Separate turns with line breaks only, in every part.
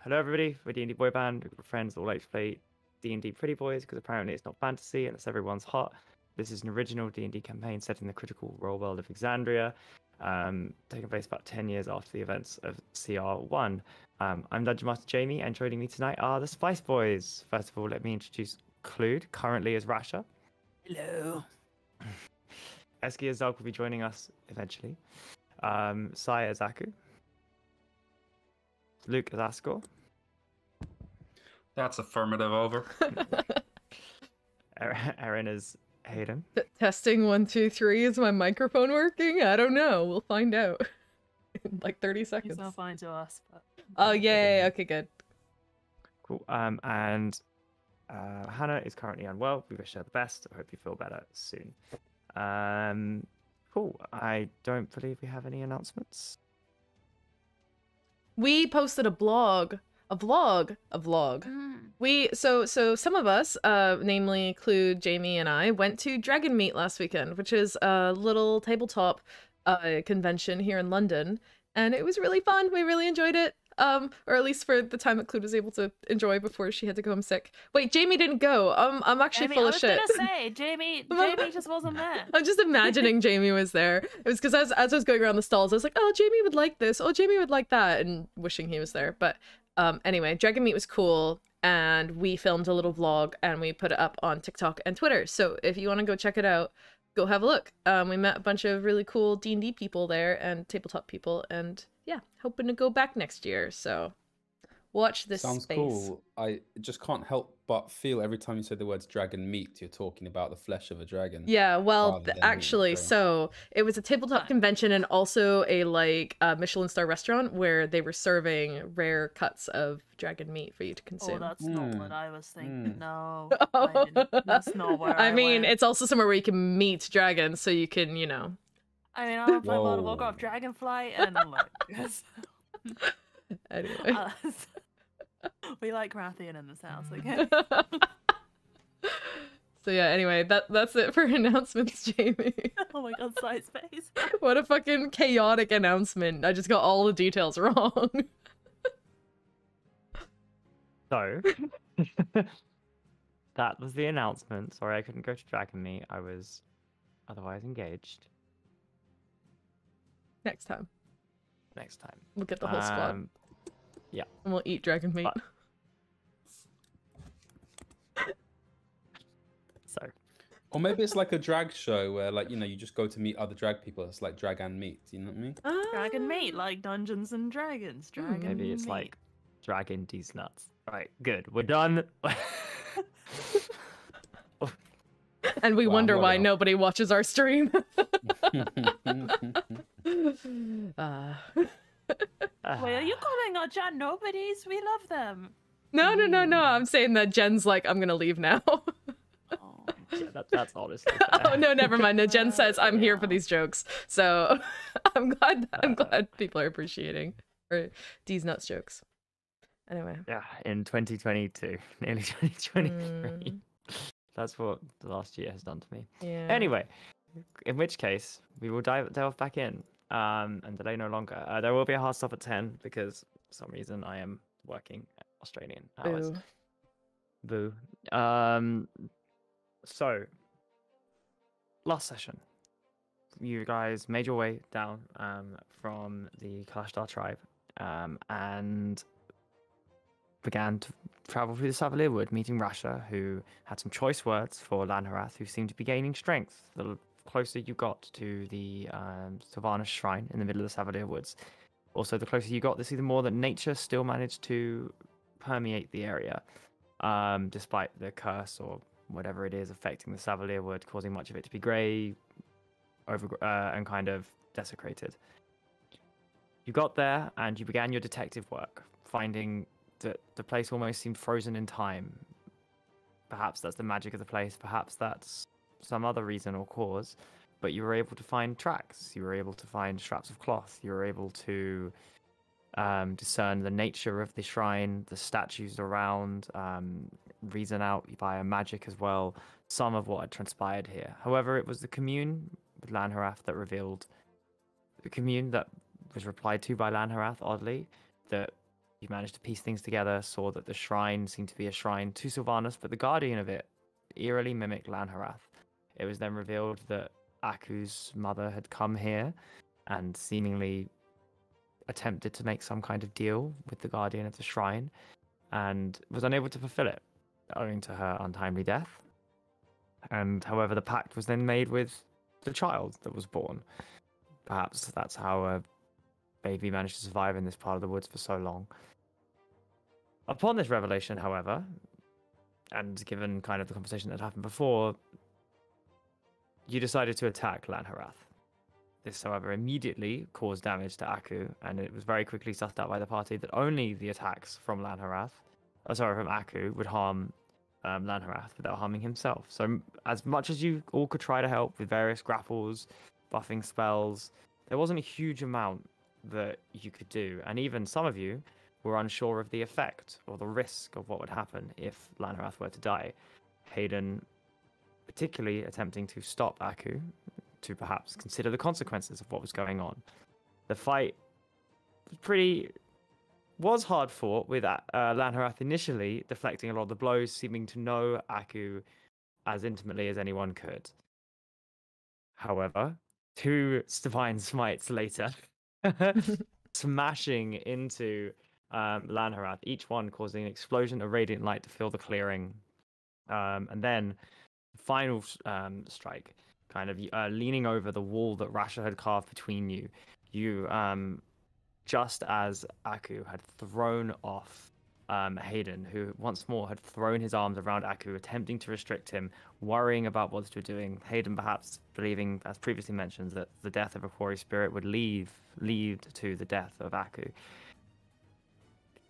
Hello everybody, we're D&D Boyband, we're friends that all like to play D&D Pretty Boys because apparently it's not fantasy and it's everyone's hot. This is an original D&D campaign set in the critical role world of Exandria, taking place about 10 years after the events of CR1. I'm Dungeon Master Jamie, and joining me tonight are the Spice Boys. First of all, let me introduce Clued, currently as Rasha.
Hello.
Eski Azalk will be joining us eventually. Sai as Aku. Luke as Ascor.
That's affirmative over.
Erin as Hayden.
Testing 1, 2, 3. Is my microphone working? I don't know. We'll find out in like 30 seconds.
It's not fine to us. But...
Oh, yay. Okay, good.
Cool. And Hannah is currently unwell. We wish her the best. I hope you feel better soon. Cool. I don't believe we have any announcements.
We posted a vlog. So some of us, namely Clue, Jamie, and I, went to Dragon Meet last weekend, which is a little tabletop convention here in London, and it was really fun. We really enjoyed it. Or at least for the time that Clue was able to enjoy before she had to go home sick. Wait, Jamie didn't go. I'm actually full of shit.
I was gonna say, Jamie just wasn't there.
I'm just imagining Jamie was there. It was because as I was going around the stalls, I was like, oh, Jamie would like this. Oh, Jamie would like that, and wishing he was there. But anyway, Dragon Meet was cool, and we filmed a little vlog, and we put it up on TikTok and Twitter. So if you want to go check it out, go have a look. We met a bunch of really cool D&D people there and tabletop people, and yeah, hoping to go back next year. So watch this
Sounds
space.
cool. I just can't help but feel every time you say the words dragon meat, you're talking about the flesh of a dragon.
Yeah, well,
rather than
actually,
meat.
so it was a tabletop convention and also a Michelin star restaurant where they were serving rare cuts of dragon meat for you to consume.
Oh, that's not what I was thinking. No,
Oh.
that's not where
I mean,
went.
it's also somewhere where you can meet dragons, so you can, you know.
I mean, I played World of
Whoa.
Warcraft Dragonflight, and I'm like, yes.
Anyway.
We like Rathian in this house, okay?
So yeah, anyway, that's it for announcements, Jamie.
Oh my god, side space.
What a fucking chaotic announcement. I just got all the details wrong.
So, that was the announcement. Sorry, I couldn't go to Dragon Meet. I was otherwise engaged.
Next time.
Next time.
We'll get the whole squad.
Yeah.
And we'll eat dragon meat.
So.
Or maybe it's like a drag show where, like, you know, you just go to meet other drag people. It's like drag and meat. You know what I mean?
Dragon meat, like Dungeons and Dragons. Dragon
Maybe it's
meat.
like Dragon these nuts. Right, good. We're done.
And we
Wow,
wonder why
well.
nobody watches our stream.
Wait, are you calling our chat nobodies? We love them.
No. I'm saying that Jen's like, I'm gonna leave now.
Oh.
Yeah, that's honestly.
Oh no, never mind. No, Jen says I'm here for these jokes. So I'm glad people are appreciating these nuts jokes. Anyway.
Yeah, in 2022, nearly 2023. That's what the last year has done to me.
Yeah.
Anyway, in which case, we will delve back in and delay no longer. There will be a hard stop at 10 because for some reason I am working Australian hours.
Boo.
Boo. So, last session, you guys made your way down from the Kalashtar tribe and began to travel through the Savalirwood, meeting Rasha, who had some choice words for Lanharath, who seemed to be gaining strength the closer you got to the Sylvanas shrine in the middle of the Savalirwoods. Also, the closer you got, this even more that nature still managed to permeate the area, despite the curse or whatever it is affecting the Savalirwood, causing much of it to be grey and kind of desecrated. You got there and you began your detective work, finding that the place almost seemed frozen in time. Perhaps that's the magic of the place, perhaps that's some other reason or cause, but you were able to find tracks, you were able to find straps of cloth, you were able to discern the nature of the shrine, the statues around, reason out via magic as well some of what had transpired here. However, it was the commune with Lanharath that revealed, the commune that was replied to by Lanharath, oddly, that you managed to piece things together, saw that the shrine seemed to be a shrine to Sylvanas, but the guardian of it eerily mimicked Lanharath. It was then revealed that Aku's mother had come here and seemingly attempted to make some kind of deal with the guardian of the shrine and was unable to fulfill it, owing to her untimely death. And however, the pact was then made with the child that was born. Perhaps that's how a baby managed to survive in this part of the woods for so long. Upon this revelation, however, and given kind of the conversation that happened before, you decided to attack Lanharath. This, however, immediately caused damage to Aku, and it was very quickly sussed out by the party that only the attacks from from Aku, would harm Lanharath without harming himself. So as much as you all could try to help with various grapples, buffing spells, there wasn't a huge amount that you could do. And even some of you were unsure of the effect or the risk of what would happen if Lanharath were to die. Hayden particularly attempting to stop Aku, to perhaps consider the consequences of what was going on. The fight was hard fought, with Lanharath initially deflecting a lot of the blows, seeming to know Aku as intimately as anyone could. However, 2 divine smites later, smashing into Lanharath, each one causing an explosion of radiant light to fill the clearing. And then, final strike, kind of leaning over the wall that Rasha had carved between you. You, just as Aku had thrown off Hayden, who once more had thrown his arms around Aku, attempting to restrict him, worrying about what they were doing. Hayden perhaps believing, as previously mentioned, that the death of a quarry spirit would lead to the death of Aku.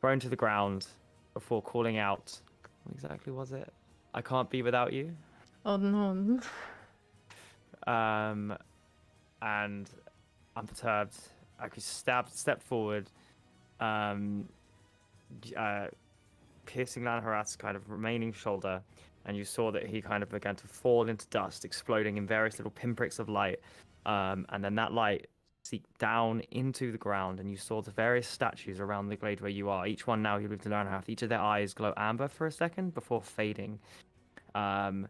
Thrown to the ground before calling out, what exactly was it? I can't be without you.
Oh no.
And unperturbed, Aku stepped forward, piercing Lanharath's kind of remaining shoulder, and you saw that he kind of began to fall into dust, exploding in various little pinpricks of light. And then that light seeped down into the ground, and you saw the various statues around the glade where you are. Each one now you live to Lanharath. Each of their eyes glow amber for a second before fading. In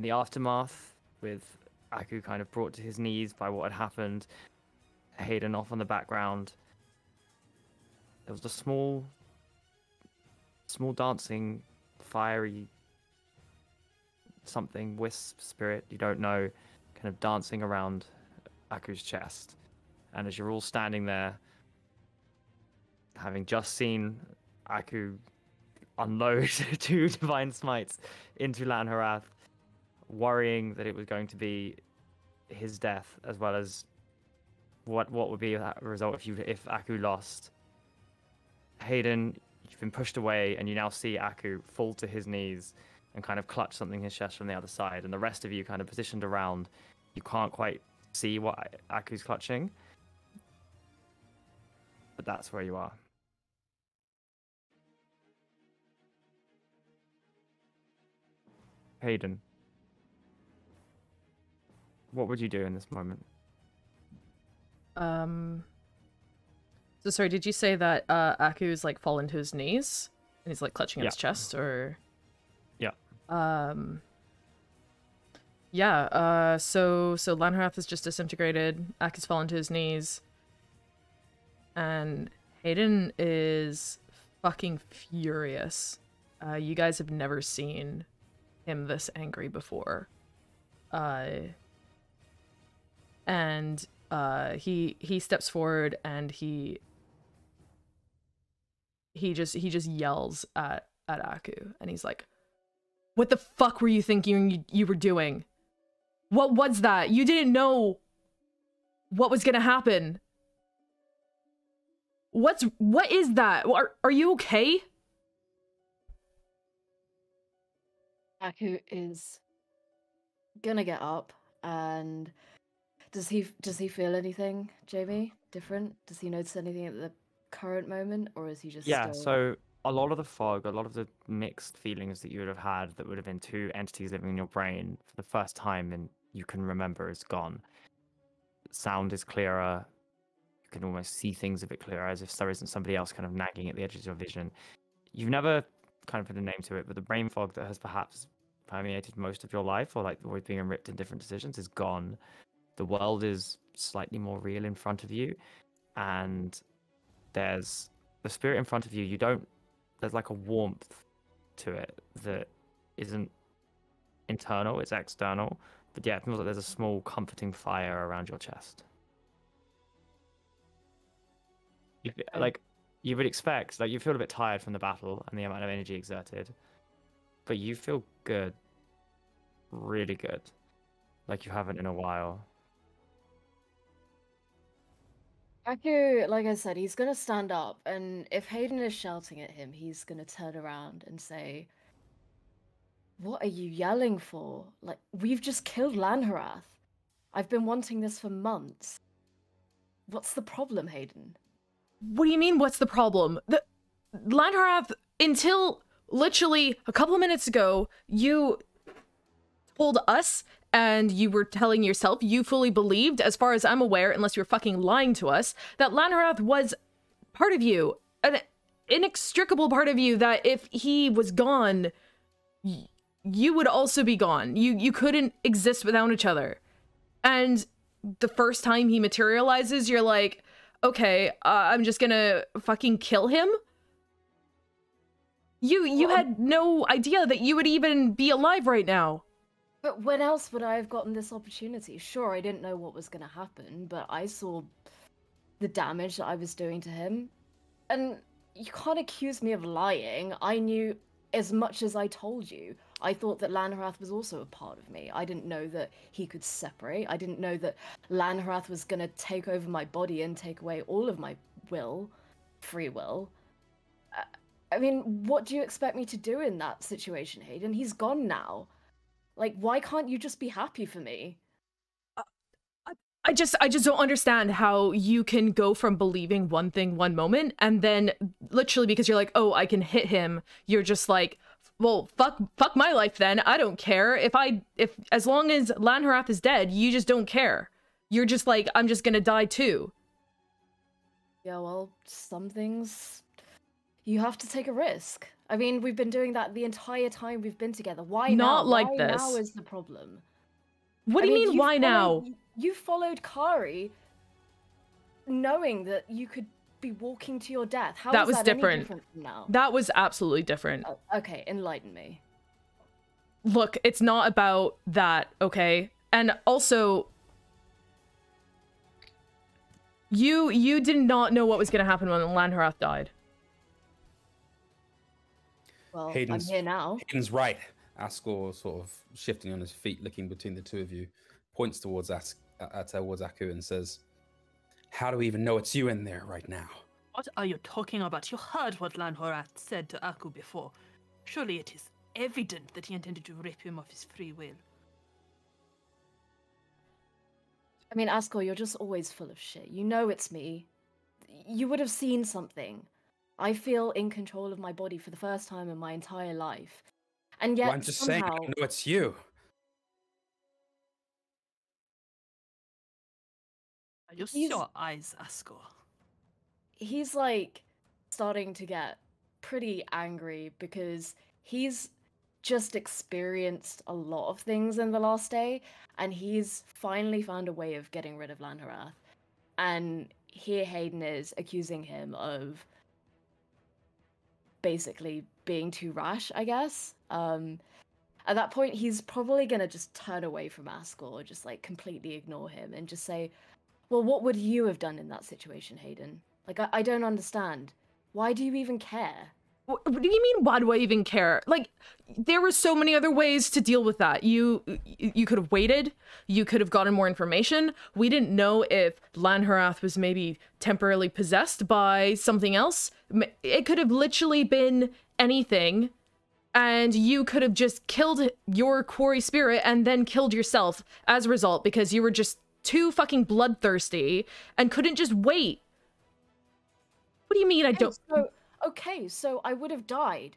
the aftermath, with Aku kind of brought to his knees by what had happened, Hayden off on the background, there was a small dancing, fiery something, wisp spirit, you don't know, kind of dancing around Aku's chest. And as you're all standing there, having just seen Aku unload 2 divine smites into Lanharath, worrying that it was going to be his death, as well as what would be a result if Aku lost. Hayden, you've been pushed away, and you now see Aku fall to his knees and kind of clutch something in his chest from the other side, and the rest of you kind of positioned around. You can't quite see what Aku's clutching, but that's where you are. Hayden, what would you do in this moment?
So sorry, did you say that Aku's like fallen to his knees and he's like clutching at his chest, or?
Yeah.
So Lanharath is just disintegrated. Aku's fallen to his knees, and Hayden is fucking furious. You guys have never seen him this angry before. And he steps forward, and he just yells at Aku, and he's like, "What the fuck were you thinking you were doing? What was that? You didn't know what was gonna happen. What is that? Are you okay?"
Aku is gonna get up, and does he feel anything, Jamie? Different? Does he notice anything at the current moment, or is he just still...
So a lot of the fog, a lot of the mixed feelings that you would have had, that would have been 2 entities living in your brain for the first time and you can remember, is gone. Sound is clearer. You can almost see things a bit clearer, as if there isn't somebody else kind of nagging at the edges of your vision. You've never kind of put a name to it, but the brain fog that has perhaps permeated most of your life, or like always being ripped in different decisions, is gone. The world is slightly more real in front of you, and there's the spirit in front of you. There's like a warmth to it that isn't internal, it's external. But yeah, it feels like there's a small comforting fire around your chest. Like, you would expect, like, you feel a bit tired from the battle and the amount of energy exerted, but you feel good, really good, like you haven't in a while.
Aku, like I said, he's gonna stand up, and if Hayden is shouting at him, he's gonna turn around and say, "What are you yelling for? Like, we've just killed Lanharath. I've been wanting this for months. What's the problem, Hayden?"
What do you mean, what's the problem? The Lanharath, until literally a couple of minutes ago, you told us, and you were telling yourself, you fully believed, as far as I'm aware, unless you're fucking lying to us, that Lanharath was part of you. An inextricable part of you, that if he was gone, you would also be gone. You couldn't exist without each other. And the first time he materializes, you're like, okay, I'm just gonna fucking kill him? You had no idea that you would even be alive right now.
But when else would I have gotten this opportunity? Sure, I didn't know what was gonna happen, but I saw the damage that I was doing to him. And you can't accuse me of lying. I knew as much as I told you. I thought that Lanharath was also a part of me. I didn't know that he could separate. I didn't know that Lanharath was going to take over my body and take away all of my free will. I mean, what do you expect me to do in that situation, Hayden? He's gone now. Like, why can't you just be happy for me?
I just don't understand how you can go from believing one thing one moment, and then literally because you're like, oh, I can hit him, you're just like, well, fuck my life then. I don't care. If as long as Lanharath is dead, you just don't care. You're just like, I'm just gonna die too.
Yeah, well, some things you have to take a risk. I mean, we've been doing that the entire time we've been together. Why
Not
now?
like
Why
this.
now is the problem?
What do you mean, why now?
You followed Kari knowing that you could be walking to your death. How
That
is
was
that
different.
any different from now?
That was absolutely different.
Oh, okay, enlighten me.
Look, it's not about that, okay? And also, you did not know what was going to happen when Lanharath died.
Well,
Hayden's,
I'm here now.
Hayden's right. Ascor, sort of shifting on his feet, looking between the two of you, points towards Aku and says, "How do we even know it's you in there right now?"
What are you talking about? You heard what Lanharath said to Aku before. Surely it is evident that he intended to rip him of his free will.
I mean, Ascor, you're just always full of shit. You know it's me. You would have seen something. I feel in control of my body for the first time in my entire life. And yet,
Well, I'm just saying, I know it's you.
Are you sure eyes, Ascor?
He's like starting to get pretty angry because he's just experienced a lot of things in the last day, and he's finally found a way of getting rid of Lanharath. And here Hayden is accusing him of basically being too rash, I guess. At that point, he's probably gonna just turn away from Ascor, just like completely ignore him and just say, well, what would you have done in that situation, Hayden? Like, I don't understand. Why do you even care?
What do you mean, why do I even care? Like, there were so many other ways to deal with that. You could have waited. You could have gotten more information. We didn't know if Lanharath was maybe temporarily possessed by something else. It could have literally been anything. And you could have just killed your quarry spirit and then killed yourself as a result because you were just too fucking bloodthirsty and couldn't just wait. What do you mean I don't...
Okay, so I would have died.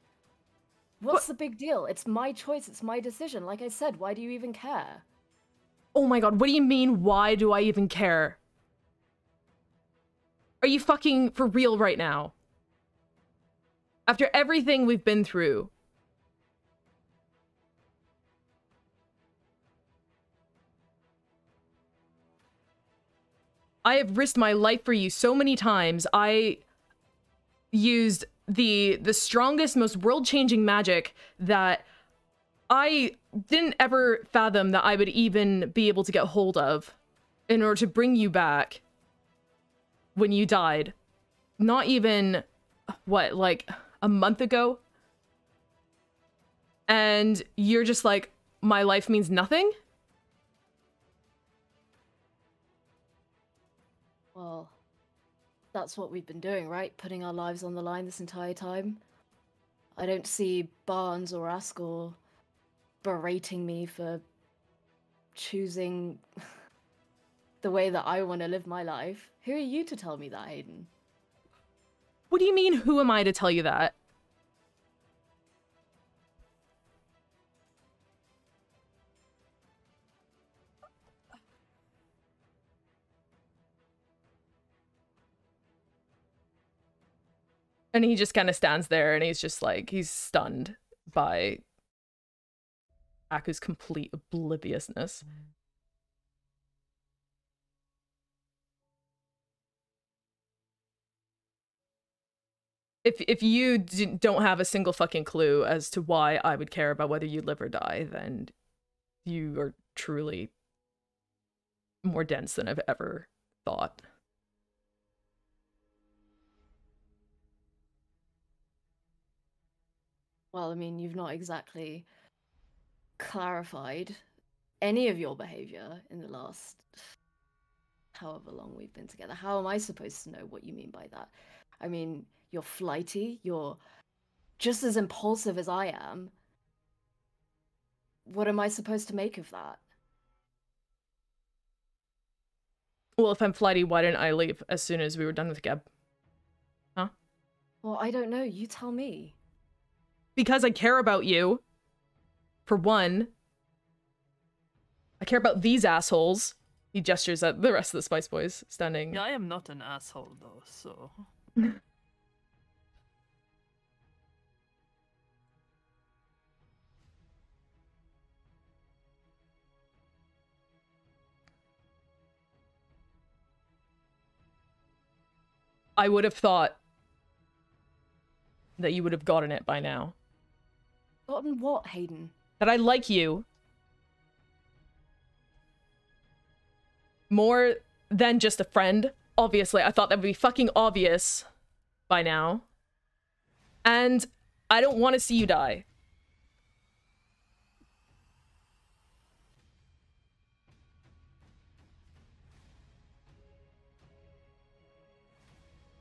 What's the big deal? It's my choice, it's my decision. Like I said, why do you even care?
Oh my god, what do you mean, why do I even care? Are you fucking for real right now? After everything we've been through. I have risked my life for you so many times. I used the strongest, most world-changing magic that I didn't ever fathom that I would even be able to get hold of in order to bring you back when you died. Not even, what, like a month ago? And you're just like, my life means nothing?
Well, that's what we've been doing, right? Putting our lives on the line this entire time. I don't see Barnes or Ascor berating me for choosing the way that I want to live my life. Who are you to tell me that, Hayden?
What do you mean, who am I to tell you that? And he just kind of stands there and he's just like, he's stunned by Aku's complete obliviousness. If you don't have a single fucking clue as to why I would care about whether you live or die, then you are truly more dense than I've ever thought.
Well, I mean, you've not exactly clarified any of your behavior in the last however long we've been together. How am I supposed to know what you mean by that? I mean, you're flighty, you're just as impulsive as I am. What am I supposed to make of that?
Well, if I'm flighty, why didn't I leave as soon as we were done with Geb? Huh?
Well, I don't know. You tell me.
Because I care about you. For one. I care about these assholes. He gestures at the rest of the Spice Boys standing.
Yeah, I am not an asshole though, so...
I would have thought that you would have gotten it by now.
Gotten what, Hayden?
That I like you. More than just a friend. Obviously, I thought that would be fucking obvious by now. And I don't want to see you die.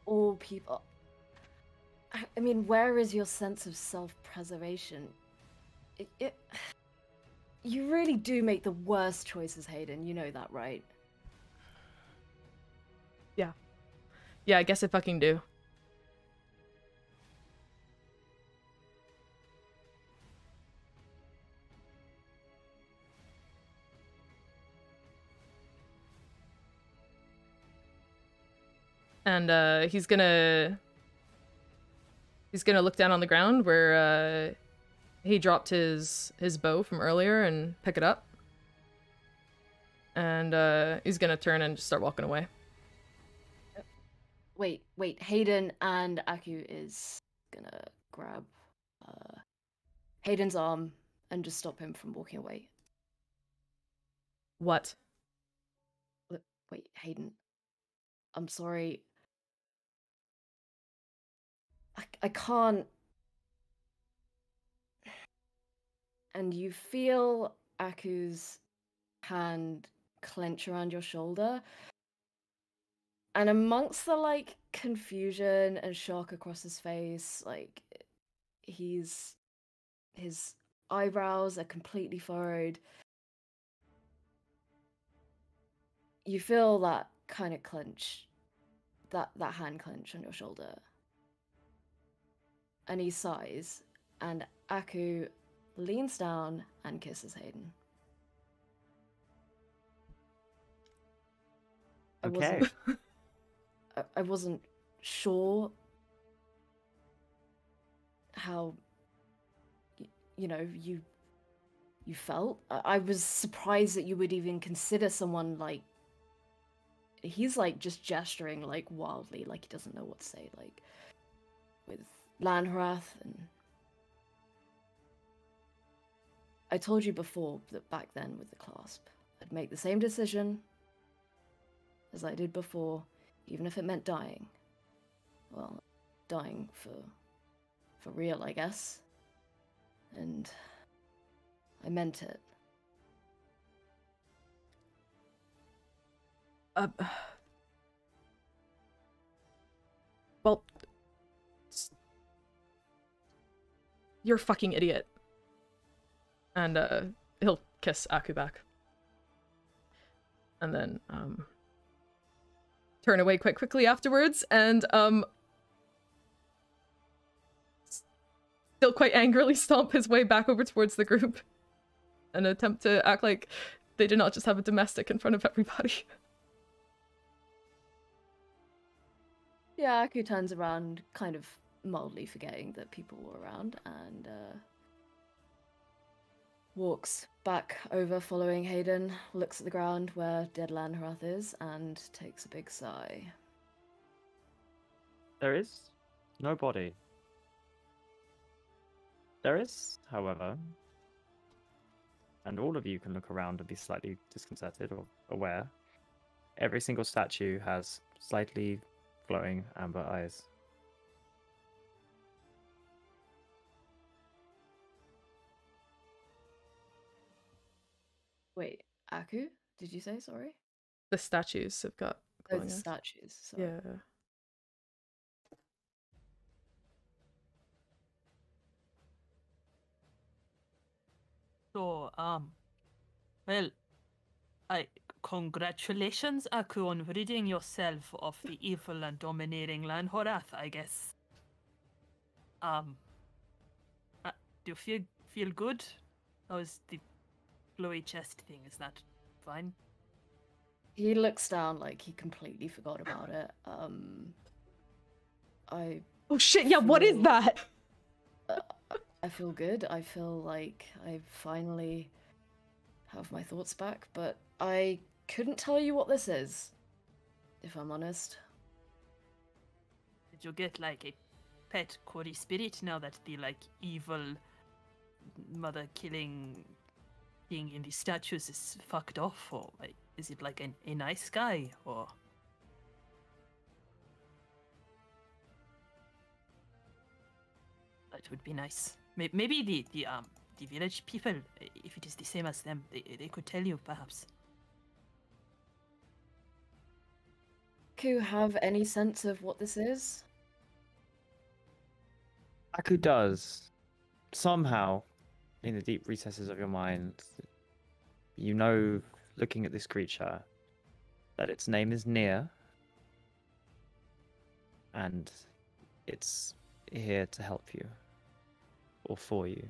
All people... I mean, where is your sense of self-preservation? You really do make the worst choices, Hayden. You know that, right?
Yeah. Yeah, I guess I fucking do. And he's gonna look down on the ground where he dropped his bow from earlier and pick it up. And he's gonna turn and just start walking away.
Wait, Hayden and Aku is gonna grab Hayden's arm and just stop him from walking away.
What?
Wait, Hayden. I'm sorry. I can't... And you feel Aku's hand clench around your shoulder. And amongst the, like, confusion and shock across his face, like, his eyebrows are completely furrowed. You feel that kind of clench, that hand clench on your shoulder. And he sighs, and Aku leans down and kisses Hayden.
Okay.
I wasn't sure how you know you felt. I was surprised that you would even consider someone like he's like just gesturing like wildly, like he doesn't know what to say, like with Lanhrath. And I told you before that back then with the clasp, I'd make the same decision as I did before, even if it meant dying. Well, dying for real, I guess. And I meant it.
Well, you're a fucking idiot. And he'll kiss Aku back. And then turn away quite quickly afterwards, and still quite angrily stomp his way back over towards the group and attempt to act like they did not just have a domestic in front of everybody.
Yeah, Aku turns around, kind of mildly forgetting that people were around, and walks back over following Hayden, looks at the ground where dead Lanhrath is, and takes a big sigh.
There is no body. There is, however, and all of you can look around and be slightly disconcerted or aware, every single statue has slightly glowing amber eyes.
Wait, Aku? Did you say? Sorry?
The statues have got
Oh,
glowing
the
eyes.
statues. Sorry.
Yeah.
So, well, congratulations, Aku, on ridding yourself of the evil and dominating Lanhorath, I guess. Do you feel good? How's the glowy chest thing? Is that fine?
He looks down like he completely forgot about it.
Oh shit, yeah, what is
feel-
that?
I feel good. I feel like I finally have my thoughts back, but I couldn't tell you what this is, if I'm honest.
Did you get like a pet Kori spirit now that the like evil mother killing thing in the statues is fucked off, or like, is it like a nice guy, or? That would be nice. Maybe the village people, if it is the same as them, they could tell you perhaps.
Do you have any sense of what this is?
Aku does. Somehow, in the deep recesses of your mind, you know, looking at this creature, that its name is Nia, and it's here to help you, or for you.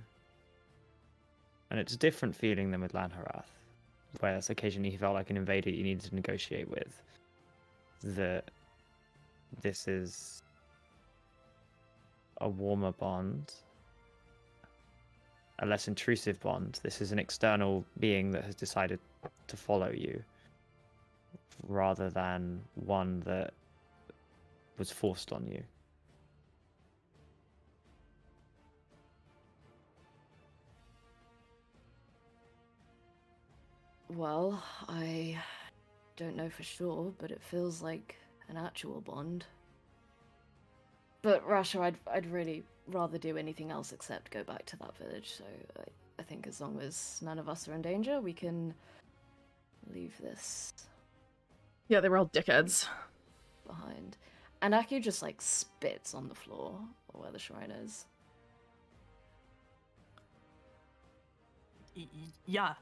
And it's a different feeling than with Lanhrath, whereas occasionally he felt like an invader you needed to negotiate with. That this is a warmer bond, a less intrusive bond. This is an external being that has decided to follow you, rather than one that was forced on you.
Well, I don't know for sure, but it feels like an actual bond. But Rasha, I'd really rather do anything else except go back to that village, so I think as long as none of us are in danger, we can leave this
Yeah, they were all dickheads.
behind. And Aku just like spits on the floor where the shrine is.
Yeah,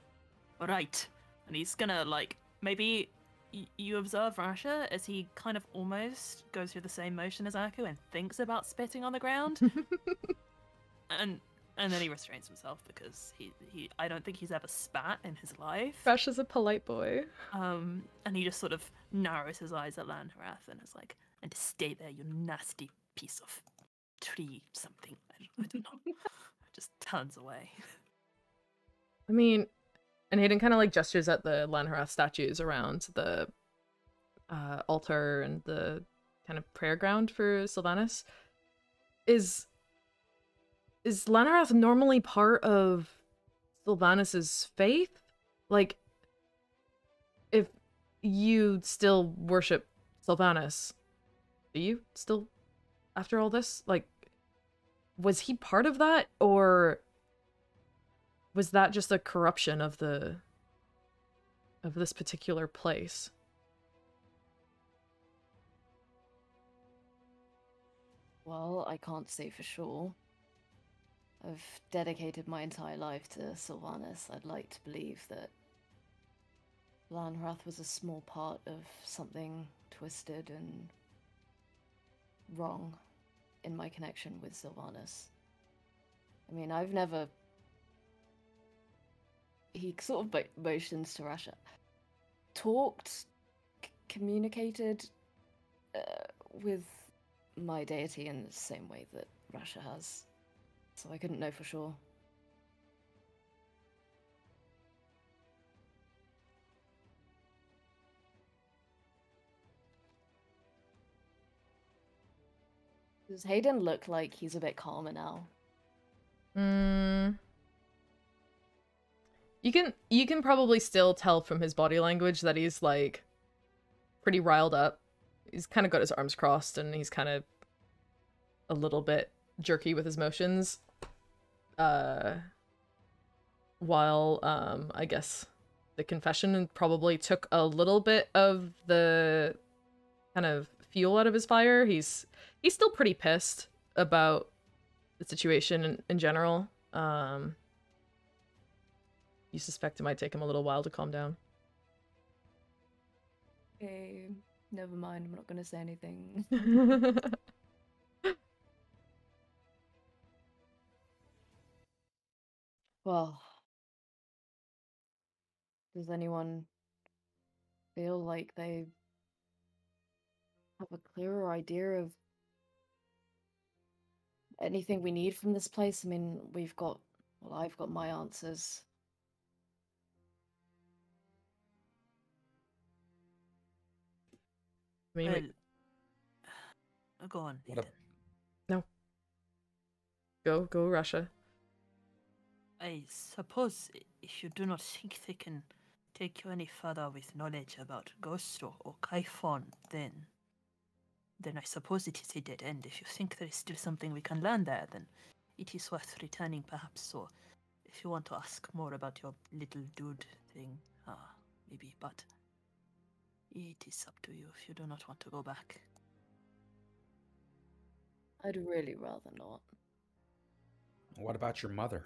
right. And he's gonna like maybe you observe Rasha as he kind of almost goes through the same motion as Aku and thinks about spitting on the ground, and then he restrains himself because he I don't think he's ever spat in his life.
Fresh is a polite boy.
And he just sort of narrows his eyes at Lanhrath and is like, And stay there, you nasty piece of tree something. I don't know. Just turns away.
I mean, and Hayden kind of like gestures at the Lanharath statues around the altar and the kind of prayer ground for Sylvanas. Is Lanharath normally part of Sylvanas's faith? Like, if you still worship Sylvanas, do you still, after all this? Like, was he part of that, or was that just a corruption of this particular place?
Well, I can't say for sure. I've dedicated my entire life to Sylvanas. I'd like to believe that Lanharath was a small part of something twisted and wrong in my connection with Sylvanas. I mean, I've never... He sort of motions to Rasha. Talked, communicated with my deity in the same way that Rasha has. So I couldn't know for sure. Does Hayden look like he's a bit calmer now?
You can probably still tell from his body language that he's like pretty riled up. He's kind of got his arms crossed and he's kind of a little bit jerky with his motions. While I guess the confession probably took a little bit of the kind of fuel out of his fire. He's still pretty pissed about the situation in general. You suspect it might take him a little while to calm down.
Okay, never mind. I'm not going to say anything. Well, does anyone feel like they have a clearer idea of anything we need from this place? I mean, I've got my answers.
I mean,
Go on.
no. Go, Russia.
I suppose if you do not think they can take you any further with knowledge about Ghost or Kaifon, then I suppose it is a dead end. If you think there is still something we can learn there, then it is worth returning perhaps. So if you want to ask more about your little dude thing, maybe, but it is up to you if you do not want to go back.
I'd really rather not.
What about your mother?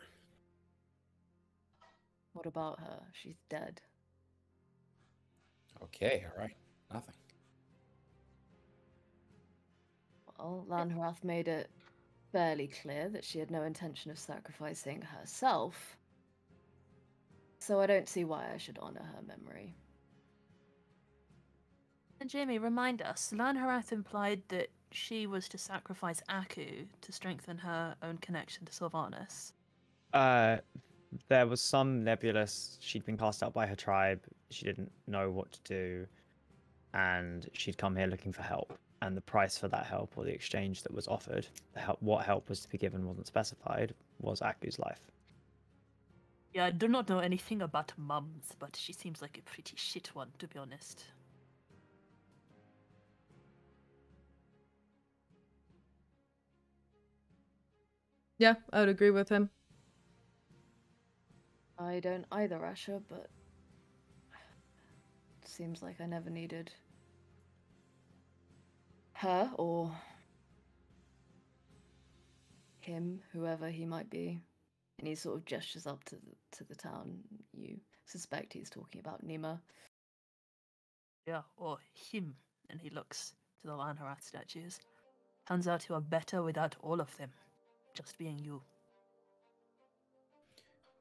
What about her? She's dead.
Okay, all right. Nothing.
Well, Lanharath made it fairly clear that she had no intention of sacrificing herself. So I don't see why I should honor her memory.
And Jamie, remind us, Lanharath implied that she was to sacrifice Aku to strengthen her own connection to Sylvanas.
There was some nebulous. She'd been cast out by her tribe. She didn't know what to do, and she'd come here looking for help. And the price for that help, or the exchange that was offered, what help was to be given wasn't specified, was Aku's life.
Yeah, I do not know anything about mums, but she seems like a pretty shit one, to be honest.
Yeah, I would agree with him.
I don't either, Asher, but it seems like I never needed her or him, whoever he might be. And he sort of gestures up to the town. You suspect he's talking about Nima.
Yeah, or him. And he looks to the Lanharath statues. Turns out you are better without all of them. Just being you.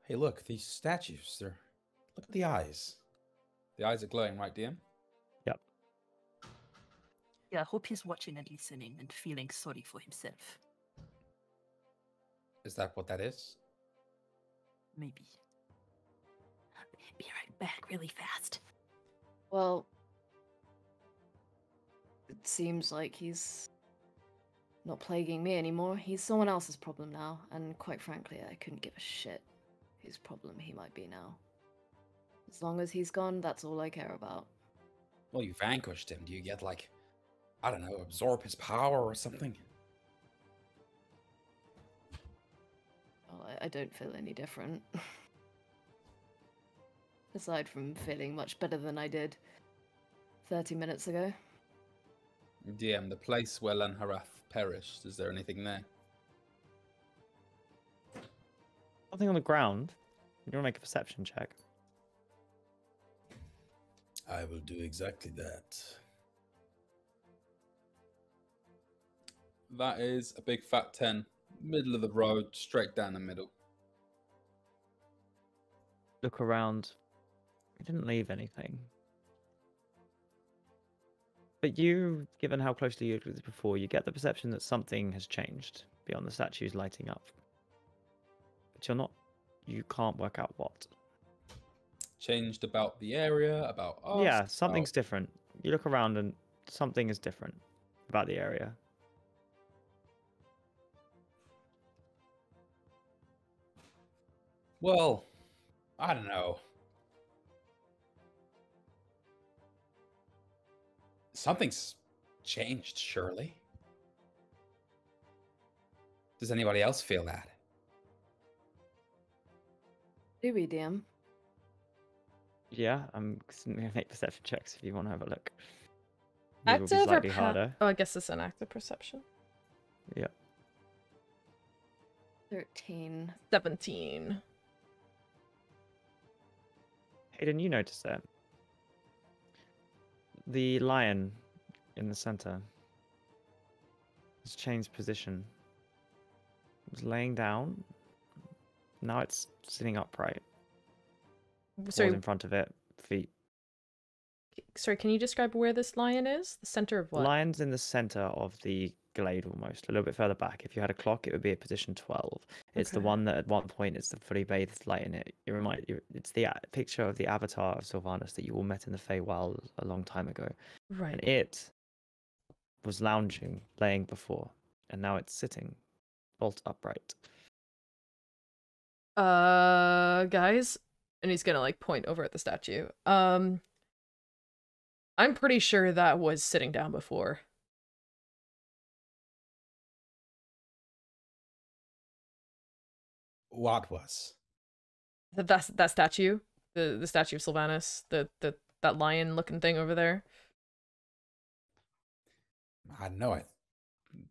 Hey, look, these statues, look at the eyes. The eyes are glowing, right, DM?
Yep.
Yeah, I hope he's watching and listening and feeling sorry for himself.
Is that what that is?
Maybe. Be right back really fast.
Well, it seems like he's not plaguing me anymore. He's someone else's problem now, and quite frankly, I couldn't give a shit whose problem he might be now. As long as he's gone, that's all I care about.
Well, you vanquished him. Do you get, like, I don't know, absorb his power or something?
Well, I don't feel any different. Aside from feeling much better than I did 30 minutes ago.
DM, the place where Lanharath perished, is there anything there?
Something on the ground. You want to make a perception check?
I will do exactly that. That is a big fat 10. Middle of the road, straight down the middle.
Look around. You didn't leave anything. But you, given how closely you looked at this before, you get the perception that something has changed beyond the statues lighting up. But you can't work out what.
Changed about the area, about us.
Yeah, something's different. You look around and something is different about the area.
Well, I don't know. Something's changed, surely. Does anybody else feel that?
Do we, DM?
Yeah, I'm going to make perception checks if you want to have a look. These will be
Active or
slightly harder.
Oh, I guess it's an active perception.
Yeah.
13.
17.
Hayden, you notice it. The lion in the center has changed position. It was laying down. Now it's sitting upright.
Sorry,
Paws in front of it, feet.
sorry, can you describe where this lion is? The center of what?
Lion's in the center of the glade almost, a little bit further back. If you had a clock, it would be at position 12. It's the
Okay.
one that at one point it's the fully bathed light in it. It's the picture of the avatar of Sylvanas that you all met in the Feywild a long time ago.
Right.
And it was lounging, laying before, and now it's sitting, bolt upright.
Guys, and he's gonna like point over at the statue. I'm pretty sure that was sitting down before.
What was?
That statue, the statue of Sylvanas, that lion looking thing over there.
I don't know. It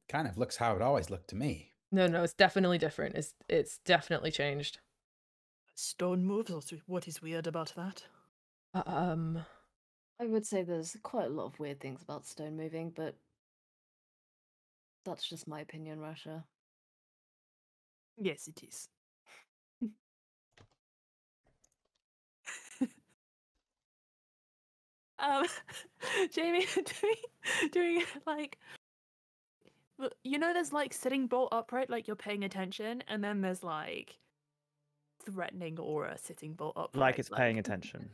kind of looks how it always looked to me.
No, it's definitely different. It's definitely changed.
Stone moves, or what is weird about that?
I would say there's quite a lot of weird things about stone moving, but that's just my opinion, Russia.
Yes, it is. Jamie, doing like, you know, there's like sitting bolt upright, like you're paying attention, and then there's like threatening aura sitting bolt upright,
Like it's paying attention.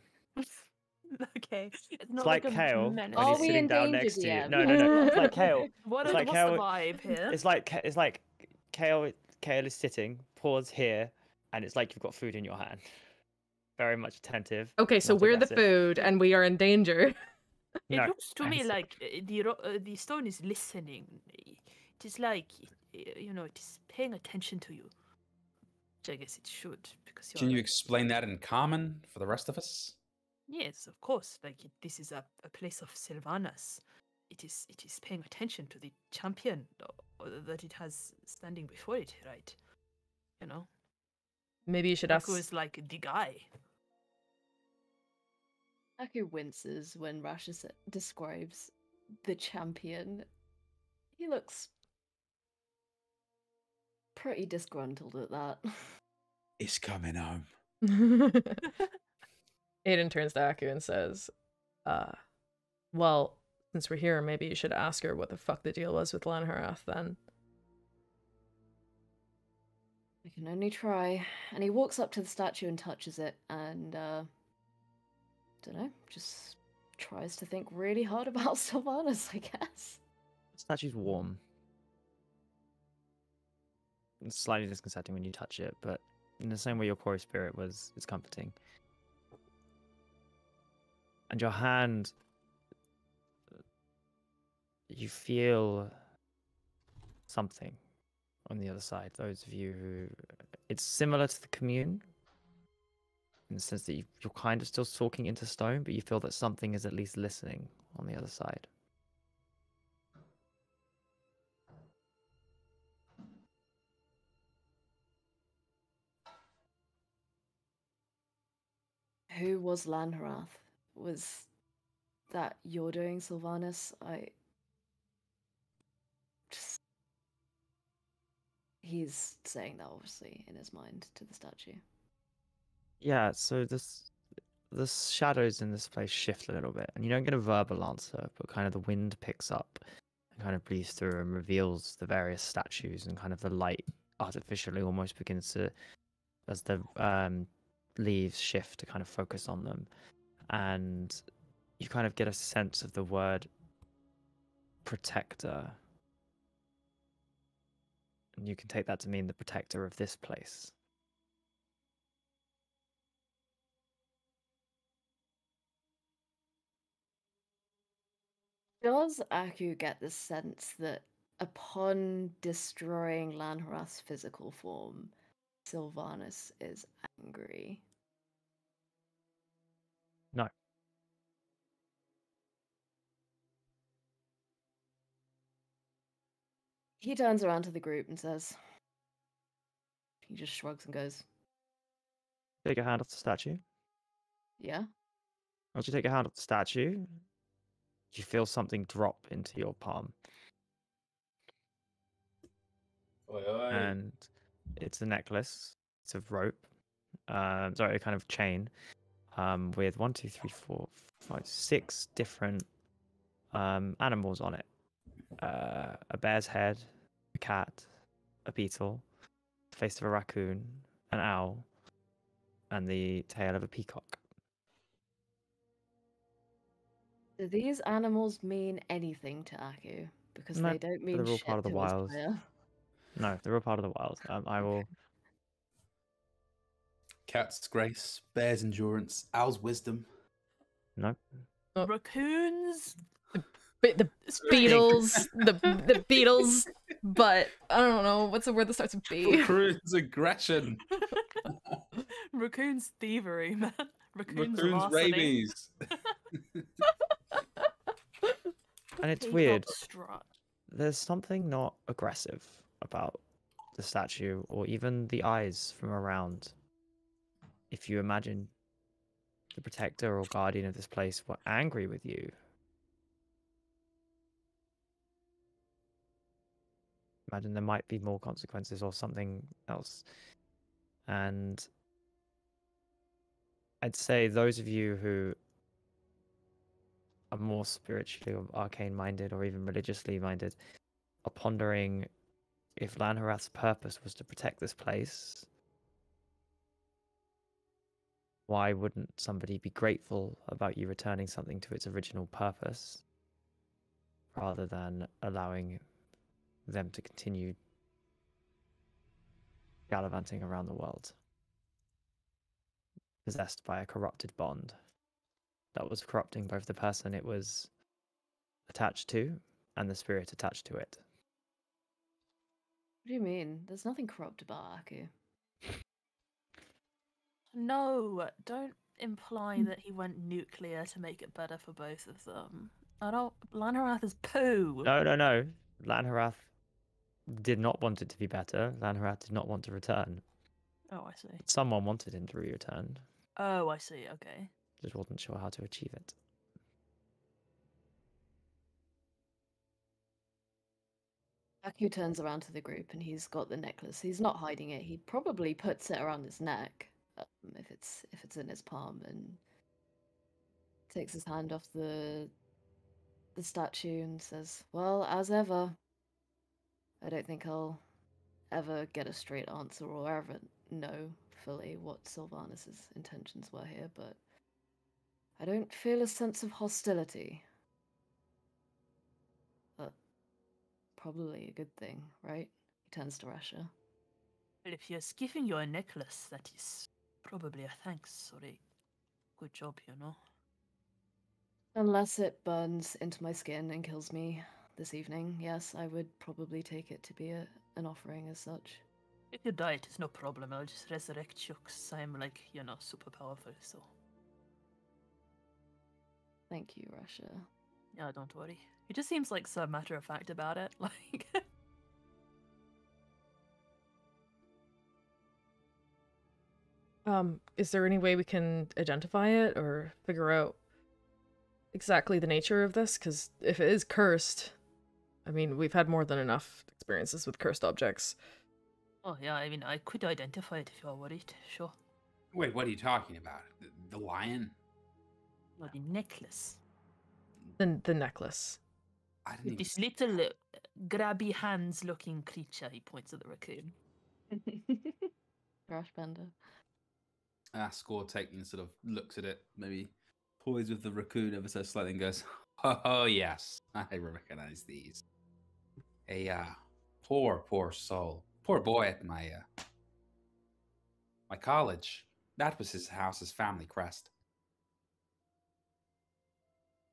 Okay, it's
It's
not
like
a
Kale when
menace.
Are
he's
we
sitting
in
down
danger,
next to you.
DM?
No. It's like Kale.
What's
like
the
Kale-
vibe here?
It's like Kale is sitting, paws here, and it's like you've got food in your hand. Very much attentive.
Okay, so
not
we're the
aggressive.
food, and we are in danger.
It
No,
looks to me
it's-
like the stone is listening. It is like, you know, it is paying attention to you. Which I guess it should, because you're
Can you
like-
explain that in common for the rest of us?
Yes, of course. Like this is a place of Sylvanas. It is paying attention to the champion that it has standing before it, right? You know,
Maybe you should ask.
Aku is like the guy.
Aku winces when Rasha describes the champion. He looks pretty disgruntled at that.
He's coming home.
Aiden turns to Aku and says, well, Since we're here, maybe you should ask her what the fuck the deal was with Lanharath then.
I can only try. And he walks up to the statue and touches it, and don't know, just tries to think really hard about Sylvanas, I guess.
The statue's warm. It's slightly disconcerting when you touch it, but in the same way your core spirit was, it's comforting. And your hand, you feel something on the other side. Those of you who, it's similar to the commune in the sense that you're kind of still talking into stone, but you feel that something is at least listening on the other side.
Who was Lanharath? Was that you're doing, Sylvanas? He's saying that obviously in his mind to the statue.
Yeah, so the shadows in this place shift a little bit, and you don't get a verbal answer, but kind of the wind picks up and kind of breathes through and reveals the various statues, and kind of the light artificially almost begins to, as the leaves shift, to kind of focus on them, and you kind of get a sense of the word protector, and you can take that to mean the protector of this place.
Does Aku get the sense that upon destroying Lanharath's physical form, Sylvanas is angry?
No.
He turns around to the group and says, he just shrugs and goes,
Take your hand off the statue.
yeah?
Once you take your hand off the statue, you feel something drop into your palm.
Oi, oi.
And it's a necklace. It's of rope. Sorry, a kind of chain. With 1, 2, 3, 4, 5, 6 different animals on it. A bear's head, a cat, a beetle, the face of a raccoon, an owl, and the tail of a peacock.
Do these animals mean anything to Aku? Because
No,
they don't
they're
mean
all
shit
part of the
to his
wild.
player.
No, they're all part of the wild. I will.
Cat's grace, bear's endurance, owl's wisdom.
No.
Raccoons.
The Beatles, the Beatles, but I don't know what's the word that starts with B.
Raccoon's aggression.
Raccoons thievery, man. Raccoons
Raccoon's
larceny.
rabies.
And it's
Peacock
weird.
strut.
There's something not aggressive about the statue or even the eyes from around. If you imagine the protector or guardian of this place were angry with you, imagine there might be more consequences or something else. And I'd say those of you who are more spiritually or arcane minded or even religiously minded are pondering if Lanharath's purpose was to protect this place, why wouldn't somebody be grateful about you returning something to its original purpose rather than allowing them to continue gallivanting around the world, possessed by a corrupted bond that was corrupting both the person it was attached to and the spirit attached to it?
What do you mean? There's nothing corrupt about Aku.
No, don't imply that he went nuclear to make it better for both of them. I don't. Lanharath is poo.
No. Lanharath did not want it to be better. Lanharath did not want to return.
Oh, I see.
Someone wanted him to return,
Oh, I see. Okay.
just wasn't sure how to achieve it.
Aku turns around to the group and he's got the necklace. He's not hiding it. He probably puts it around his neck, if it's in his palm, and takes his hand off the the statue and says, "Well, as ever, I don't think I'll ever get a straight answer or ever know fully what Sylvanus's intentions were here, but I don't feel a sense of hostility. But probably a good thing, right?" He turns to Rasha.
Well, if he has given you a necklace, that is probably a thanks or a good job, you know.
Unless it burns into my skin and kills me this evening, yes, I would probably take it to be an offering as such.
If you die, it is no problem. I'll just resurrect you because I'm like, you know, super powerful, so.
Thank you, Rasha.
Yeah, don't worry. He just seems like so matter of fact about it. Like,
Is there any way we can identify it or figure out exactly the nature of this? Because if it is cursed, I mean, we've had more than enough experiences with cursed objects.
oh yeah, I mean, I could identify it if you are worried. Sure.
Wait, what are you talking about? The lion?
No, the necklace.
The necklace.
I didn't
With
even.
this little grabby hands-looking creature. He points at the raccoon.
Crash Panda.
Score taking sort of looks at it, maybe toys with the raccoon ever so slightly and goes, "Oh yes, I recognize these. A poor soul, poor boy at my college. That was his house's family crest."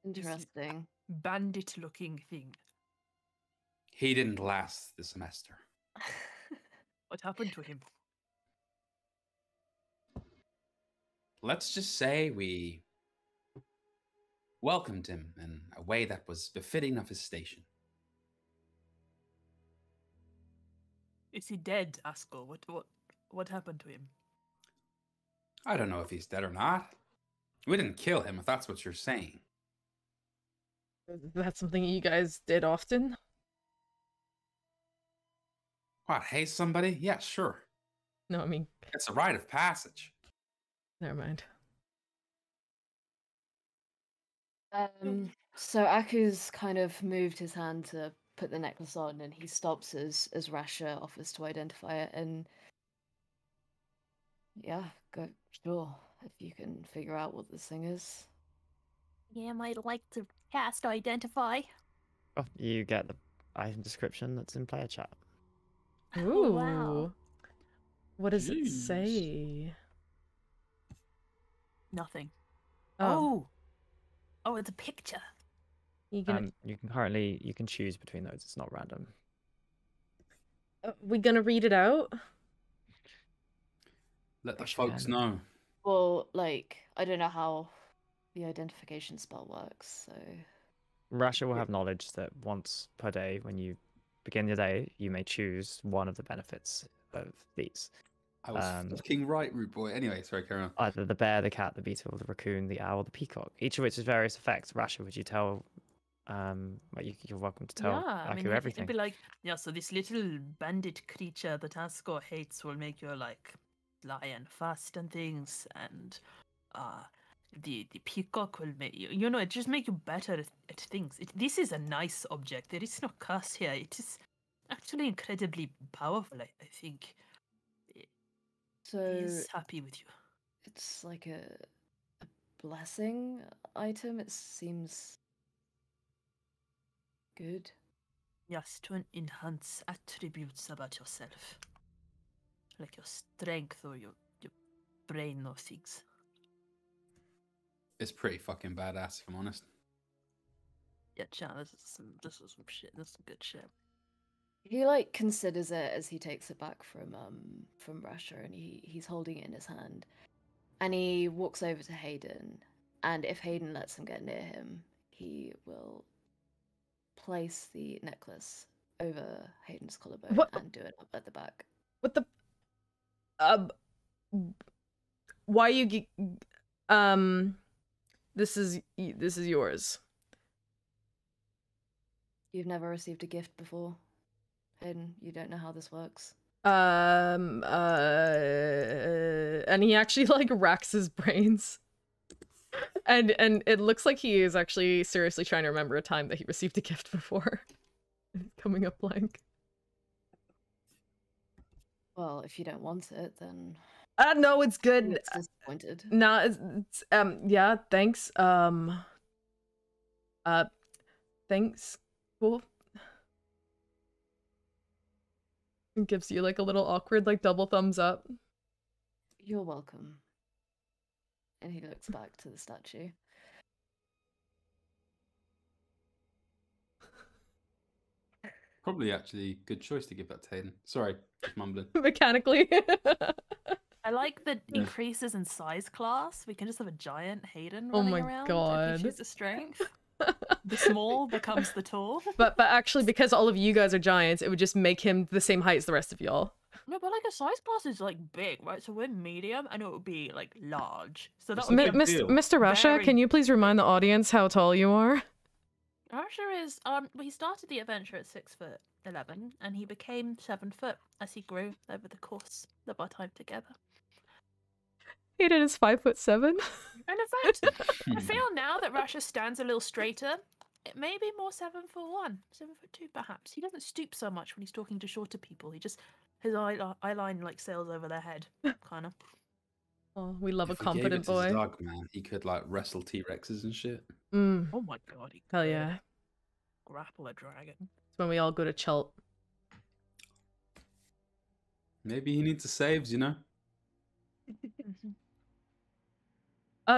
Interesting.
Bandit-looking thing.
He didn't last the semester.
What happened to him?
Let's just say we welcomed him in a way that was befitting of his station.
Is he dead, Asko? What happened to him?
I don't know if he's dead or not. We didn't kill him, if that's what you're saying.
That's something you guys did often?
What, hate somebody? Yeah, sure.
No, I mean,
It's a rite of passage.
never mind.
So Aku's kind of moved his hand to put the necklace on, and he stops as Rasha offers to identify it. And yeah, go sure if you can figure out what this thing is.
Yeah, I'd like to cast Identify.
Oh, you get the item description that's in player chat.
Ooh.
Oh, wow.
What does it
Jeez.
say?
Nothing.
Oh,
Oh, it's a picture.
you gonna,
You can choose between those. It's not random.
we gonna read it out?
Let the
Push
folks
hand.
know.
Well, like, I don't know how the identification spell works, so
Rasha will have knowledge that once per day, when you begin your day, you may choose one of the benefits of these.
I was fucking right, rude boy. Anyway, sorry, carry on.
Either the bear, the cat, the beetle, the raccoon, the owl, the peacock. Each of which has various effects. Rasha, would you tell? You're welcome to tell
Yeah, I mean,
Aku everything.
it'd be like, yeah, so this little bandit creature that Asko hates will make you, like, lie and fast and things, and the peacock will make you, you know, it just make you better at things. This is a nice object. There is no curse here. It is actually incredibly powerful, I think.
so
He's happy with you.
it's like a blessing item. It seems good.
Yes, to enhance attributes about yourself. Like your strength or your brain or things.
It's pretty fucking badass, if I'm honest.
Yeah, chat, this is some shit. This is some good shit.
He like considers it as he takes it back from Rasha, and he's holding it in his hand, and he walks over to Hayden, and if Hayden lets him get near him, he will place the necklace over Hayden's collarbone
What?
and do it up at the back.
What the? Why you? This is yours.
You've never received a gift before, Hayden. You don't know how this works.
And he actually like racks his brains. And it looks like he is actually seriously trying to remember a time that he received a gift before. Coming up blank.
Well, if you don't want it, then
No, it's good.
it's disappointed.
Nah, it's yeah, thanks. Thanks. Cool. It gives you like a little awkward like double thumbs up.
You're welcome. And he looks back to the statue.
Probably actually good choice to give that to Hayden. Sorry, just mumbling.
Mechanically.
I like the
Yeah.
increases in size class. We can just have a giant Hayden
Oh
running
my
around
God.
if he chooses strength. The small becomes the tall.
But actually, because all of you guys are giants, it would just make him the same height as the rest of y'all.
No, but like a size class is like big, right? So we're medium, and it would be like large. So that
It's
would
a
be
big deal.
Mr. Rasha,
Very-
can you please remind the audience how tall you are?
Archer is well, he started the adventure at 6'11", and he became 7 foot as he grew over the course of our time together.
Hayden is 5'7".
And in fact, I feel now that Rasha stands a little straighter, it may be more 7'1", 7'2" perhaps. He doesn't stoop so much when he's talking to shorter people. He just his eye line like sails over their head, kind of.
Oh, we love
If
a
we gave
confident
it to
boy.
Zug, man, he could like wrestle T-Rexes and shit.
Mm,
Oh my god, he
hell
could
yeah.
grapple a dragon.
It's when we all go to Chult.
Maybe he needs a saves, you know?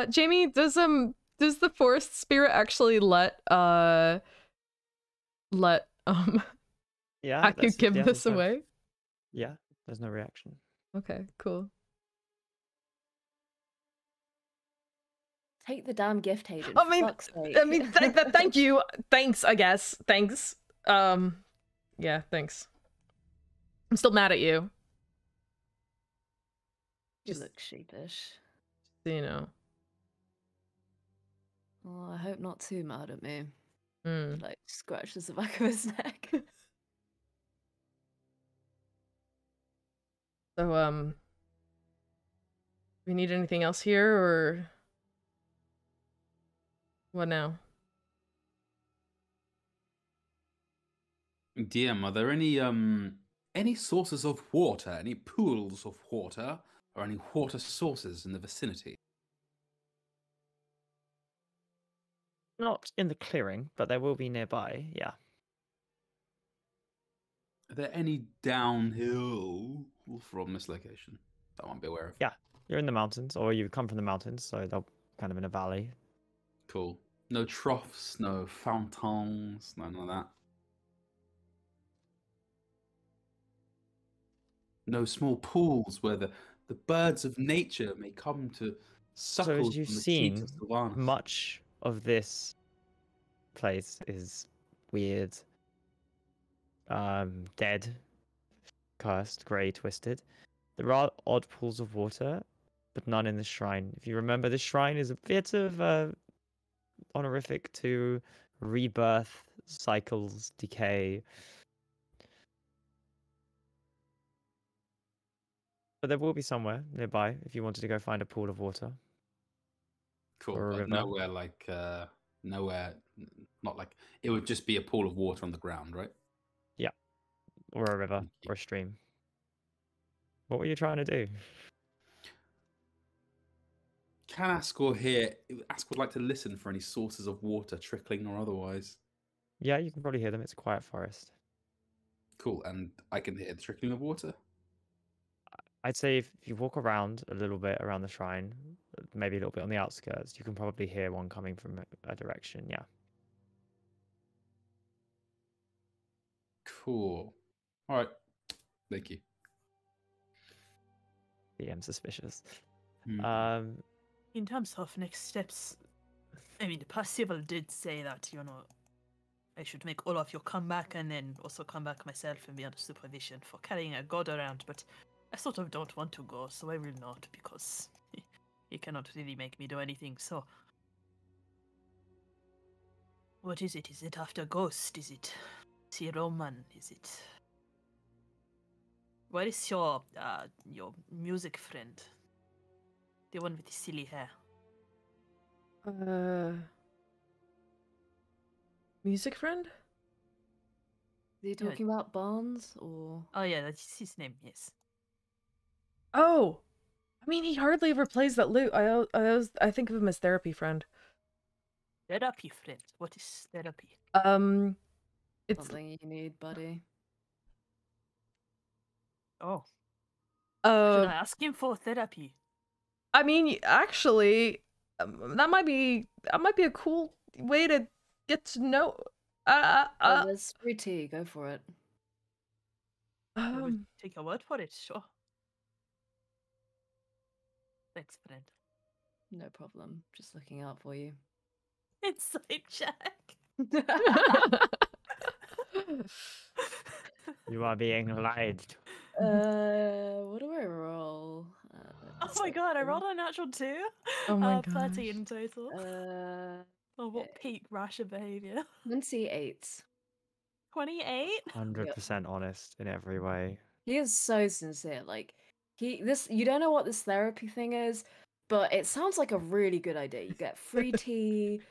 Jamie, does the forest spirit actually let
Yeah.
Haku
that's
give
the
this
other
away?
Yeah. There's no reaction.
Okay, cool.
Take the damn gift, Hayden.
I mean,
for fuck's sake.
Thank you. Thanks, I guess. Thanks. Yeah, thanks. I'm still mad at you.
You
Just,
look sheepish.
so you know.
Well, I hope not too mad at me.
Mm.
Like, scratches the back of his neck.
So, we need anything else here, or what now?
DM, are there any sources of water, any pools of water, or any water sources in the vicinity?
Not in the clearing, but there will be nearby. Yeah.
Are there any downhill from this location that I might be aware of?
Yeah. You're in the mountains, or you come from the mountains, so they're kind of in a valley.
Cool. No troughs, no fountains, none of that. No small pools where the birds of nature may come to suckle
So
from
as you've
the cheeks
seen,
of Sylvanas.
much of this place is weird, dead, cursed, grey, twisted. There are odd pools of water, but none in the shrine. If you remember, the shrine is a bit of honorific to rebirth, cycles, decay. But there will be somewhere nearby if you wanted to go find a pool of water.
Cool,
or a
but
river.
nowhere like not like it would just be a pool of water on the ground, right?
Or a river,
Thank you.
or a stream. What were you trying to do?
Can Ascor hear? Ascor would like to listen for any sources of water, trickling or otherwise.
Yeah, you can probably hear them. It's a quiet forest.
Cool, and I can hear the trickling of water.
I'd say if you walk around a little bit around the shrine, maybe a little bit on the outskirts, you can probably hear one coming from a direction. Yeah.
Cool. All right. Thank you.
DM suspicious.
Hmm.
In terms of next steps, I mean, the Pacival did say that, I should make all of you come back and then also come back myself and be under supervision for carrying a god around, but I sort of don't want to go, so I will not, because he cannot really make me do anything, so... What is it? Is it after Ghost? Is it Roman? Is it... Where is your music friend? The one with the silly hair.
Music friend?
Are you talking about Barnes or?
Oh yeah, that's his name. Yes.
Oh, I mean, he hardly ever plays that lute. I think of him as therapy friend.
Therapy friend. What is therapy?
It's
Something you need, buddy.
Oh. Should I
uh,
ask him for therapy?
I mean, actually, that might be a cool way to get to know.
There's free tea. Go for it.
I will take your word for it. Sure. Thanks, friend.
No problem. Just looking out for you.
Insight check.
You are being lied to.
What do I roll?
Oh my god, I rolled a natural 2.
Oh my
30 in total. Oh, what
okay.
peak Rasha behavior?
28.
28?
100% honest in every way.
He is so sincere. Like you don't know what this therapy thing is, but it sounds like a really good idea. You get free tea,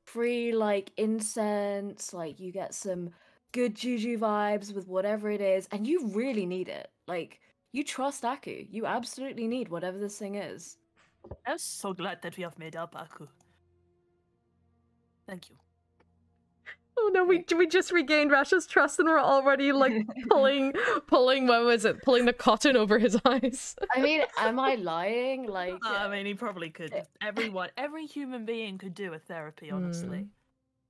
free like incense, like you get some good juju vibes with whatever it is, and you really need it. Like you trust Aku. You absolutely need whatever this thing is.
I'm so glad that we have made up, Aku. Thank you.
Oh no, we just regained Rasha's trust and we're already like pulling what was it? Pulling the cotton over his eyes.
I mean, am I lying? Like
I mean, he probably could. Every human being could do a therapy, honestly.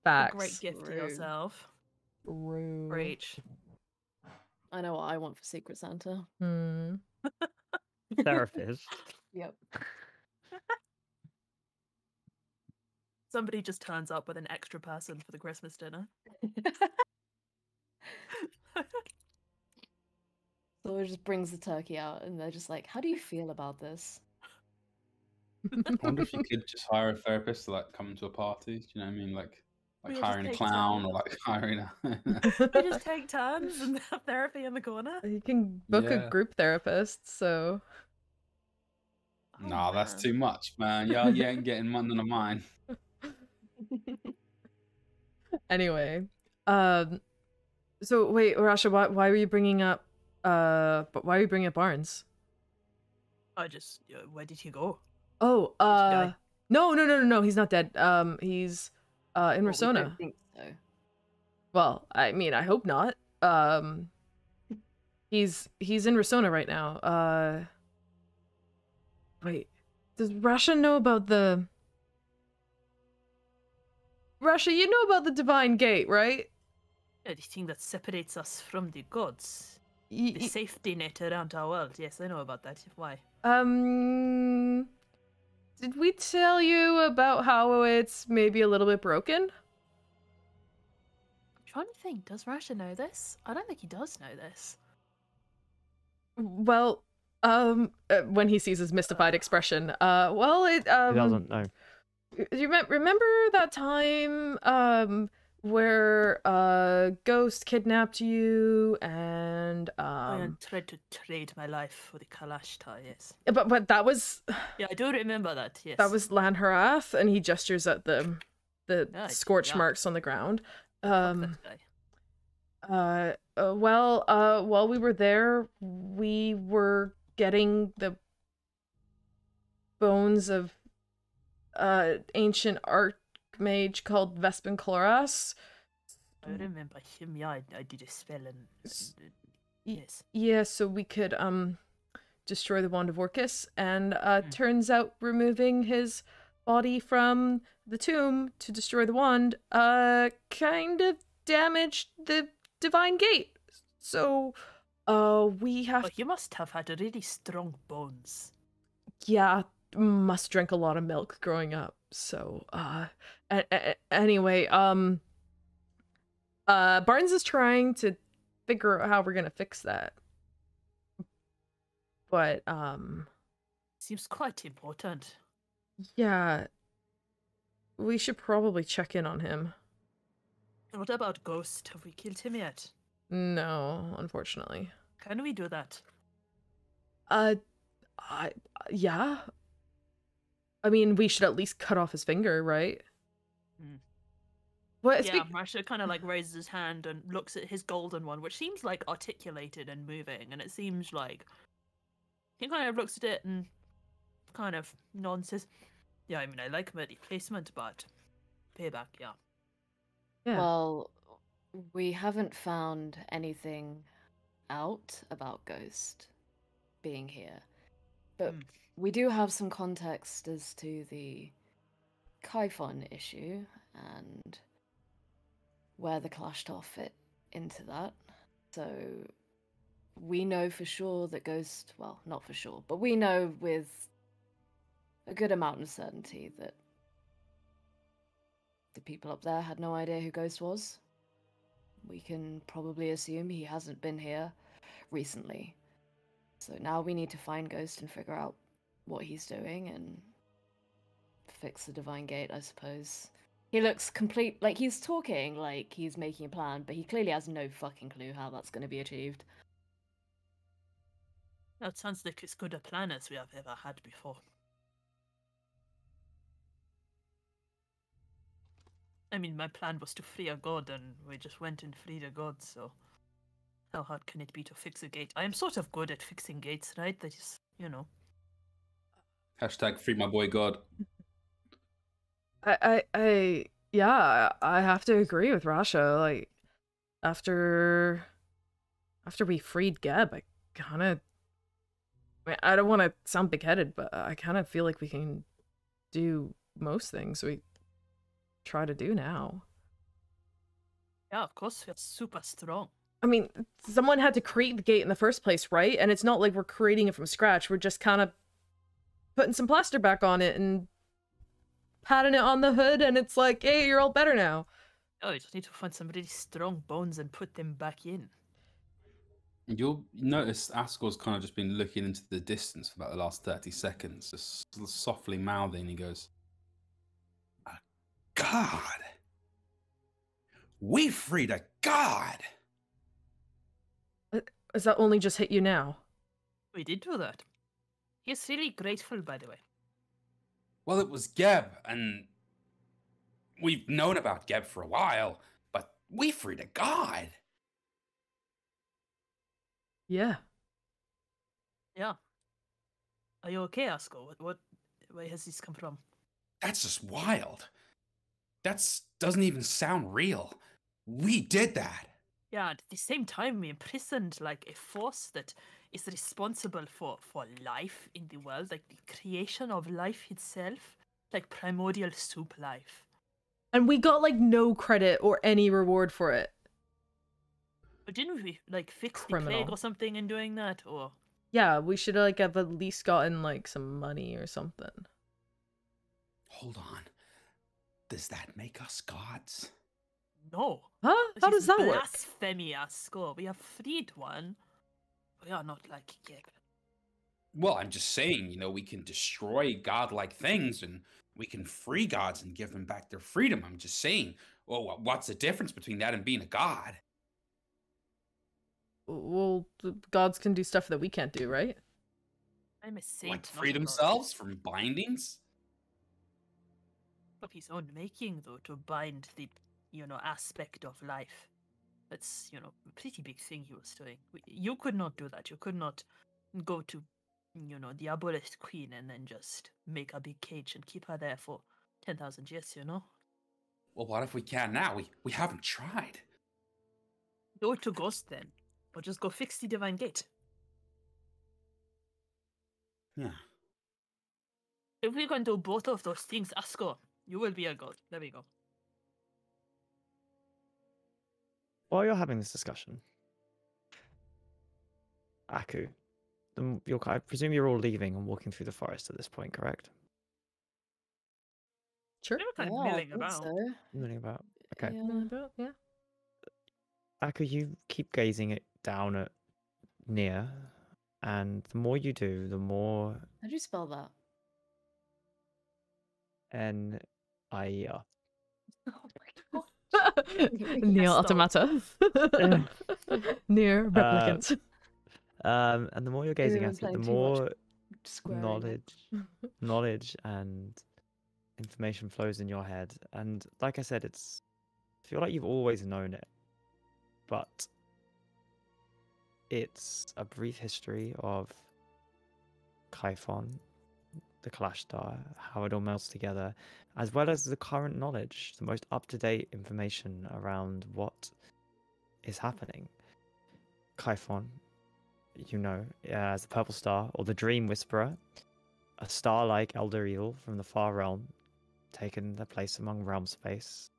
Facts.
A great gift to
True.
yourself.
True.
Preach.
I know what I want for Secret Santa.
Therapist.
Yep.
Somebody just turns up with an extra person for the Christmas dinner.
So it just brings the turkey out, and they're just like, "How do you feel about this?"
I wonder if you could just hire a therapist to like come to a party. Do you know what I mean? Like
We just
hiring a
take
clown or like hiring a.
We just take turns and have therapy in the corner.
You can book a
Yeah.
group therapist, so
Oh,
Nah, that's
man.
too much, man. Yeah, you ain't getting none of mine.
anyway. So wait, Rasha, why were you bringing up but why are you bringing up Barnes?
Where did he go?
Oh,
die?
no, he's not dead. He's in
Well, we don't
Resona.
think so.
Well, I mean, I hope not. He's in Resona right now. Wait, does Rasha know about the... Rasha, you know about the Divine Gate, right?
Yeah, the thing that separates us from the gods. The safety net around our world. Yes, I know about that. Why?
Did we tell you about how it's maybe a little bit broken?
I'm trying to think. Does Rasha know this? I don't think he does know this.
Well, when he sees his mystified expression, well, it,
He doesn't know.
You remember that time, where Ghost kidnapped you and
I tried to trade my life for the Kalashtar, yes.
but that was
Yeah, I do remember that, yes.
that was Lanharath, and he gestures at the scorch marks on the ground.
Fuck that guy.
While we were there, we were getting the bones of ancient archmage called Vespin Chloras.
I remember him, yeah, I did a spell and yes.
Yeah, so we could destroy the Wand of Orcus, and turns out removing his body from the tomb to destroy the wand kind of damaged the Divine Gate. So we have
Oh, you must have had really strong bones.
yeah, must drink a lot of milk growing up. So anyway, Barnes is trying to figure out how we're gonna fix that. But
Seems quite important.
yeah, we should probably check in on him.
What about Ghost? Have we killed him yet?
No, unfortunately.
Can we do that?
Yeah. I mean, we should at least cut off his finger, right?
Mm.
What?
Yeah, Rasha kind of like raises his hand and looks at his golden one, which seems like articulated and moving, and it seems like he kind of looks at it and kind of nods, says, "Yeah, I mean, I like my replacement, but payback, yeah."
Yeah.
Well, we haven't found anything out about Ghost being here, but
Hmm.
we do have some context as to the Kyphon issue and where the Kalashtar fit into that. So we know for sure that Ghost, well, not for sure, but we know with a good amount of certainty that the people up there had no idea who Ghost was. We can probably assume he hasn't been here recently. So now we need to find Ghost and figure out what he's doing and fix the Divine Gate, I suppose. He looks like he's talking like he's making a plan, but he clearly has no fucking clue how that's going to be achieved.
That sounds like as good a plan as we have ever had before. I mean, my plan was to free a god, and we just went and freed a god, so how hard can it be to fix a gate? I am sort of good at fixing gates, right? That is, you know.
Hashtag free my boy God.
Yeah, I have to agree with Rasha. Like, after we freed Geb, I kind of, I mean, I don't want to sound big-headed, but I kind of feel like we can do most things we try to do now.
Yeah, of course, we're super strong.
I mean, someone had to create the gate in the first place, right? And it's not like we're creating it from scratch. We're just kind of putting some plaster back on it and patting it on the hood, and it's like, hey, you're all better now.
Oh, you just need to find some really strong bones and put them back in.
You'll notice Ascor's kind of just been looking into the distance for about the last 30 seconds, just softly mouthing. He goes, "A god! We freed a god!"
Is that only just hit you now?
We did do that. He's really grateful, by the way.
Well, it was Geb, and we've known about Geb for a while, but we freed a god.
Yeah.
Yeah. Are you okay, Asko? Where has this come from?
That's just wild. Doesn't even sound real. We did that.
Yeah, at the same time, we imprisoned like a force that is responsible for life in the world, like the creation of life itself, like primordial soup life.
And we got like no credit or any reward for it.
But didn't we like fix the
Criminal.
plague or something in doing that? Or
Yeah, we should like have at least gotten like some money or something.
Hold on. Does that make us gods?
no?
Huh? How
This
does
is
that work?
blasphemy, Asko. We have freed one. We are not like Geg.
Well, I'm just saying, we can destroy godlike things and we can free gods and give them back their freedom. I'm just saying, well, what's the difference between that and being a god?
Well, the gods can do stuff that we can't do, right?
I'm a saint.
Like
not
free
a god.
themselves from bindings?
Of his own making, though, to bind the, aspect of life. That's, a pretty big thing he was doing. You could not do that. You could not go to, the Aboleth Queen and then just make a big cage and keep her there for 10,000 years,
Well, what if we can now? We haven't tried.
Go to Ghost then. Or just go fix the Divine Gate.
Yeah.
If we can do both of those things, Asko, you will be a god. There we go.
While you're having this discussion, Aku, I presume you're all leaving and walking through the forest at this point, correct?
Sure.
They were kind
Yeah,
of
I
milling
think
about.
so.
Milling about. Okay.
Yeah.
Aku, you keep gazing it down at Nia, and the more you do, the more
How do you spell that?
N-I-E-R.
Oh my god.
Near
Stop.
automata. Near replicant.
And the more you're gazing
been
at it, the
playing too much
more
squaring it.
knowledge and information flows in your head. And like I said, I feel like you've always known it, but it's a brief history of Kaifon, the Clash Star, how it all melts together, as well as the current knowledge, the most up-to-date information around what is happening. Kaifon, as the Purple Star, or the Dream Whisperer, a star-like elder eel from the far realm, taken their place among realm space.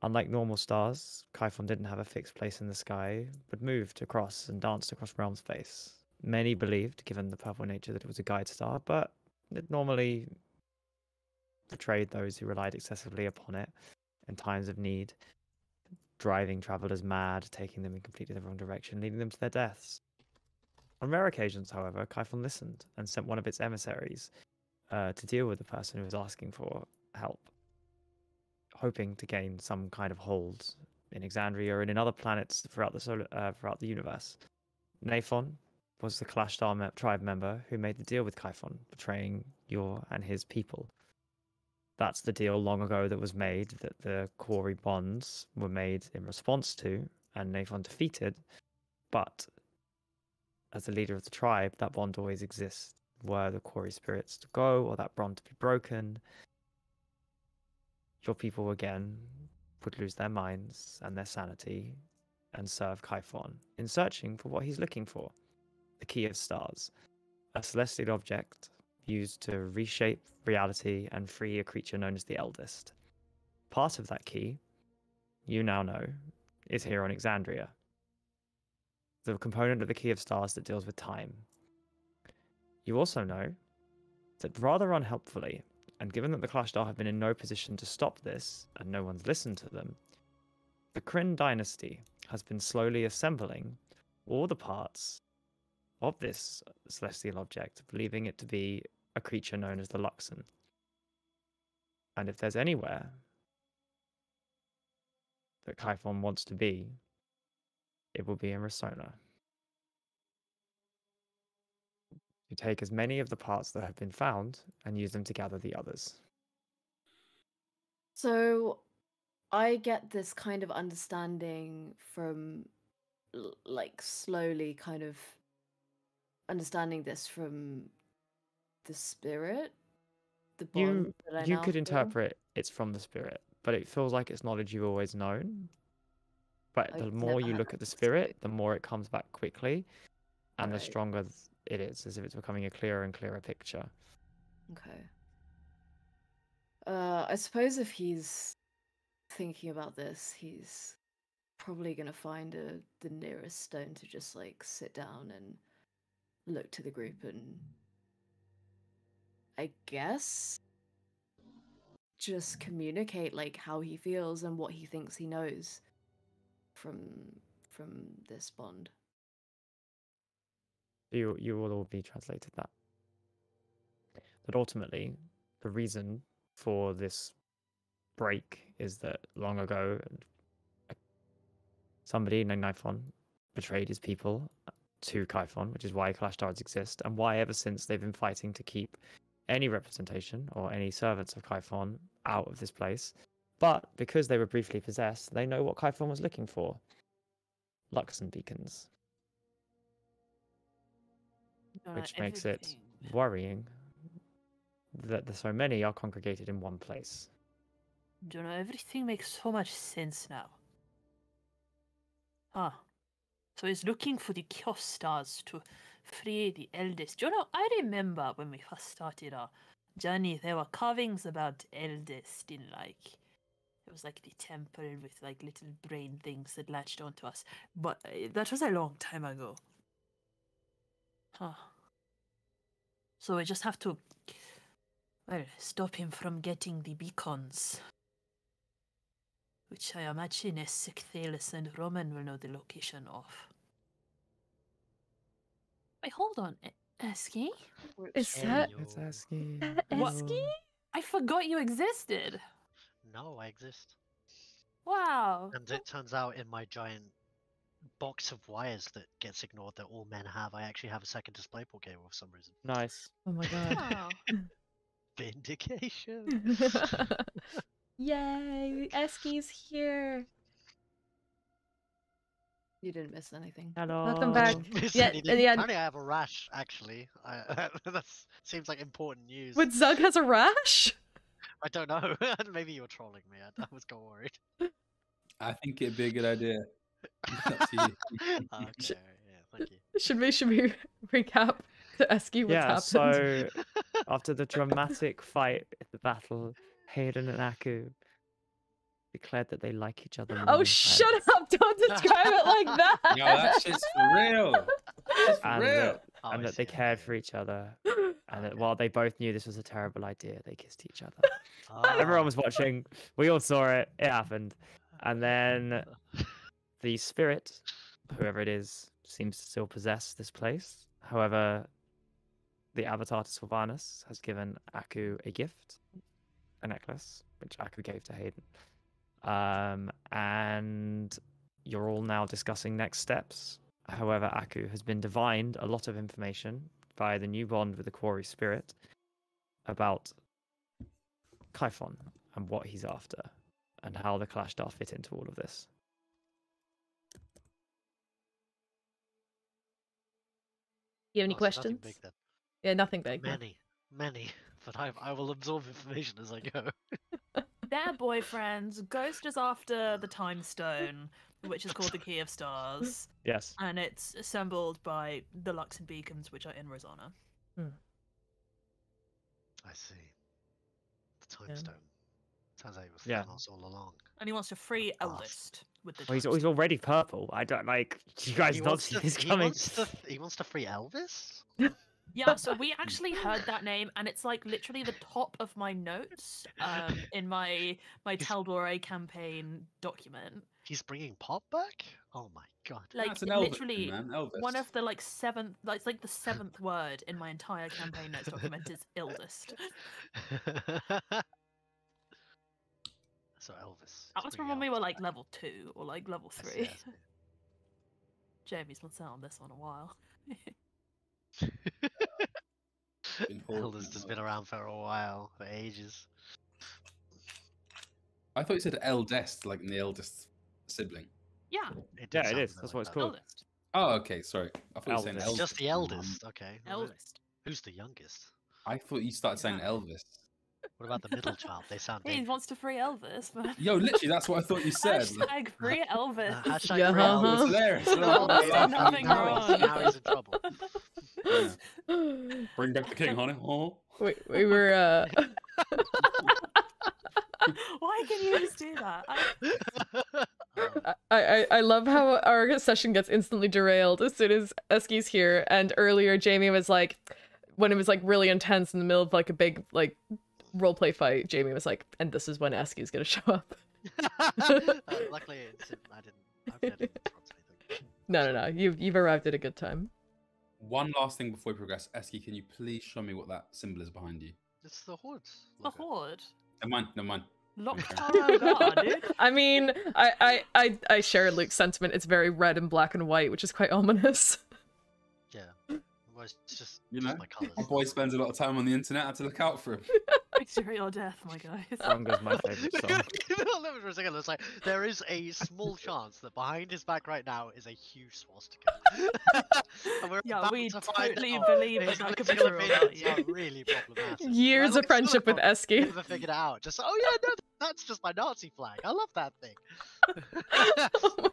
Unlike normal stars, Kaifon didn't have a fixed place in the sky, but moved across and danced across realm space. Many believed, given the purple nature, that it was a guide star, but it normally betrayed those who relied excessively upon it in times of need, driving travelers mad, taking them in completely the wrong direction, leading them to their deaths. On rare occasions, however, Kaifon listened and sent one of its emissaries to deal with the person who was asking for help, hoping to gain some kind of hold in Exandria and in other planets throughout the universe. Naphon was the Clash Star tribe member who made the deal with Kaifon, betraying your and his people. That's the deal long ago that was made, that the Quarry bonds were made in response to, and Naphon defeated. But as the leader of the tribe, that bond always exists. Were the Quarry spirits to go, or that bond to be broken, your people again would lose their minds and their sanity and serve Kaifon in searching for what he's looking for. The Key of Stars, a celestial object used to reshape reality and free a creature known as the Eldest. Part of that key, you now know, is here on Exandria. The component of the Key of Stars that deals with time. You also know that rather unhelpfully, and given that the Clash Star have been in no position to stop this, and no one's listened to them, the Kryn dynasty has been slowly assembling all the parts of this celestial object, believing it to be a creature known as the Luxon. And if there's anywhere that Kaifon wants to be, it will be in Rasona. You take as many of the parts that have been found and use them to gather the others.
So I get this kind of understanding from like slowly kind of understanding this from the spirit, the bond that I
You
now
could
feel.
interpret it's from the spirit, but it feels like it's knowledge you've always known. But the
I've
more
never
you
had
look
that
at the
experience.
spirit, the more it comes back quickly, and the
Right.
stronger it is, as if it's becoming a clearer and clearer picture.
Okay. I suppose if he's thinking about this, he's probably gonna find the nearest stone to just like sit down and look to the group and I guess just communicate like how he feels and what he thinks he knows from this bond.
You will all be translated that. But ultimately, the reason for this break is that long ago, somebody named Nifon betrayed his people to Kaifon, which is why Clash Stars exist, and why ever since they've been fighting to keep any representation or any servants of Kaifon out of this place. But because they were briefly possessed, they know what Kaifon was looking for. Luxon beacons. Which makes it worrying that so many are congregated in one place.
Jonah, everything makes so much sense now. Ah, so he's looking for the Kiosk Stars to free the Eldest. Jonah, I remember when we first started our journey, there were carvings about Eldest in like, it was like the temple with like little brain things that latched onto us. But that was a long time ago. Huh. So we just have to, well, stop him from getting the beacons. Which I imagine Esecthelis and Roman will know the location of. Wait, hold on. Esky?
Is that
It's asking.
Esky?
I forgot you existed.
No, I exist.
Wow.
And it turns out in my giant box of wires that gets ignored that all men have, I actually have a second DisplayPort cable for some reason.
Nice.
Oh my god.
Wow.
Vindication.
Yay! Eski's here.
You didn't miss anything.
Hello.
Welcome back.
Miss
Yeah,
anything.
yeah.
Apparently I have a rash, actually. That seems like important news.
What, Zug has a rash?
I don't know. Maybe you were trolling me. I was got worried.
I think it'd be a good idea. Up to you.
Okay, yeah, thank you.
Should we recap to Eski what's
Yeah,
happened?
so after the dramatic fight at the battle, Hayden and Aku declared that they like each other more.
Oh, shut up! Don't describe it like that!
Yo, that shit's for real. That's for
And
real.
that,
Oh,
and
I
that they
see,
cared
okay.
for each other. And that
Okay.
while they both knew this was a terrible idea, they kissed each other.
Ah.
Everyone was watching. We all saw it. It happened. And then the spirit, whoever it is, seems to still possess this place. However, the avatar to Sylvanus has given Aku a gift, a necklace, which Aku gave to Hayden. And you're all now discussing next steps. However, Aku has been divined a lot of information via the new bond with the quarry spirit about Kaifon and what he's after and how the Kalashtar fit into all of this.
You have any
Oh, so nothing
questions?
big then.
Yeah, nothing big. no.
Many. But I will absorb information as I go.
They're boyfriends. Ghost is after the Time Stone, which is called the Key of Stars,
Yes.
and it's assembled by the Luxon Beacons, which are in Rosanna.
I see. The time
Yeah.
stone. Sounds like it was
Yeah.
Thanos all along.
And he wants to free
Bastard.
Eldest with the
Well, he's
Time Stone.
already purple. I don't like. You guys
He
not
wants
see
to-
this
he
coming.
He wants to free Elvis?
Yeah, so we actually heard that name, and it's like literally the top of my notes in my tal'dorei campaign document.
He's bringing Pop back? Oh my god.
Like
That's an Elvis,
literally
man. Elvis.
one of the like seventh, like it's like the seventh word in my entire campaign notes document is Eldest.
So Elvis.
That
is
was from
bringing
when we
Elvis
were like
back.
level 2 or like level
I see,
3.
I see.
Jamie's been sat on this one a while.
Eldest has been around for a while, for ages.
I thought you said eldest, like in the eldest sibling.
Yeah,
It
Yeah,
did
it
sound a
is.
bit
That's
like
what it's
that.
called.
Eldest.
Oh, okay, sorry. I thought you were saying
Eldest.
It's
eldest.
just the eldest. Okay. well,
Eldest.
Who's the youngest?
I thought you started saying
Yeah.
Elvis.
What about the middle child? They sound
He
dangerous.
wants to free Elvis, man.
Yo, literally, that's what I thought you said.
Hashtag free Elvis.
Hashtag
Yeah,
free
uh-huh.
Elvis.
It's hilarious.
Well,
There's
yeah,
nothing
now he's-
wrong.
Now he's in trouble.
Yeah. Bring back the king, honey. Oh.
we were
Why can you just do that?
I love how our session gets instantly derailed as soon as Eski's here. And earlier, Jamie was like, when it was like really intense in the middle of like a big like roleplay fight, Jamie was like, and this is when Eski's gonna show up.
Luckily, I didn't interrupt anything.
No. You've arrived at a good time.
One last thing before we progress. Eski, can you please show me what that symbol is behind you?
It's the Horde.
The
logo.
Horde.
Never mind.
Locked guard, dude.
I mean, I share Luke's sentiment. It's very red and black and white, which is quite ominous.
Yeah. Well, it's just,
You
just
know,
my colours.
my boy spends a lot of time on the internet. I have to look out for him.
Victory or death, my guys.
Songa's my favorite song.
I'll never for a second. It's like there is a small chance that behind his back right now is a huge swastika. And we're
Yeah,
about
we
to find
totally
out
believe
his
that could be
political
true about
opinions
you.
are really problematic.
Years
Like,
of friendship with
Philip
Eski.
never figured it out. Just oh yeah, no, that's just my Nazi flag. I love that thing.
Oh my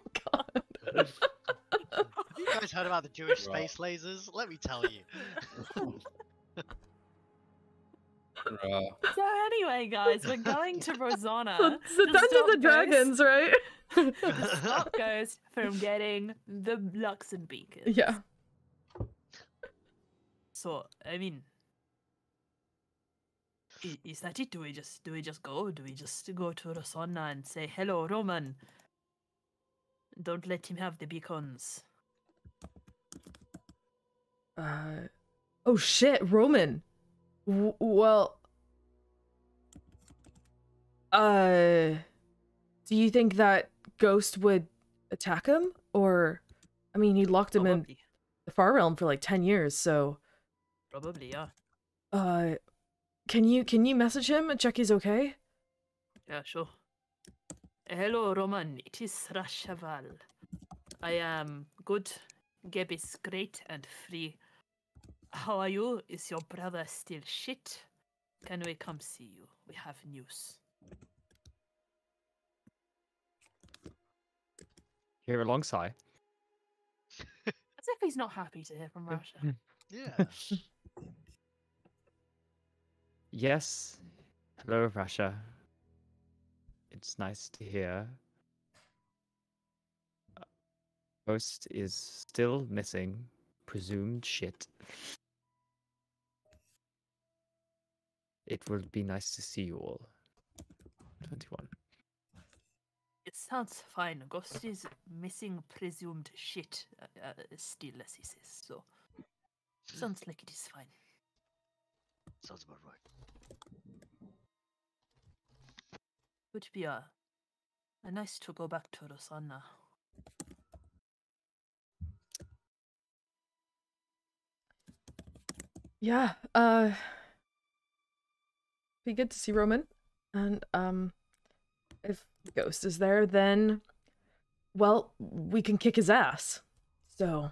god.
You guys heard about the Jewish space lasers? Let me tell you.
Bruh.
So anyway, guys, we're going to Rosanna.
It's the
to
Dungeons
stop
and Dragons, right?
to stop Ghost from getting the Luxon Beacons.
Yeah.
So I mean, is that it? Do we just go? Do we just go to Rosanna and say hello, Roman? Don't let him have the beacons.
Oh shit, Roman. Well, do you think that Ghost would attack him, or I mean, he locked him in
Probably.
the Far Realm for like 10 years, so
Probably, yeah.
can you message him and check he's okay?
Yeah, sure. Hello, Roman. It is Rashaval. I am good. Geb is great and free. How are you? Is your brother still shit? Can we come see you? We have news.
Hear a long sigh.
As if he's not happy to hear from Russia.
Yeah.
Yes. Hello, Russia. It's nice to hear. Ghost is still missing. Presumed shit. It would be nice to see you all. 21.
It sounds fine. Ghost is missing presumed shit, still as he says, so sounds like it is fine.
Sounds about right.
Would be a nice to go back to Rosanna.
Yeah, be good to see Roman. And if Ghost is there, then well, we can kick his ass. So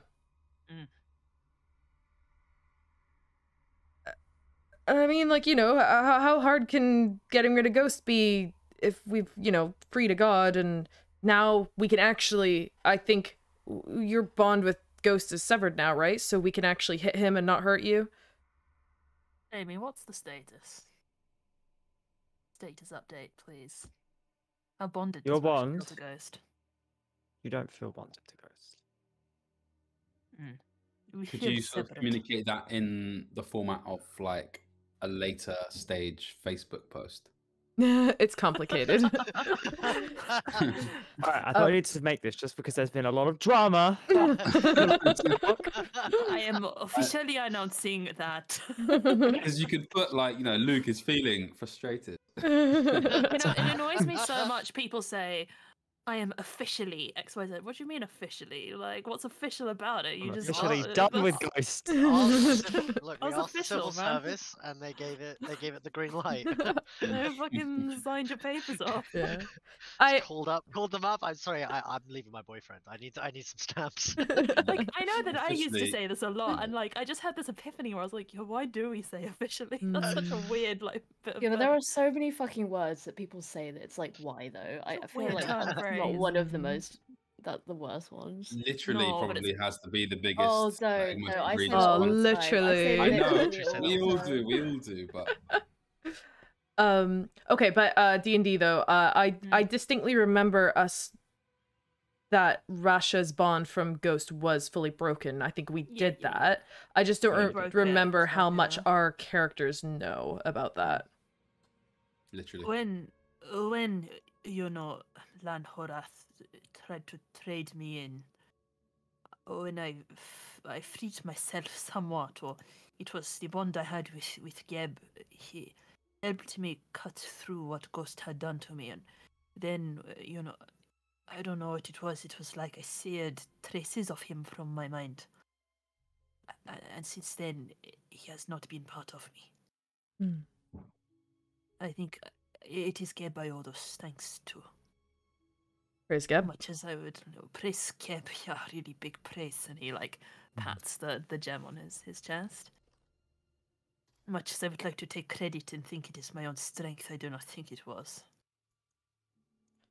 I mean, like, you know, how hard can getting rid of Ghost be if we've, you know, freed a god, and now we can actually, I think your bond with Ghost is severed now, right? So we can actually hit him and not hurt you.
Amy, what's the status? Status update, please. How bonded
Your
does Russia feel
bond?
to Ghost?
You don't feel bonded to Ghost.
We
Could
feel
you sort of
separate.
communicate that in the format of like a later stage Facebook post?
It's complicated.
Alright, I thought I needed to make this just because there's been a lot of drama.
I am officially announcing that.
Because you could put like, you know, Luke is feeling frustrated.
You know, it annoys me so much. People say, I am officially XYZ. What do you mean officially? Like, what's official about it? You
I'm
just
officially
oh,
done with
that's-
Ghost.
Look,
I
we
was
asked the civil
official, man.
service, and they gave it the green light.
I fucking signed your papers off.
Yeah.
Just called them up. I'm sorry, I'm leaving my boyfriend. I need some stamps.
Like, I know that I used to
Officially.
say this a lot, and like I just had this epiphany where I was like, yo, why do we say officially? That's such a weird like bit of
Yeah, but there are so many fucking words that people say that it's like, why though? I
It's a
feel
weird
like
turn of
that's not
phrase.
one of the worst ones.
Literally,
No, but
probably has to be the biggest.
Oh,
like,
don't.
most
No, I say
egregious
that all
one.
the time. I say
literally.
I know.
literally all
We
the
all
time.
do. We all do. But
Okay, but D&D though, I distinctly remember that Rasha's bond from Ghost was fully broken. I think we did
yeah.
that. I just don't
Fully
broke it,
remember
so,
how much
yeah.
our characters know about that.
literally,
When you know Lan Horath tried to trade me in, when I freed myself somewhat, or it was the bond I had with Geb, he helped me cut through what Ghost had done to me, and then you know, I don't know what it was. It was like I seared traces of him from my mind, and since then he has not been part of me. I think it is Geb I owe those thanks to.
Praise Geb.
Much as I would praise Geb, yeah, really big praise, and he like pats the gem on his chest. Much as I would like to take credit and think it is my own strength, I do not think it was.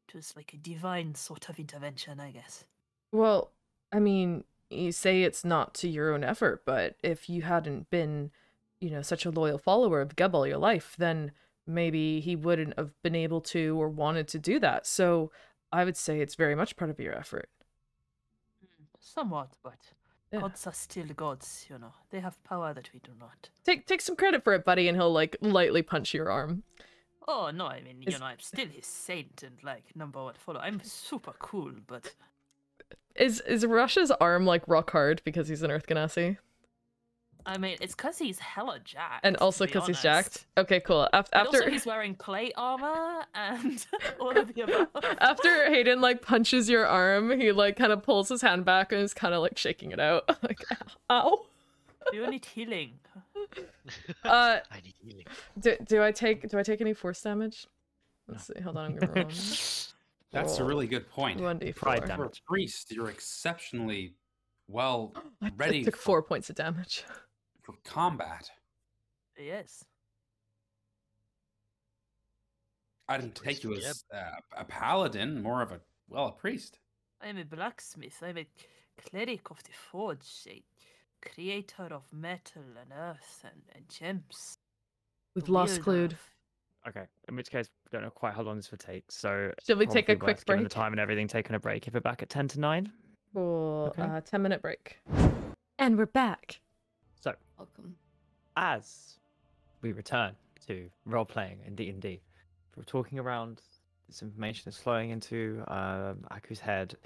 It was like a divine sort of intervention, I guess.
Well, I mean, you say it's not to your own effort, but if you hadn't been, you know, such a loyal follower of Geb all your life, then maybe he wouldn't have been able to or wanted to do that. So I would say it's very much part of your effort.
Somewhat, but
Yeah.
gods are still gods, you know. They have power that we do not.
Take some credit for it, buddy, and he'll like lightly punch your arm.
Oh no, I mean, you
Is-
know, I'm still his saint and like #1 follower. I'm super cool, but
Is Russia's arm like rock hard because he's an Earth Ganassi?
I mean, it's because he's hella jacked.
And also
to be
because he's
honest.
jacked. Okay, cool.
And
After
also he's wearing plate armor and all of the above.
after Hayden like punches your arm, he like kind of pulls his hand back and is kind of like shaking it out. Like, ow.
You need healing.
Uh,
I need healing.
do I take any force damage? Let's see. Hold on, I'm gonna roll.
That's a really good point.
1d4.
Pride
For a
damage.
priest, you're exceptionally well
I
ready
took 4 points of damage.
for combat.
Yes.
I didn't take you as a paladin, more of a priest.
I'm a blacksmith. I'm a cleric of the forge, a creator of metal and earth and gems.
We've lost
Wielder
Clued.
of-
Okay, in which case, we don't know quite how long this would take. So
Should we take a
probably
quick
worth, given the
break?
time and everything, taking a break. If we're back at 10 to 9.
Cool.
Okay.
10-minute break. And we're back.
So
Welcome.
as we return to role playing in D&D, we're talking around. This information is flowing into Aku's head,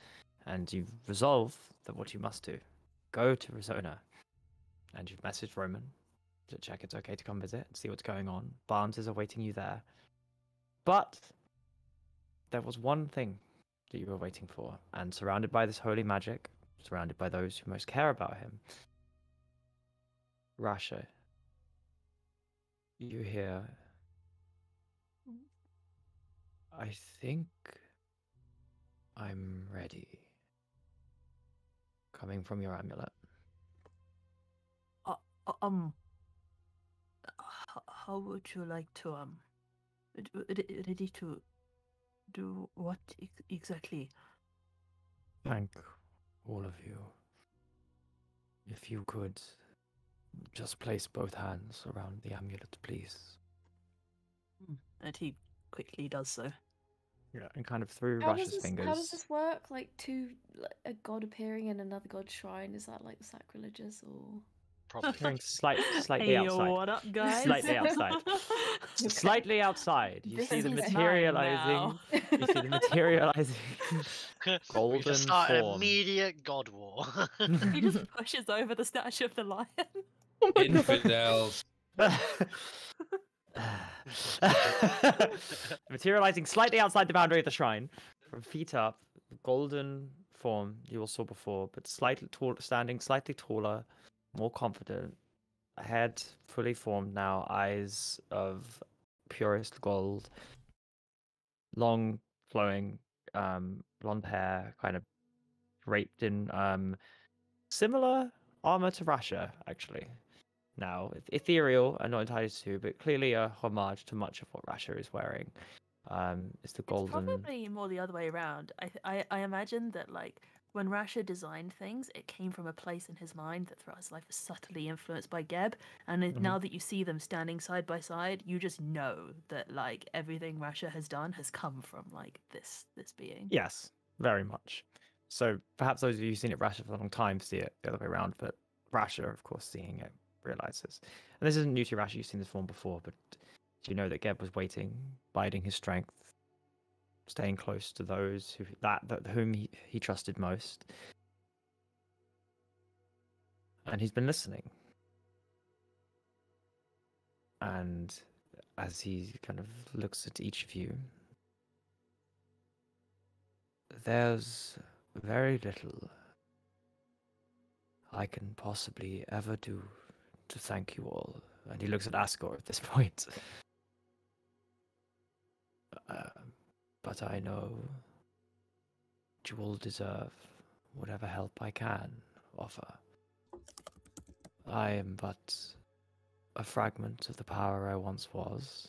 and you resolve that what you must do: go to Risona, and you've messaged Roman to check it's okay to come visit and see what's going on. Barnes is awaiting you there, but there was one thing that you were waiting for, and surrounded by this holy magic, surrounded by those who most care about him, Rasha, you hear, I think I'm ready. Coming from your amulet.
How would you like to ready to do what exactly?
Thank all of you. If you could just place both hands around the amulet, please.
And he quickly does so.
Yeah, and kind of through
How does
Rasha's
this
fingers.
how does this work? Like a god appearing in another god's shrine, is that like sacrilegious or
Probably.
Appearing slightly
Hey,
outside.
what up, guys?
Slightly outside. Slightly outside. You
This
see the
is mine
materializing. You see the materializing
We
golden
just start an
form.
immediate god war.
He just pushes over the statue of the lion.
Oh my god.
Infidels.
Materializing slightly outside the boundary of the shrine, from feet up, golden form you all saw before, but slightly tall, standing slightly taller, more confident. A head fully formed now, eyes of purest gold, long flowing blonde hair, kind of draped in similar armor to Rasha, actually. Now, ethereal and not entirely too, but clearly a homage to much of what Rasha is wearing. It's the
It's
golden.
probably more the other way around. I imagine that like when Rasha designed things, it came from a place in his mind that throughout his life was subtly influenced by Geb. And now that you see them standing side by side, you just know that like everything Rasha has done has come from like this being.
Yes, very much. So perhaps those of you who've seen it Rasha for a long time see it the other way around, but Rasha, of course, seeing it, realizes. And this isn't new to Rasha, you've seen this form before, but do you know that Geb was waiting, biding his strength, staying close to those whom he trusted most? And he's been listening. And as he kind of looks at each of you, there's very little I can possibly ever do to thank you all. And he looks at Asgore at this point. But I know you all deserve whatever help I can offer. I am but a fragment of the power I once was.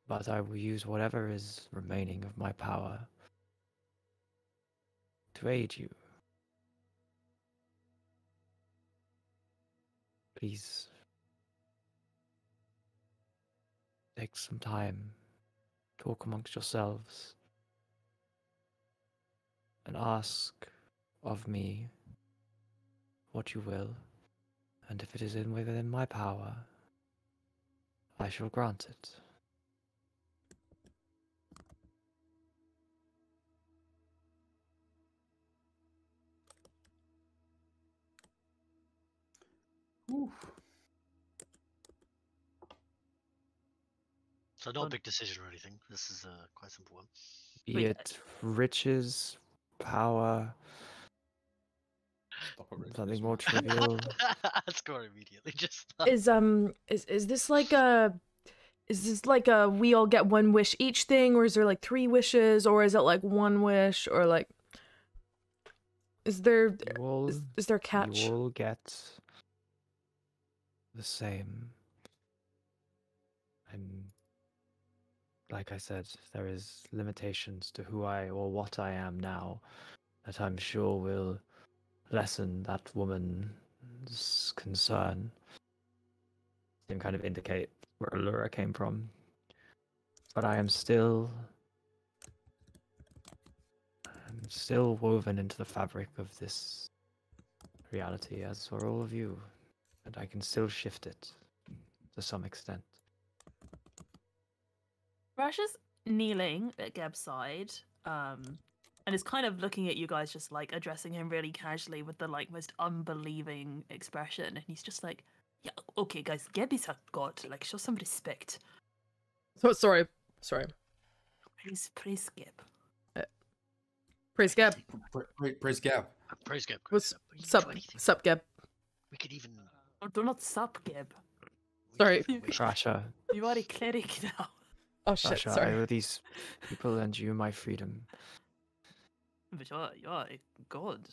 But I will use whatever is remaining of my power to aid you. Please take some time, talk amongst yourselves, and ask of me what you will, and if it is within my power, I shall grant it.
So not a big decision or anything. This is quite a simple one.
Be
Wait,
it riches, power,
Stop it, Rick,
something
this
more
one.
trivial.
Score immediately. Just
Is this like a we all get one wish each thing, or is there like 3 wishes, or is it like 1 wish, or like is there is there a catch?
You will get the same. And like I said, there is limitations to who I or what I am now that I'm sure will lessen that woman's concern. And kind of indicate where Allura came from. But I'm still woven into the fabric of this reality, as are all of you. And I can still shift it to some extent.
Rasha's kneeling at Geb's side, and is kind of looking at you guys, just like addressing him really casually with the like most unbelieving expression, and he's just like, "Yeah, okay, guys, Geb is a god. Like, show some respect.
So sorry.
Praise Geb."
Praise Gab.
Praise Gab.
praise Geb.
What's
We can
sup?
do anything.
Sup, Gab?
We could even.
Oh, do not sup, Geb.
we
Sorry.
could even wish-
Rasha,
You are a cleric now.
Oh shit,
Rasha, I
sorry.
owe these people and you my freedom.
But you're a god.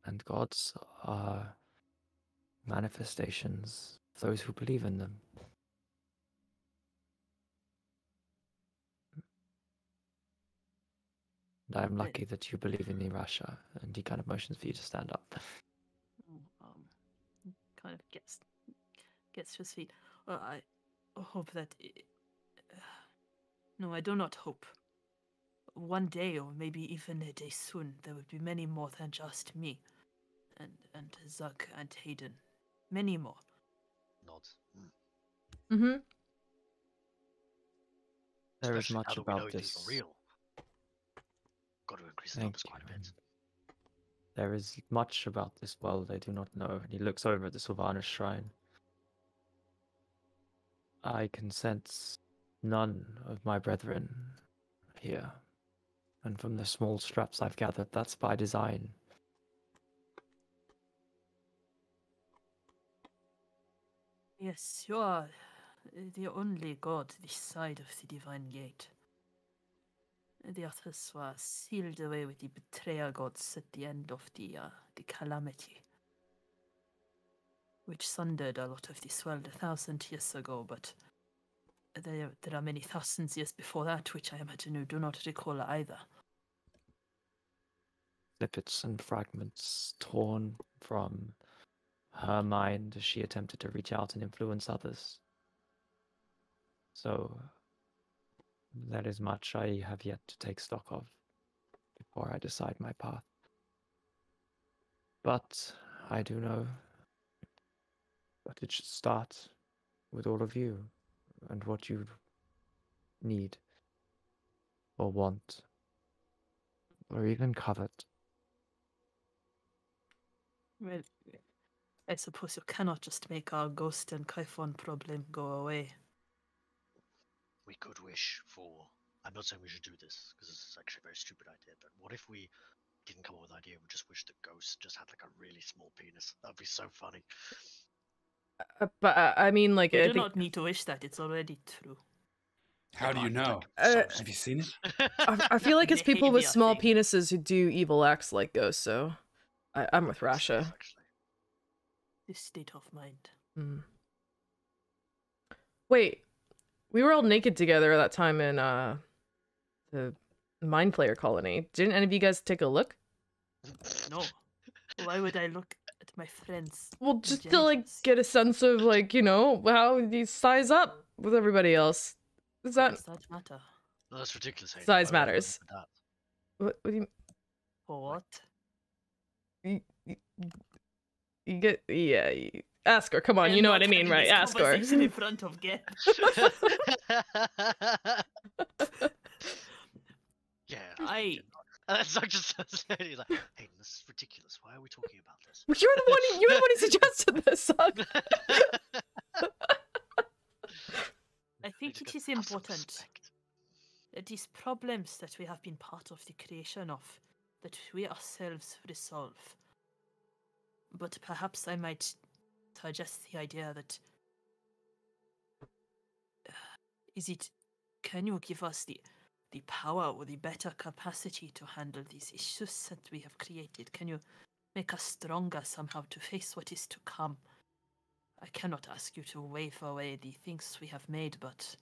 And gods are manifestations of those who believe in them. And I'm lucky that you believe in me, Rasha. And he kind of motions for you to stand up.
Kind of gets to his feet. Well, I hope that. No, I do not hope. One day, or maybe even a day soon, there will be many more than just me, and Zuck and Hayden, many more.
Nods.
Mm-hmm.
There is
Especially
much
now that we know
about
it's
this.
even real. Got to increase the
Thank
numbers quite a
you.
bit.
There is much about this world I do not know. And he looks over at the Sylvanas shrine. I can sense none of my brethren here. And from the small scraps I've gathered, that's by design.
Yes, you are the only god this side of the Divine Gate. The others were sealed away with the betrayer gods at the end of the calamity, which sundered a lot of this world 1,000 years ago, but there are many thousands years before that, which I imagine you do not recall either.
Snippets and fragments torn from her mind as she attempted to reach out and influence others. So, that is much I have yet to take stock of before I decide my path. But I do know that it should start with all of you and what you need or want or even covet.
Well, I suppose you cannot just make our ghost and Kyphon problem go away.
We could wish for. I'm not saying we should do this because this is actually a very stupid idea. But what if we didn't come up with an idea? We just wish the ghost just had like a really small penis. That'd be so funny.
But I mean, like,
You
I
do
think
not need to wish that; it's already true.
How do you know?
Uh,
Have you seen it?
I feel like it's people with
Behavior
small
thing.
penises who do evil acts like ghosts. So I'm with
Makes sense,
Rasha.
actually.
This state of mind.
Mm. Wait, we were all naked together that time in the Mind Flayer colony. Didn't any of you guys take a look?
No, why would I look at my friends?
Well, just to like
genitals?
get a sense of like, you know, how you size up with everybody else. Is that
Does that matter?
No, that's ridiculous. Hayden.
Size
Why would I
matters.
look at
what do you
For what?
you get? Yeah, ask her. Come on,
I
you
am
know
not
what I mean,
having
right?
this
Ask her.
conversation in front of Geb.
that? Yeah.
I
And then Zug just says, he's like, Hayden, this is ridiculous. Why are we talking about this?
You're the one who suggested this, Zug.
I think it is
Have some
important
respect.
that these problems that we have been part of the creation of, that we ourselves resolve. But perhaps I might suggest the idea that can you give us the power or the better capacity to handle these issues that we have created? Can you make us stronger somehow to face what is to come? I cannot ask you to wave away the things we have made, but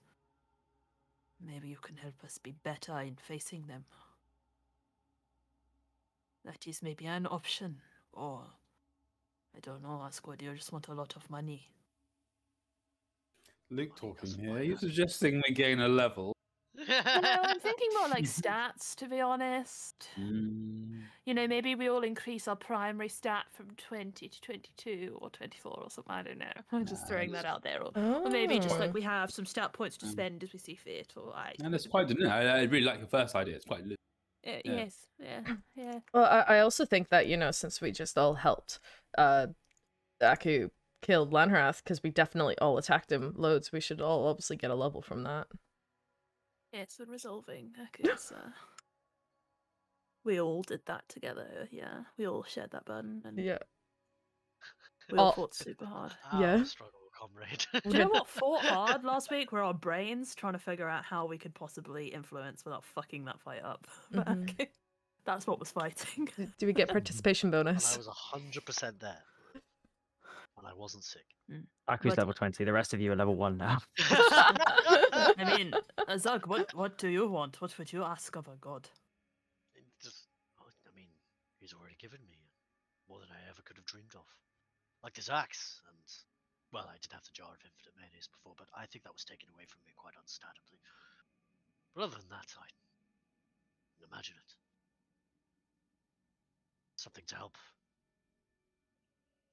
maybe you can help us be better in facing them. That is maybe an option, or I don't know, Asquad, you just want a lot of money.
Luke talking here. Are you suggesting we gain a level?
No, I'm thinking more like stats, to be honest.
Mm.
You know, maybe we all increase our primary stat from 20 to 22 or 24 or something, I don't know. I'm just throwing that out there. Or maybe just like we have some stat points to spend as we see fit, or
And it's quite, I really like your first idea. It's quite Luke.
Yes, yeah.
Well, I also think that, you know, since we just all helped Aku killed Lanhrath, because we definitely all attacked him loads, we should all obviously get a level from that.
Yes, we're resolving. Because, we all did that together, yeah. We all shared that burden, and
Yeah.
we all fought super hard.
Yeah.
Struggle, comrade.
Do you know what fought hard last week? Were our brains trying to figure out how we could possibly influence without fucking that fight up.
Mhm.
That's what was fighting.
Do we get participation
And I
bonus?
was 100% there. And I wasn't sick.
Aku's
But-
level 20. The rest of you are level 1 now.
I mean, Zug, what do you want? What would you ask of a god?
I mean, he's already given me more than I ever could have dreamed of. Like this axe, and well, I did have the jar of infinite mayonnaise before, but I think that was taken away from me quite understandably. But other than that, I can imagine it. Something to help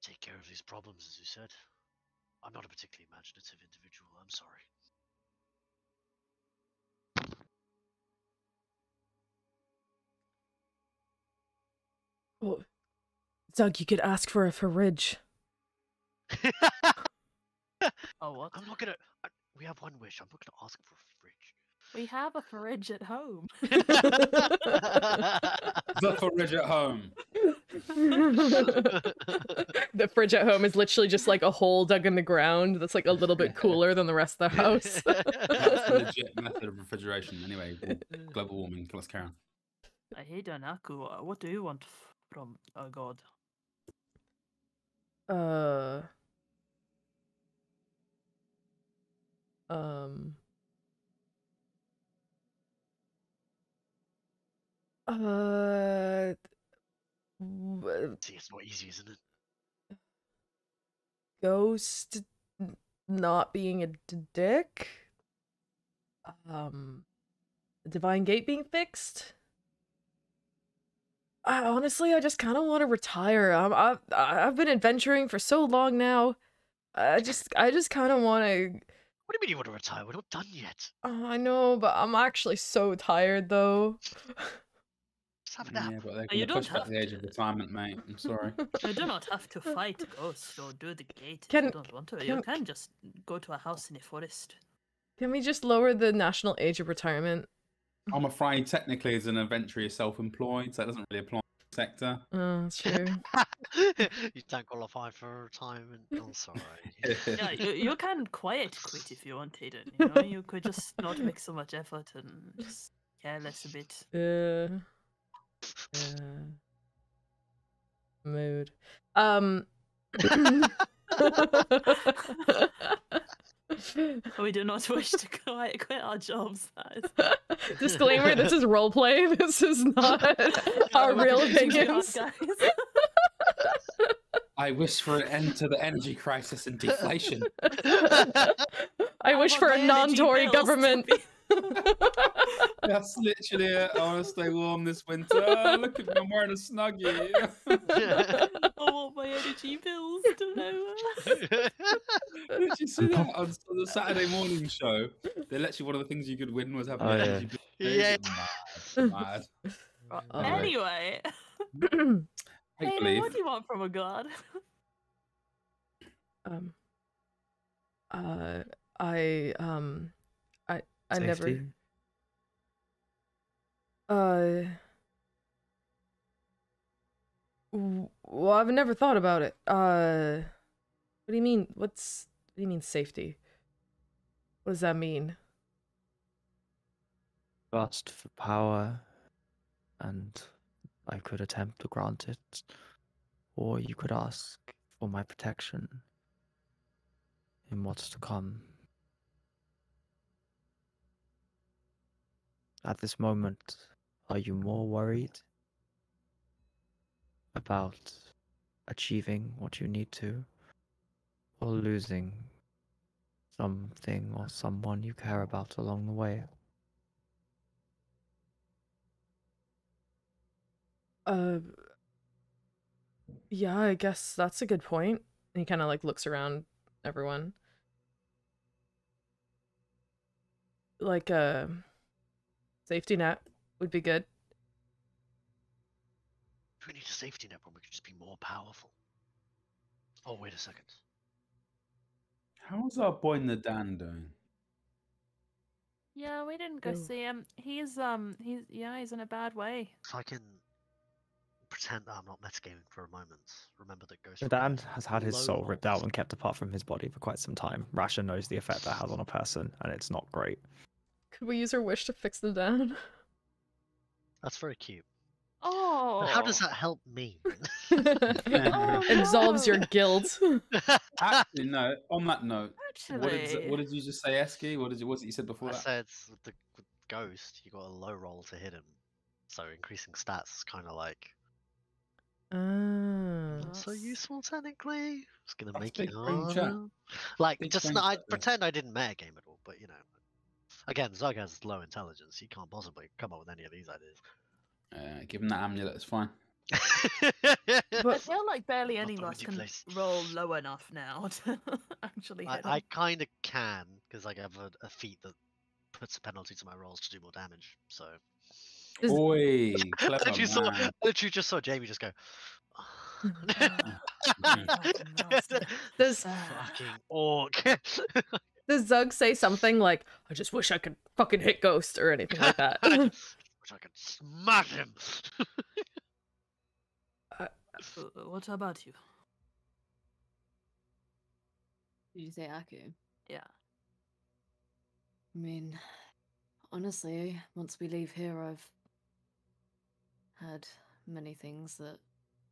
take care of these problems, as you said. I'm not a particularly imaginative individual, I'm sorry.
Oh, Zug, you could ask for a fridge.
Oh, what?
I'm not gonna. We have one wish. I'm not gonna ask for a fridge.
We have a fridge at home.
The fridge at home.
The fridge at home is literally just like a hole dug in the ground that's like a little bit cooler than the rest of the house.
That's a legit method of refrigeration. Anyway, global warming. Let's carry on.
I hate Anaku. What do you want from a god?
See, it's not easy, isn't it?
Ghost not being a dick. Divine Gate being fixed. Honestly, I just kind of want to retire. I've been adventuring for so long now. I just kind of want to.
What do you mean you want to retire? We're not done yet.
I know, but I'm actually so tired though.
Just have a nap.
Yeah, but they're
You
going to push
don't
back
have
the age
to.
of retirement, mate. I'm sorry.
You do not have to fight ghosts or do the gate if
Can-
you don't want to. You can just go to a house in the forest.
Can we just lower the national age of retirement?
I'm afraid technically as an adventurer you're self-employed, so that doesn't really apply to the sector.
Oh, that's true.
You don't qualify for retirement. I'm sorry.
Yeah, you can quiet quit if you want, Hayden. You know, you could just not make so much effort and just care less a bit.
Mood.
We do not wish to quit our jobs.
Disclaimer, this is roleplay. This is not our real opinions.
Guys.
I wish for an end to the energy crisis and deflation.
I wish for a non-Tory government.
That's literally it. I want to stay warm this winter. Look at me, I'm wearing a snuggie.
I want my energy bills to lower.
Did you see that on the Saturday morning show? They literally one of the things you could win was having an energy bill.
Yeah.
Mad.
Anyway,
Make
Hayden,
believe.
what do you want from a god?
um. I never.
Safety?
Well, I've never thought about it. What do you mean? What do you mean safety? What does that mean?
Asked for power, and I could attempt to grant it, or you could ask for my protection in what's to come. At this moment, are you more worried about achieving what you need to, or losing something or someone you care about along the way?
Yeah, I guess that's a good point. And he kind of like looks around everyone. Like a safety net would be good.
If we need a safety net when we could just be more powerful. Oh, wait a second.
How's our boy Nadan doing?
Yeah, we didn't go
Ew.
see him. He's he's in a bad way.
If I can pretend that I'm not metagaming for a moment, remember that Ghost
Dan
requires
has had his
low
soul ripped
rolls.
out and kept apart from his body for quite some time. Rasha knows the effect that has on a person, and it's not great.
Could we use her wish to fix them down?
That's very cute.
Oh,
But how does that help me?
Oh,
Absolves your
no.
guilt.
Actually, no. On that note,
Actually,
what did you just say, Eski? What was it you said before
I
that?
said with Ghost, you got a low roll to hit him, so increasing stats is kind of like not so
That's-
useful technically. It's gonna
That's
make it
big brain chat.
harder. Like,
Big
just
brain
I
chat there.
pretend I didn't metagame at all, but you know, again, Zug has low intelligence. He can't possibly come up with any of these ideas.
Give him that amulet. It's fine.
I
But
feel like barely
Not
any of
the
us
windy
can
place.
roll low enough now to actually hit
I
him.
kind of can because I have a feat that puts a penalty to my rolls to do more damage. So
Does-
Oi,
I
clever
literally
man.
just saw Jamie just go.
Nasty.
does
Fucking orc.
does Zug say something like, "I just wish I could fucking hit Ghost" or anything like that?
Which I could smash him.
What about you?
Did you say Aku?
Yeah.
I mean, honestly, once we leave here, I've had many things that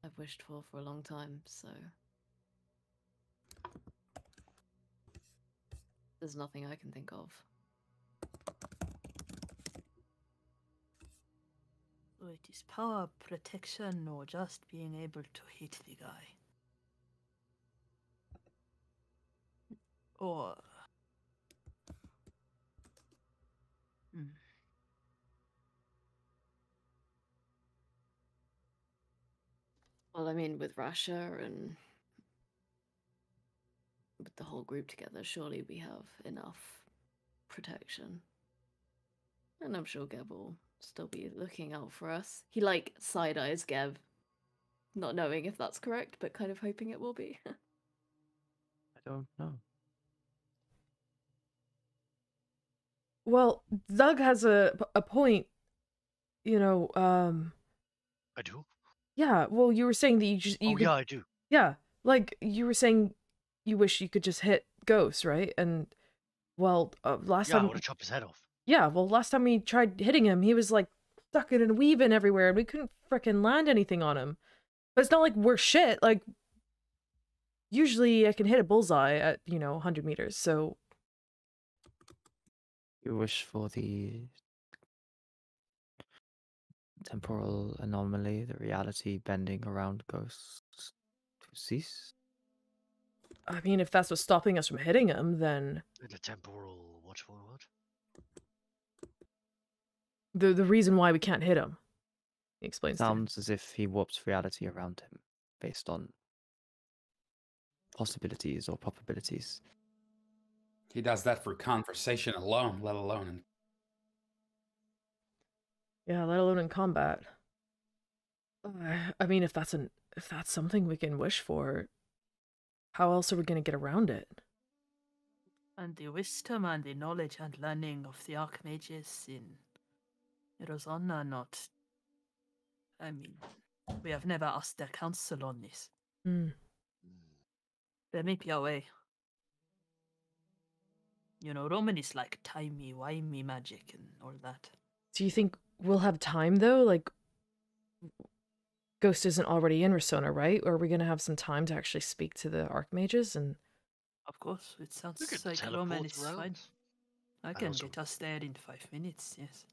I've wished for a long time, so there's nothing I can think of.
So it is power, protection, or just being able to hit the guy. Or... Hmm.
Well, I mean, with Rasha and with the whole group together, surely we have enough protection. And I'm sure Geb will still be looking out for us. He, like, side-eyes Geb, not knowing if that's correct, but kind of hoping it will be.
I don't know.
Well, Zug has a point. You know,
I do.
yeah. Well, you were saying that you could,
Yeah, I do.
yeah, like you were saying, you wish you could just hit Ghost, right? And well, last
Yeah, I
time,
want to chop his head off.
yeah, well, last time we tried hitting him, he was like stuck in and weaving everywhere, and we couldn't frickin' land anything on him. But it's not like we're shit. Like, usually I can hit a bullseye at 100 meters. So
You wish for the temporal anomaly, the reality bending around ghosts to cease?
I mean, if that's what's stopping us from hitting him, then
The temporal watchful what?
the reason why we can't hit him, he explains.
Sounds as if he warps reality around him based on possibilities or probabilities.
He does that for conversation alone, let alone.
Yeah, let alone in combat. I mean, if that's something we can wish for, how else are we going to get around it?
And the wisdom and the knowledge and learning of the archmages in Rosanna not. I mean, we have never asked their counsel on this.
Hmm.
There may be a way. You know, Roman is like timey-wimey magic and all that.
Do you think we'll have time, though? Like, Ghost isn't already in Rasona, right? Or are we going to have some time to actually speak to the archmages? And
Of course, it sounds
We could
like
teleport
Roman is
around.
fine. I
And
can
also-
get us there in 5 minutes, yes.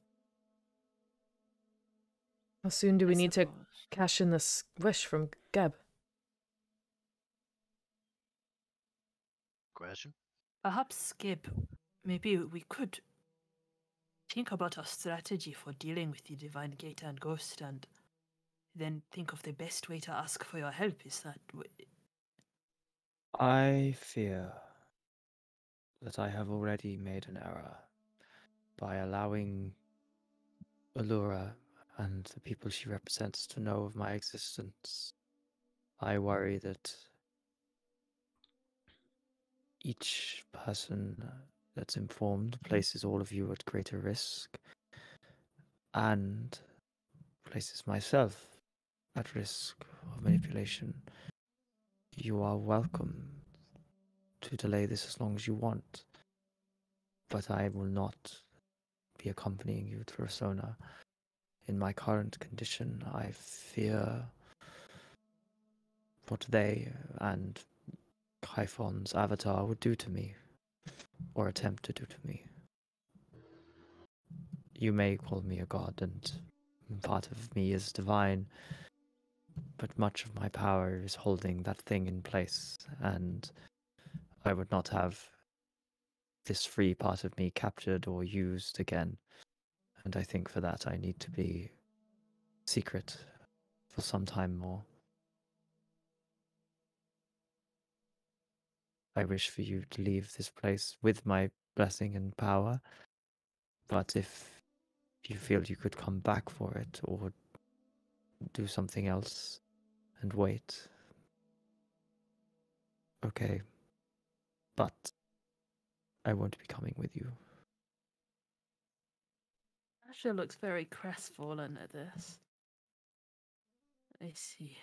how soon do we
I
need to
suppose.
cash in this wish from Geb?
Question?
Perhaps, Skip, maybe we could think about a strategy for dealing with the Divine Gate and Ghost and then think of the best way to ask for your help. Is that...
I fear that I have already made an error by allowing Allura and the people she represents to know of my existence. I worry that each person that's informed places all of you at greater risk and places myself at risk of manipulation. You are welcome to delay this as long as you want, but I will not be accompanying you to Rasona. In my current condition, I fear what they and Kyphon's avatar would do to me, or attempt to do to me. You may call me a god, and part of me is divine, but much of my power is holding that thing in place, and I would not have this free part of me captured or used again. And I think for that I need to be secret for some time more. I wish for you to leave this place with my blessing and power, but if you feel you could come back for it or do something else and wait, okay, but I won't be coming with you.
Asher looks very crestfallen at this. I see.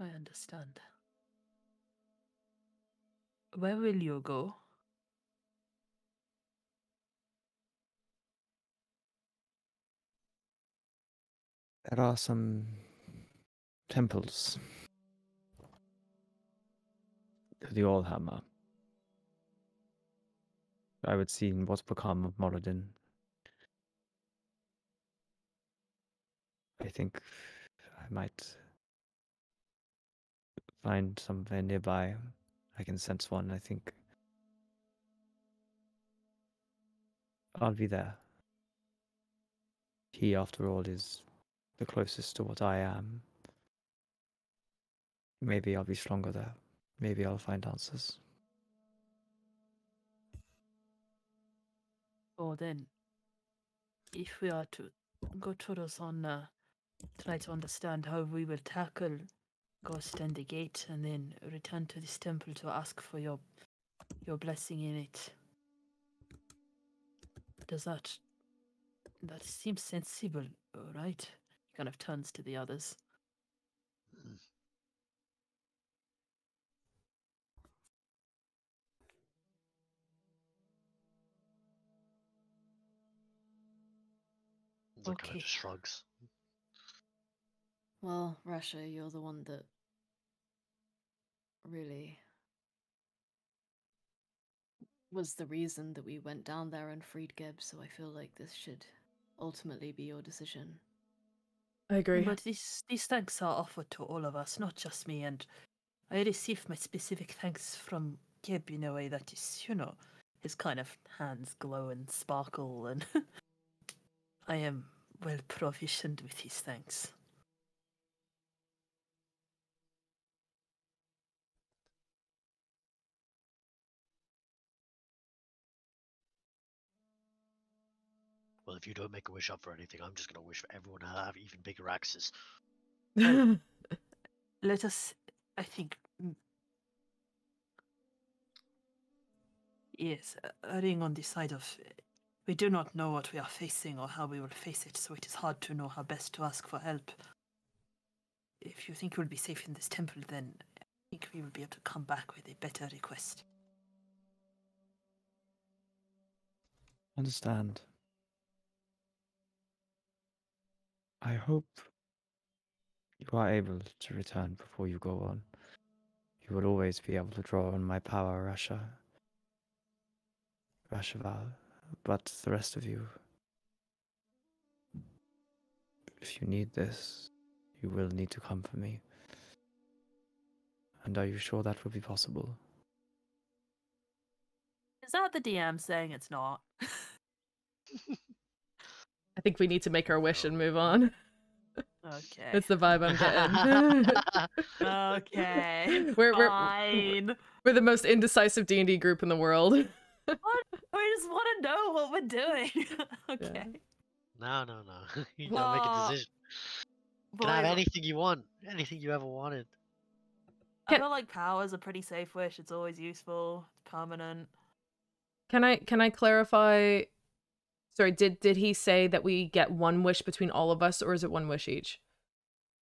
I understand. Where will you go?
There are some temples to the Allhammer. I would see what's become of Moradin. I think I might find somewhere nearby. I can sense one, I think. I'll be there. He, after all, is the closest to what I am. Maybe I'll be stronger there. Maybe I'll find answers.
Or then, if we are to go to Rosanna, try to understand how we will tackle Ghost and the Gate, and then return to this temple to ask for your blessing in it. Does that seems sensible, right? He kind of turns to the others.
Hmm. The kind
Okay.
of just shrugs.
Well, Rasha, you're the one that really was the reason that we went down there and freed Geb, so I feel like this should ultimately be your decision.
I agree.
But these thanks are offered to all of us, not just me, and I received my specific thanks from Gib in a way that is, his kind of hands glow and sparkle, and I am well provisioned with his thanks.
Well, if you don't make a wish up for anything, I'm just gonna wish for everyone to have even bigger axes.
Let us, I think, yes, erring on the side of we do not know what we are facing or how we will face it, so it is hard to know how best to ask for help. If you think we'll be safe in this temple, then I think we will be able to come back with a better request.
Understand. I hope you are able to return before you go on. You will always be able to draw on my power, Rashaval, but the rest of you, if you need this, you will need to come for me. And are you sure that will be possible?
Is that the DM saying it's not?
I think we need to make our wish and move on.
Okay.
That's the vibe I'm getting.
Okay.
We're
Fine.
we're the most indecisive D&D group in the world.
What? We just want to know what we're doing. Okay.
No. You don't make a decision. You can have anything you want, anything you ever wanted.
I feel like power's a pretty safe wish. It's always useful. It's permanent.
Can I clarify? Sorry, did he say that we get one wish between all of us, or is it one wish each?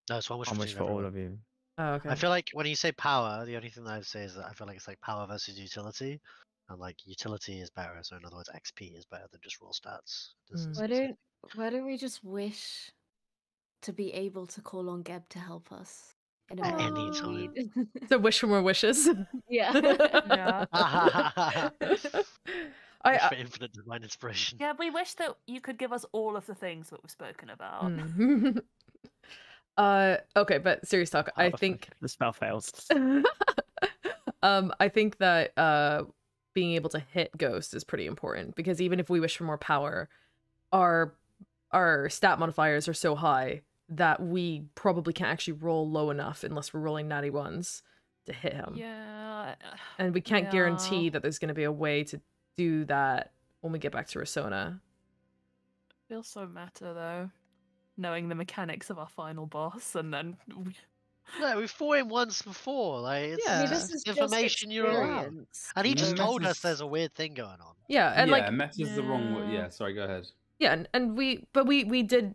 No, it's one wish
How much
between
for all
everyone.
of you?
Oh, okay.
I feel like when you say power, the only thing that I'd say is that I feel like it's like power versus utility. And like utility is better, so in other words, XP is better than just raw stats.
Why don't we just wish to be able to call on Geb to help us in a
At
moment
any
of
time.
need?
So wish for more wishes.
Yeah.
Yeah.
Wish for infinite divine inspiration.
Yeah, we wish that you could give us all of the things that we've spoken about.
Okay, but serious talk. I think
the spell fails.
I think that being able to hit ghosts is pretty important, because even if we wish for more power, our stat modifiers are so high that we probably can't actually roll low enough unless we're rolling natty ones to hit him.
Yeah.
And we can't guarantee that there's going to be a way to do that when we get back to Rasona.
Feels so meta though, knowing the mechanics of our final boss, and then
No, we fought him once before. Like, it's
I mean, this is
information you're allowed.
experience.
And he just told us
Messes-
there's a weird thing going on.
Yeah, and like
meta's the wrong word. Yeah, sorry, go ahead.
yeah, and we did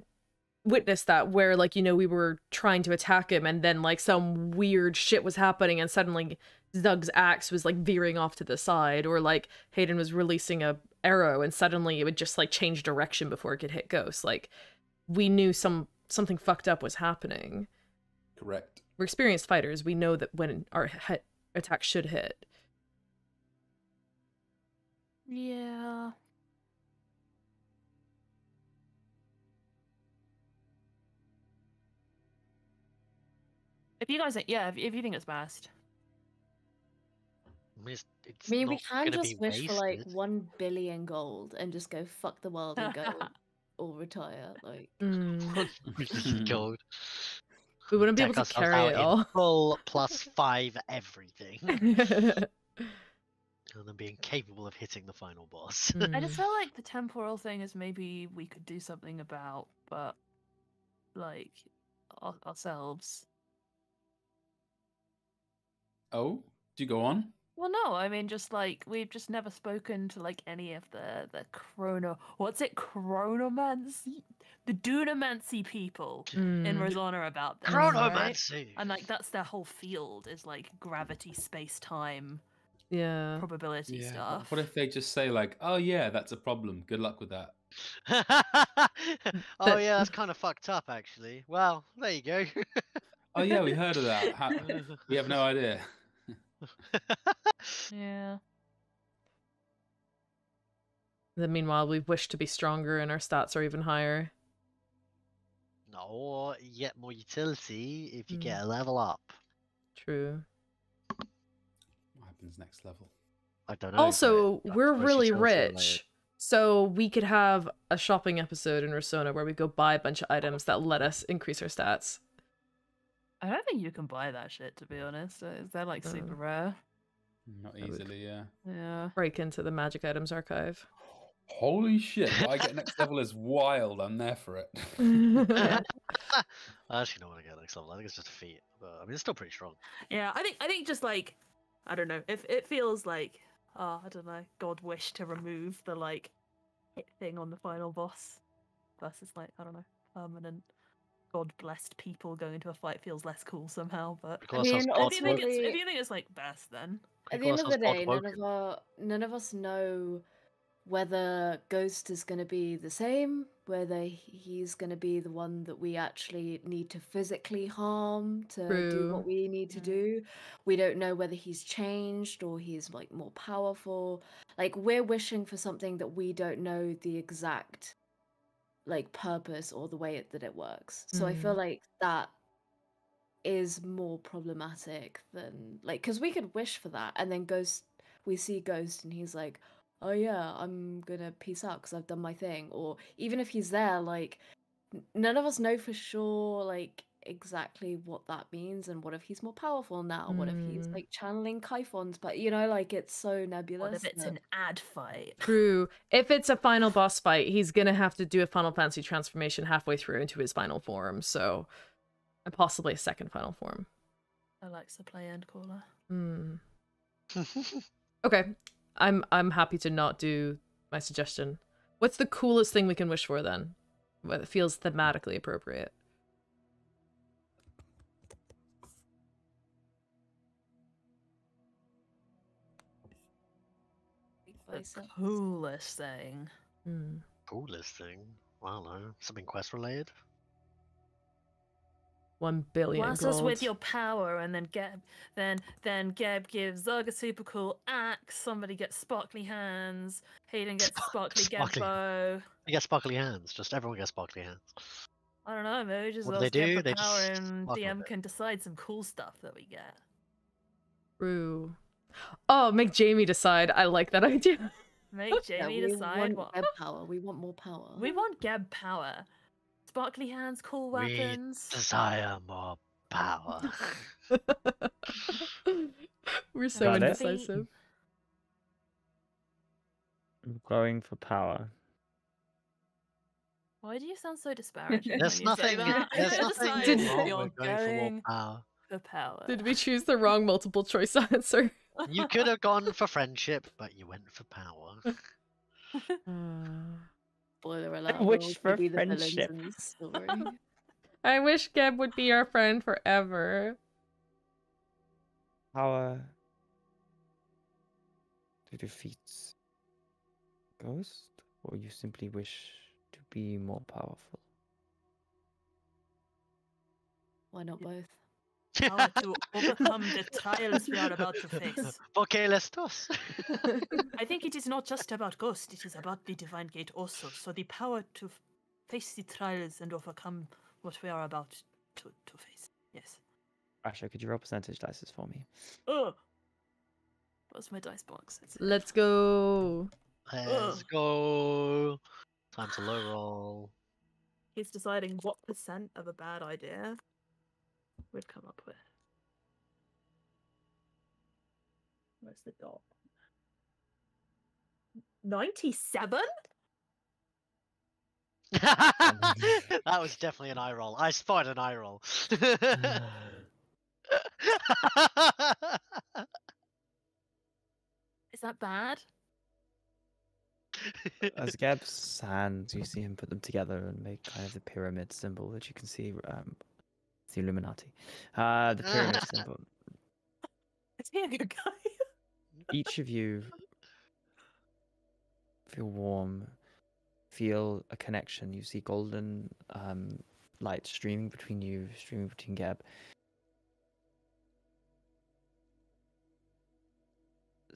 witness that, where like, you know, we were trying to attack him and then like some weird shit was happening and suddenly Zug's axe was like veering off to the side, or like Hayden was releasing a arrow and suddenly it would just like change direction before it could hit Ghost. Like, we knew something fucked up was happening.
Correct.
We're experienced fighters. We know that when our attack should hit.
yeah. If you guys, if you think it's best.
I mean, it's
I mean, we
not
can
gonna
just
be
wish for like
wasted.
1 billion gold and just go fuck the world and go or retire. Like,
1 billion gold.
We wouldn't be
Deck
able to
ourselves
carry
out
it
in
all.
full +5 everything. And then being capable of hitting the final boss.
I just feel like the temporal thing is maybe we could do something about, but like ourselves.
Oh, do you go on?
Well, no, I mean, just like we've just never spoken to like any of the chronomancy, the dunamancy people in Rosana about this.
Chronomancy.
Right? And like that's their whole field is like gravity, space, time,
Yeah.
probability
Yeah.
stuff.
What if they just say like, "Oh yeah, that's a problem. Good luck with that."
Oh yeah, that's kind of fucked up actually. Well, there you go.
Oh yeah, we heard of that. We have no idea.
Yeah.
Then meanwhile, we wish to be stronger and our stats are even higher.
No, or you get more utility if you get a level up.
True.
What happens next level?
I don't know.
Also,
but
we're
that's
really
utility
rich.
related.
So we could have a shopping episode in Rasona where we go buy a bunch of items that let us increase our stats.
I don't think you can buy that shit, to be honest. They're like super rare.
Not easily, yeah.
Yeah.
Break into the magic items archive.
Holy shit! What I get next level is wild. I'm there for it.
I actually don't want to get next level. I think it's just a feat, but I mean, it's still pretty strong.
Yeah, I think just like, I don't know, if it feels like, I don't know, God wished to remove the like hit thing on the final boss versus like, I don't know, permanent God blessed people going into a fight feels less cool somehow. But
We call
I
ourselves
mean,
God
if you think
woke.
it's
ultimately,
if you think it's like best, then
We
at the
call
end of the
ourselves God
day,
woken.
none of us know whether Ghost is going to be the same, whether he's going to be the one that we actually need to physically harm to do what
True.
we need to
Yeah.
do. We don't know whether he's changed or he's like more powerful. Like we're wishing for something that we don't know the exact like purpose or the way that it works. So I feel like that is more problematic than like because we could wish for that and then we see Ghost and he's like, oh yeah, I'm gonna peace out because I've done my thing. Or even if he's there, like none of us know for sure like exactly what that means. And what if he's more powerful now? What if he's like channeling Kyphons? But you know, like it's so nebulous.
what if it's
that-
an ad fight?
True. If it's a final boss fight, he's gonna have to do a Final Fantasy transformation halfway through into his final form, so and possibly a second final form.
Alexa, play end caller.
Okay. I'm happy to not do my suggestion. What's the coolest thing we can wish for then? What feels thematically appropriate?
The
Biceps.
coolest thing.
Coolest thing. I don't know. Something quest related.
1 billion
Blast
gold.
us with your power, and then Geb gives Zug a super cool axe. Somebody gets sparkly hands. Hayden gets sparkly Geb
Sparkly.
bow.
You get sparkly hands. Just everyone gets sparkly hands.
I don't know. Maybe just
What do they
ask Geb
do?
for
They
power,
just
and
sparkle a
DM
bit.
can decide some cool stuff that we get.
True. Oh, make Jamie decide. I like that idea.
Make
Yeah,
Jamie
we
decide
want
what.
Geb power. We want more power.
We want Geb power. Sparkly hands, cool
We
weapons.
desire more power.
We're so
Got it.
indecisive.
I'm going for power.
Why do you sound so disparaging
There's
when you say
nothing.
that?
There's
You're just
nothing
like,
Did-
wrong
you're
with going for more
going
power.
for power.
Did we choose the wrong multiple choice answer?
You could have gone for friendship, but you went for power.
Spoiler alert,
wish
we'll also
for
be the villains
friendship.
in this story.
I wish Geb would be our friend forever.
Power to defeat Ghost, or you simply wish to be more powerful?
Why not both?
Power to overcome the trials we are about to face.
Okay, let's toss.
I think it is not just about Ghost, it is about the Divine Gate also. So the power to face the trials and overcome what we are about to face. Yes.
Asher, could you roll percentage dices for me?
Ugh. What's my dice box?
Let's go.
Let's go. Time to low roll.
He's deciding what percent of a bad idea we'd come up with. Where's the dot? 97?
That was definitely an eye roll. I spotted an eye roll.
Is that bad?
As Geb's hands, you see him put them together and make kind of the pyramid symbol that you can see. It's the Illuminati. The pyramid symbol.
Is he a good guy?
Each of you feel warm, feel a connection. You see golden light streaming between you, streaming between Geb.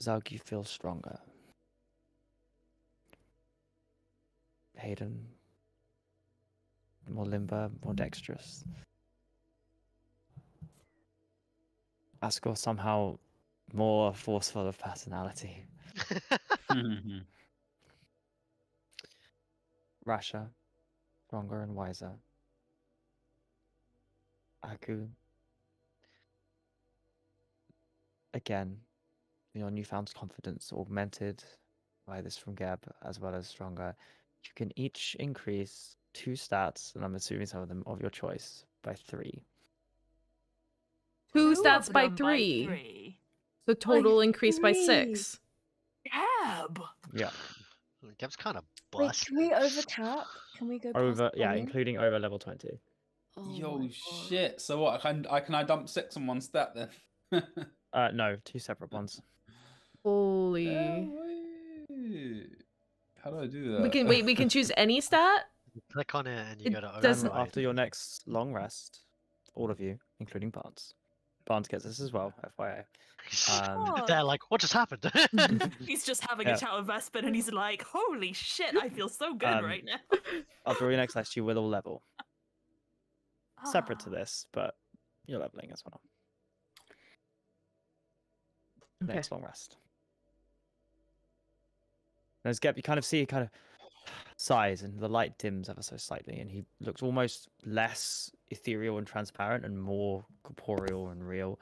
Zug, you feel stronger. Hayden, more limber, more dexterous. Ascor, somehow more forceful of personality. Rasha, stronger and wiser. Aku, again, your newfound confidence augmented buy this from Gab as well as Stronger. You can each increase 2 stats, and I'm assuming some of them of your choice, by 3.
2
Two
stats
of
by
them
3. So total increase by 6.
Gab!
Yeah.
Gab's kind of
Wait,
bust.
can we overcap? Can we go past
Over, yeah,
20?
including over level 20.
Oh my
Yo,
God.
shit. So what? I dump 6 on one stat then?
No, 2 separate ones.
Holy.
How do I do that?
We can choose any stat?
Click on it and you
It
go to
doesn't-
And
override.
after your next long rest, all of you, including Barnes. Barnes gets this as well, FYI.
They're like, what just happened?
He's just having
Yeah.
a chat with Vespen and he's like, holy shit, I feel so good
Um,
right now.
After your next rest, you will all level. Separate to
Ah.
this, but you're leveling as well.
Okay.
Next long rest. As Geb, you kind of see kind of sighs and the light dims ever so slightly, and he looks almost less ethereal and transparent and more corporeal and real.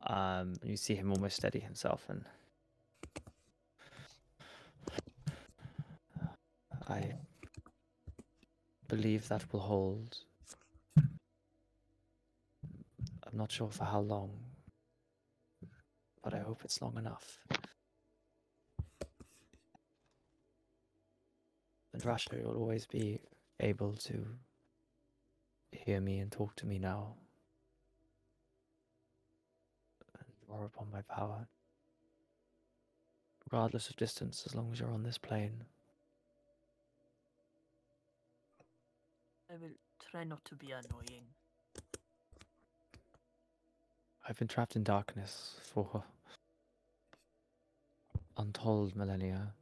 And you see him almost steady himself, and I believe that will hold. I'm not sure for how long, but I hope it's long enough. And Rasha, you'll always be able to hear me and talk to me now. And draw upon my power. Regardless of distance, as long as you're on this plane.
I will try not to be annoying.
I've been trapped in darkness for untold millennia.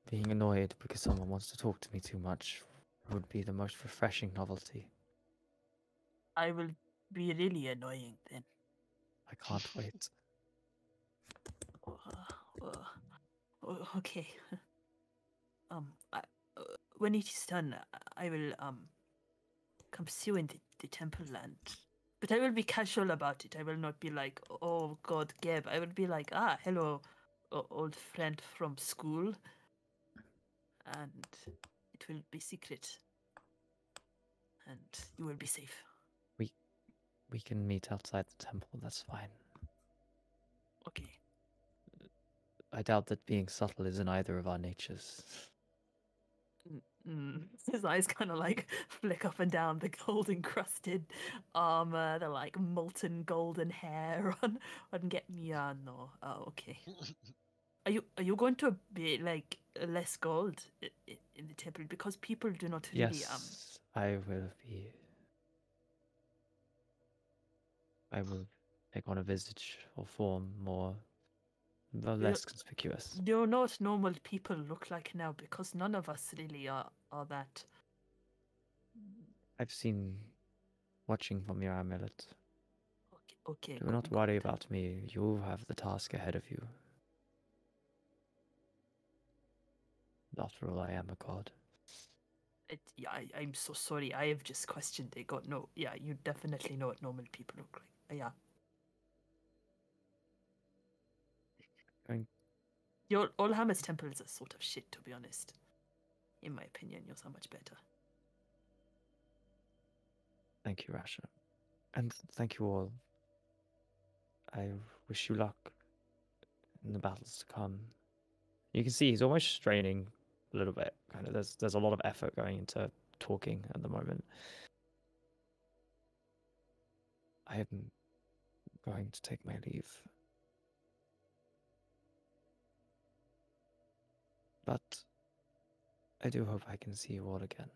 Being annoyed because someone wants to talk to me too much would be the most refreshing novelty.
I will be really annoying then.
I can't wait.
Okay. When it is done, I will come see you in the temple land. But I will be casual about it. I will not be like, oh God, Geb. I will be like, hello, old friend from school. And it will be secret. And you will be safe.
We can meet outside the temple, that's fine.
Okay.
I doubt that being subtle is in either of our natures.
His eyes kind of like flick up and down, the gold encrusted armor, the like molten golden hair on get me no. Oh, okay. Are you going to be like less gold in the temple because people do not really
Yes, I will be. I will take on a visage or form more less conspicuous.
do not normal people look like now because none of us really are that.
I've seen watching from your amulet.
Okay.
Do not worry about me. You have the task ahead of you. After all, I am a god.
I'm so sorry. I have just questioned it. God, no. Yeah, you definitely know what normal people look like. Yeah. Your Olhammer's temple is a sort of shit, to be honest. In my opinion, yours are much better.
Thank you, Rasha. And thank you all. I wish you luck in the battles to come. You can see he's almost straining a little bit. Kind of, there's a lot of effort going into talking at the moment. I am going to take my leave. But I do hope I can see you all again.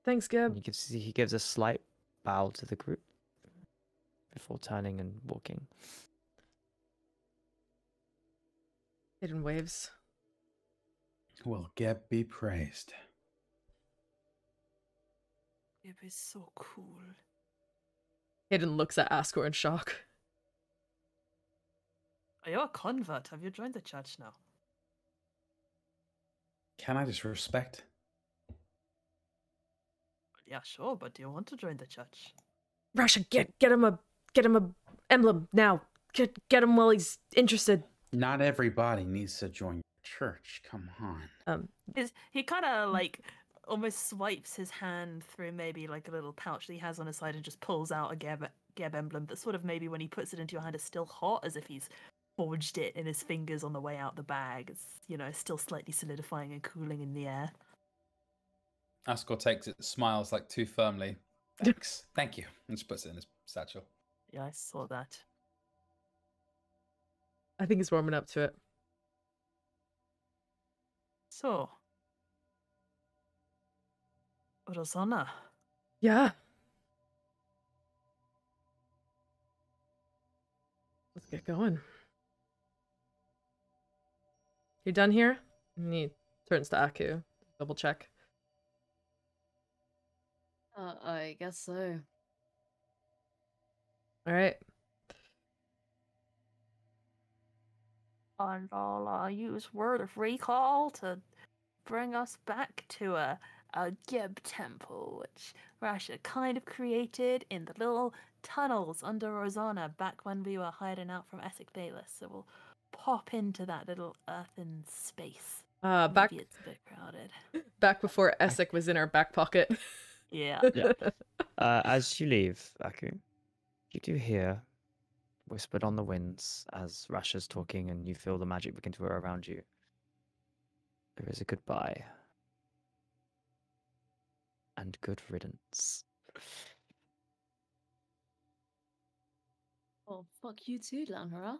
Thanks, Gib.
He gives a slight bow to the group before turning and walking.
Hidden waves.
Well, Geb be praised.
It is so cool.
Hidden looks at Askor in shock.
Are you a convert? Have you joined the church now?
Can I just respect?
Yeah, sure, but do you want to join the church?
Rasha, get him a get him a emblem now. Get him while he's interested.
Not everybody needs to join your church. Come on.
He kind of like almost swipes his hand through maybe like a little pouch that he has on his side and just pulls out a Geb emblem that sort of maybe when he puts it into your hand is still hot, as if he's forged it in his fingers on the way out the bag. It's, you know, still slightly solidifying and cooling in the air.
Ascor takes it, smiles like too firmly. Thanks. Thank you. And just puts it in his satchel.
Yeah, I saw that.
I think he's warming up to it.
So, Rosanna.
Yeah. Let's get going. You done here? And he turns to Aku. Double check.
I guess so.
All right.
And I'll use word of recall to bring us back to a Geb temple, which Rasha kind of created in the little tunnels under Rosanna back when we were hiding out from Essex Bayless. So we'll pop into that little earthen space.
Back
Maybe it's a bit crowded.
back before Essek was in our back pocket.
Yeah.
Yeah. As you leave, Aku, you do hear whispered on the winds as Rasha's talking and you feel the magic begin to grow around you. There is a goodbye. And good riddance.
Well, fuck you too, Lanhara.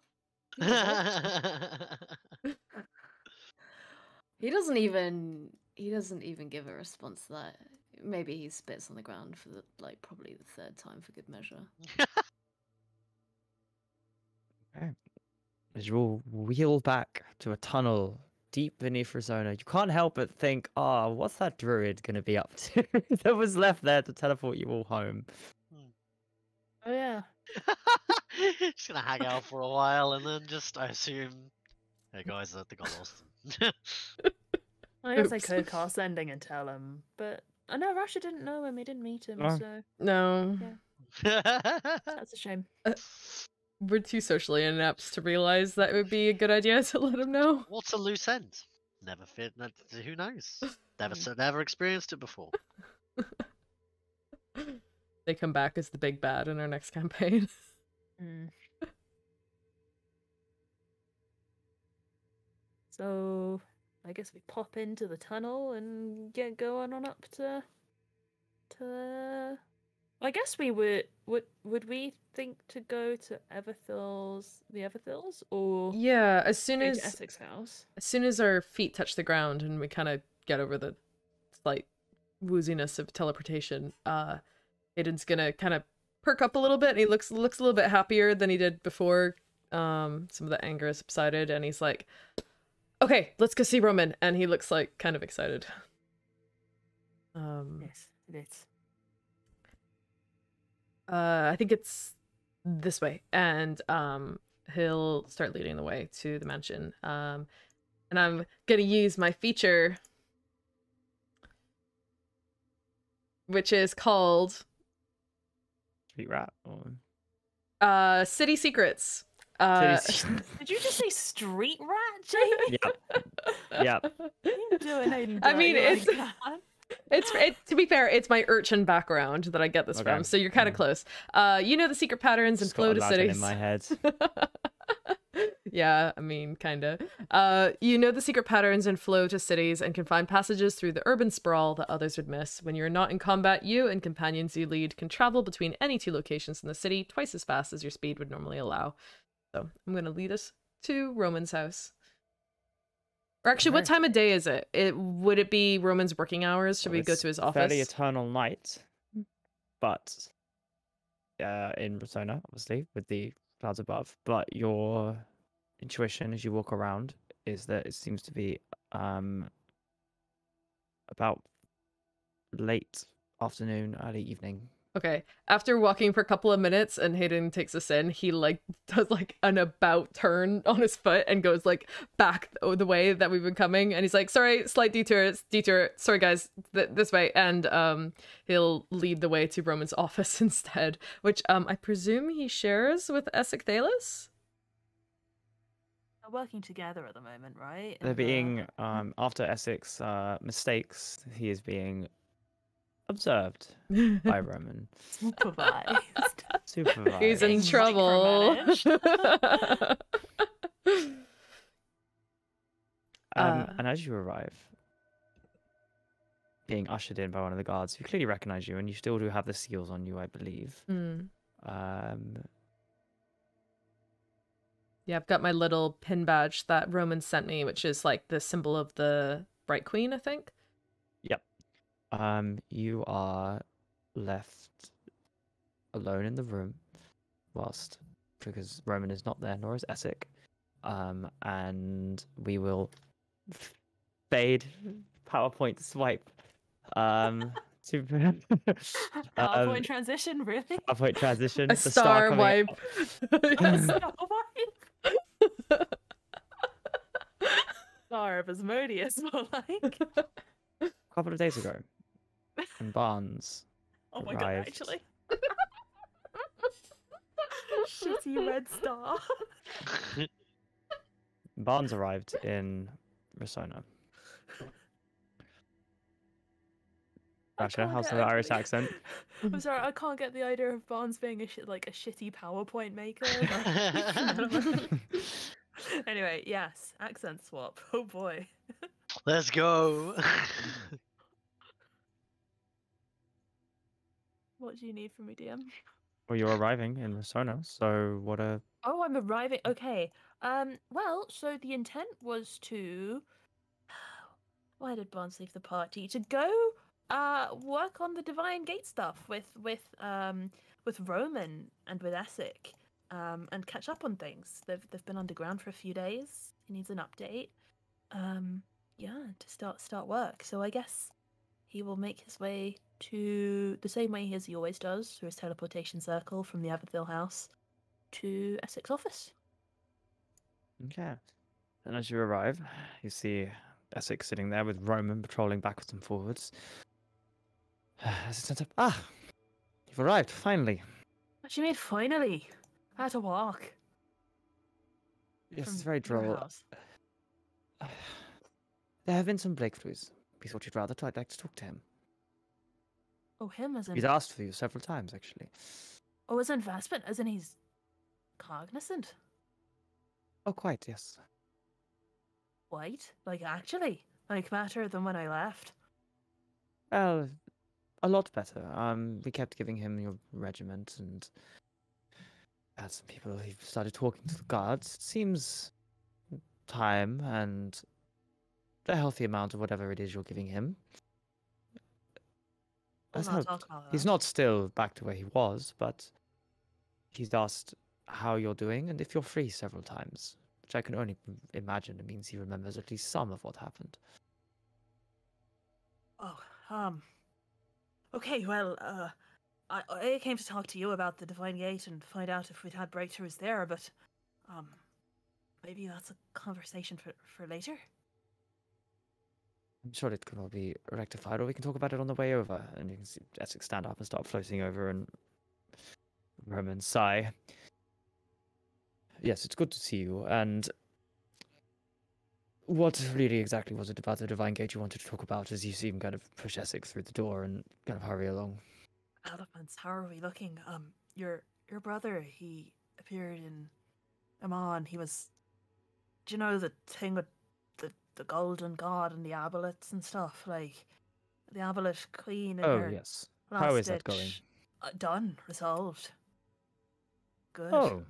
He doesn't even give a response to that. Maybe he spits on the ground for probably the third time for good measure.
Okay. As you all wheel back to a tunnel deep beneath Arizona, you can't help but think, what's that druid going to be up to that was left there to teleport you all home?
Oh, yeah.
Just gonna hang out for a while and then just, I assume, hey guys, I think I lost.
I guess I
Oops.
could cast Ending and tell him, but I know Rasha didn't know him, he didn't meet him,
No.
so
No.
that's a shame.
We're too socially inept to realize that it would be a good idea to let him know.
What's a loose end? Never fit. Who knows? Never experienced it before.
They come back as the big bad in our next campaign.
So, I guess we pop into the tunnel and get going on up to. I guess we would we think to go to the Everthills, or
Yeah, as
go to Essex House?
soon as our feet touch the ground and we kind of get over the slight wooziness of teleportation, Aiden's gonna kind of perk up a little bit and he looks a little bit happier than he did before. Some of the anger has subsided and he's like, okay, let's go see Roman. And he looks like kind of excited.
Yes, it is.
I think it's this way, and he'll start leading the way to the mansion. And I'm gonna use my feature, which is called
Street rat or
City Secrets.
Did you just say street rat, Jamie?
Yep.
What are you doing, Aiden?
I mean,
Dirty
it's-
like that?
It's to be fair, it's my urchin background that I get this
Okay.
from, so you're kind of close. You know the secret patterns and
Just got
flow
a
to
Latin
cities.
in my head.
Yeah, I mean, kinda. You know the secret patterns and flow to cities and can find passages through the urban sprawl that others would miss. When you're not in combat, you and companions you lead can travel between any two locations in the city twice as fast as your speed would normally allow. So I'm gonna lead us to Roman's house. Or actually, what
Nice.
time of day is it? Would it be Roman's working hours? Should
Well,
we go
it's
to his office?
Fairly eternal night, but in Persona, obviously, with the clouds above. But your intuition as you walk around is that it seems to be about late afternoon, early evening.
Okay. After walking for a couple of minutes and Hayden takes us in, he like does like an about turn on his foot and goes like back the way that we've been coming, and he's like, sorry, slight detour, sorry guys, this way, and he'll lead the way to Roman's office instead, which I presume he shares with Essek Thalis?
They're working together at the moment, right?
They're
In the-
being after Essek's mistakes, he is being observed by Roman.
supervised.
Supervised.
He's in
Being
trouble.
micromanaged.
And as you arrive, being ushered in by one of the guards who clearly recognize you, and you still do have the seals on you, I believe.
Mm.
Um,
Yeah, I've got my little pin badge that Roman sent me, which is like the symbol of the Bright Queen, I think.
you are left alone in the room whilst, because Roman is not there, nor is Essek. And we will fade PowerPoint swipe. To
PowerPoint transition, really?
PowerPoint transition.
A
the
star
coming
wipe.
Star of Asmodeus, more like.
a couple of days ago, and Barnes
Oh my god,
arrived.
actually. Shitty red star.
Barnes arrived in Risona.
I
Gotcha.
can't
How's
get
the Irish
actually-
accent?
I'm sorry, I can't get the idea of Barnes being a shitty PowerPoint maker. Anyway, yes, accent swap. Oh boy.
Let's go.
What do you need from me, DM?
Well, you're arriving in Risona, so what a
Oh, I'm arriving. Okay. Well, so the intent was to. Why did Barnes leave the party? To go work on the Divine Gate stuff with Roman and with Essek, and catch up on things. They've been underground for a few days. He needs an update. Yeah, to start work. So I guess he will make his way to the same way as he always does, through his teleportation circle from the Aberthill house to Essek's office.
okay. And as you arrive, you see Essek sitting there with Roman patrolling backwards and forwards. As it turns up, you've arrived finally.
What do you mean, finally? I had to walk.
Yes,
from
it's very
your
droll.
house.
There have been some breakthroughs. We thought you'd rather. I'd like to talk to him.
Oh, him as in.
He's asked for you several times, actually.
Oh, as in Vespin, as in he's cognizant.
Oh, quite, yes.
White? Like, actually? Like, better than when I left?
Well, a lot better. We kept giving him your regiment, and had some people. He started talking to the guards. It seems time and a healthy amount of whatever it is you're giving him has
Well, not
helped.
alcohol,
He's
though.
not still back to where he was, but he's asked how you're doing and if you're free several times, which I can only imagine it means he remembers at least some of what happened.
Oh, okay, well, I came to talk to you about the Divine Gate and find out if we'd had breakthroughs there, but, maybe that's a conversation for later?
I'm sure it can all be rectified, or we can talk about it on the way over. And you can see Essex stand up and start floating over, and Roman sigh. Yes, it's good to see you. And what really exactly was it about the Divine Gate you wanted to talk about, as you see him kind of push Essex through the door and kind of hurry along?
Elephants, how are we looking? Your brother, he appeared in Amon. He was, do you know the thing with the golden god and the aboleths and stuff? Like, the aboleth queen and
Oh,
her
yes.
last
How is that going?
ditch, done, resolved. Good.
Oh,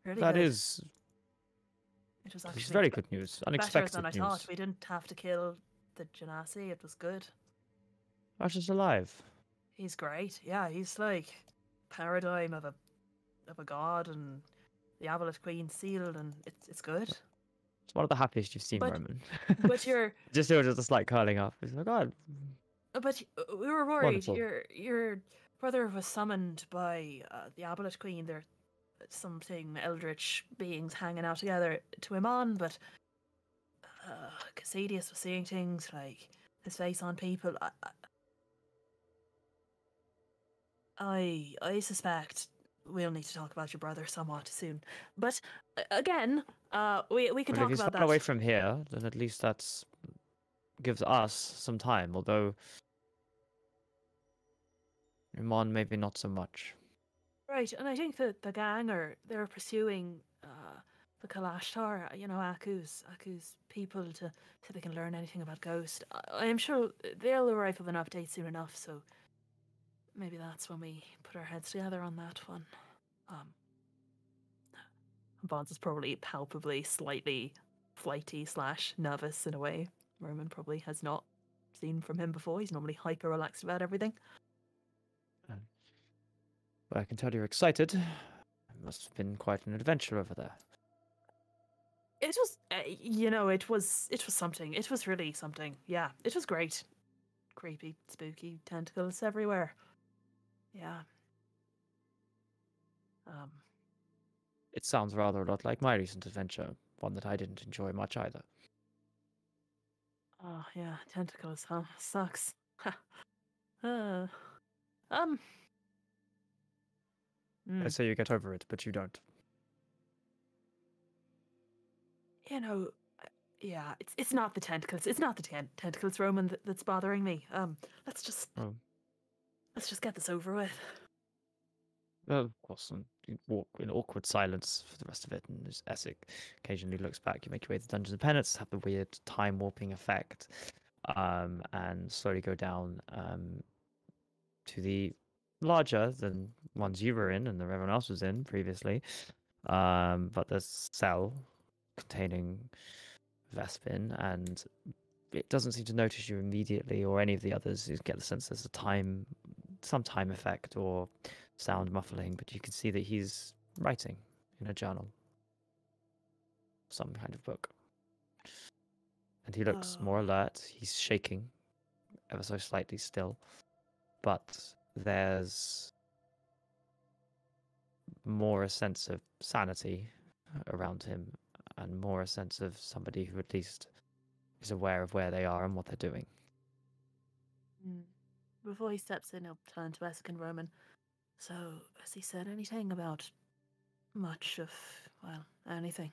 really
that
good.
is
It was
it's
actually
very good news.
better
Unexpected
than I
news.
thought. We didn't have to kill the Genasi. It was good.
Asher's alive.
He's great. Yeah, he's like paradigm of a god, and the aboleth queen sealed, and it's good.
It's one of the happiest you've seen,
But-
Roman.
But you're
just a slight curling up. It's like, oh,
But we were worried.
Wonderful.
Your brother was summoned by the Aboleth Queen. There something eldritch beings hanging out together to him on, but Cassadius was seeing things like his face on people. I suspect we'll need to talk about your brother somewhat soon. But again, we can
Well, if
talk
he's
about
far
that.
away from here, then at least that's gives us some time. Although Iman maybe not so much.
Right, and I think that the gang they're pursuing the Kalashtar, Aku's people to see if they can learn anything about Ghost. I am sure they'll arrive with an update soon enough, so maybe that's when we put our heads together on that one. Bonds is probably palpably slightly flighty / nervous in a way Roman probably has not seen from him before. He's normally hyper relaxed about everything.
But I can tell you're excited. It must have been quite an adventure over there.
It was, it was something. It was really something. Yeah, it was great. Creepy, spooky tentacles everywhere. Yeah.
It sounds rather a lot like my recent adventure, one that I didn't enjoy much either.
Oh yeah, tentacles, huh? Sucks.
I say you get over it, but you don't.
Yeah, it's not the tentacles. It's not the tentacles, Roman, that's bothering me. Let's just get this over with.
Of course, and you walk in awkward silence for the rest of it, and as Essek occasionally looks back, you make your way to Dungeons and Penance, have the weird time warping effect, and slowly go down to the larger than ones you were in and everyone else was in previously, but the cell containing Vespin, and it doesn't seem to notice you immediately or any of the others. You get the sense there's some time effect or sound muffling, but you can see that he's writing in a journal, some kind of book. And he looks more alert. He's shaking ever so slightly still, but there's more a sense of sanity around him and more a sense of somebody who at least is aware of where they are and what they're doing.
Before he steps in, he'll turn to Essek and Roman. So, has he said anything about much of, anything?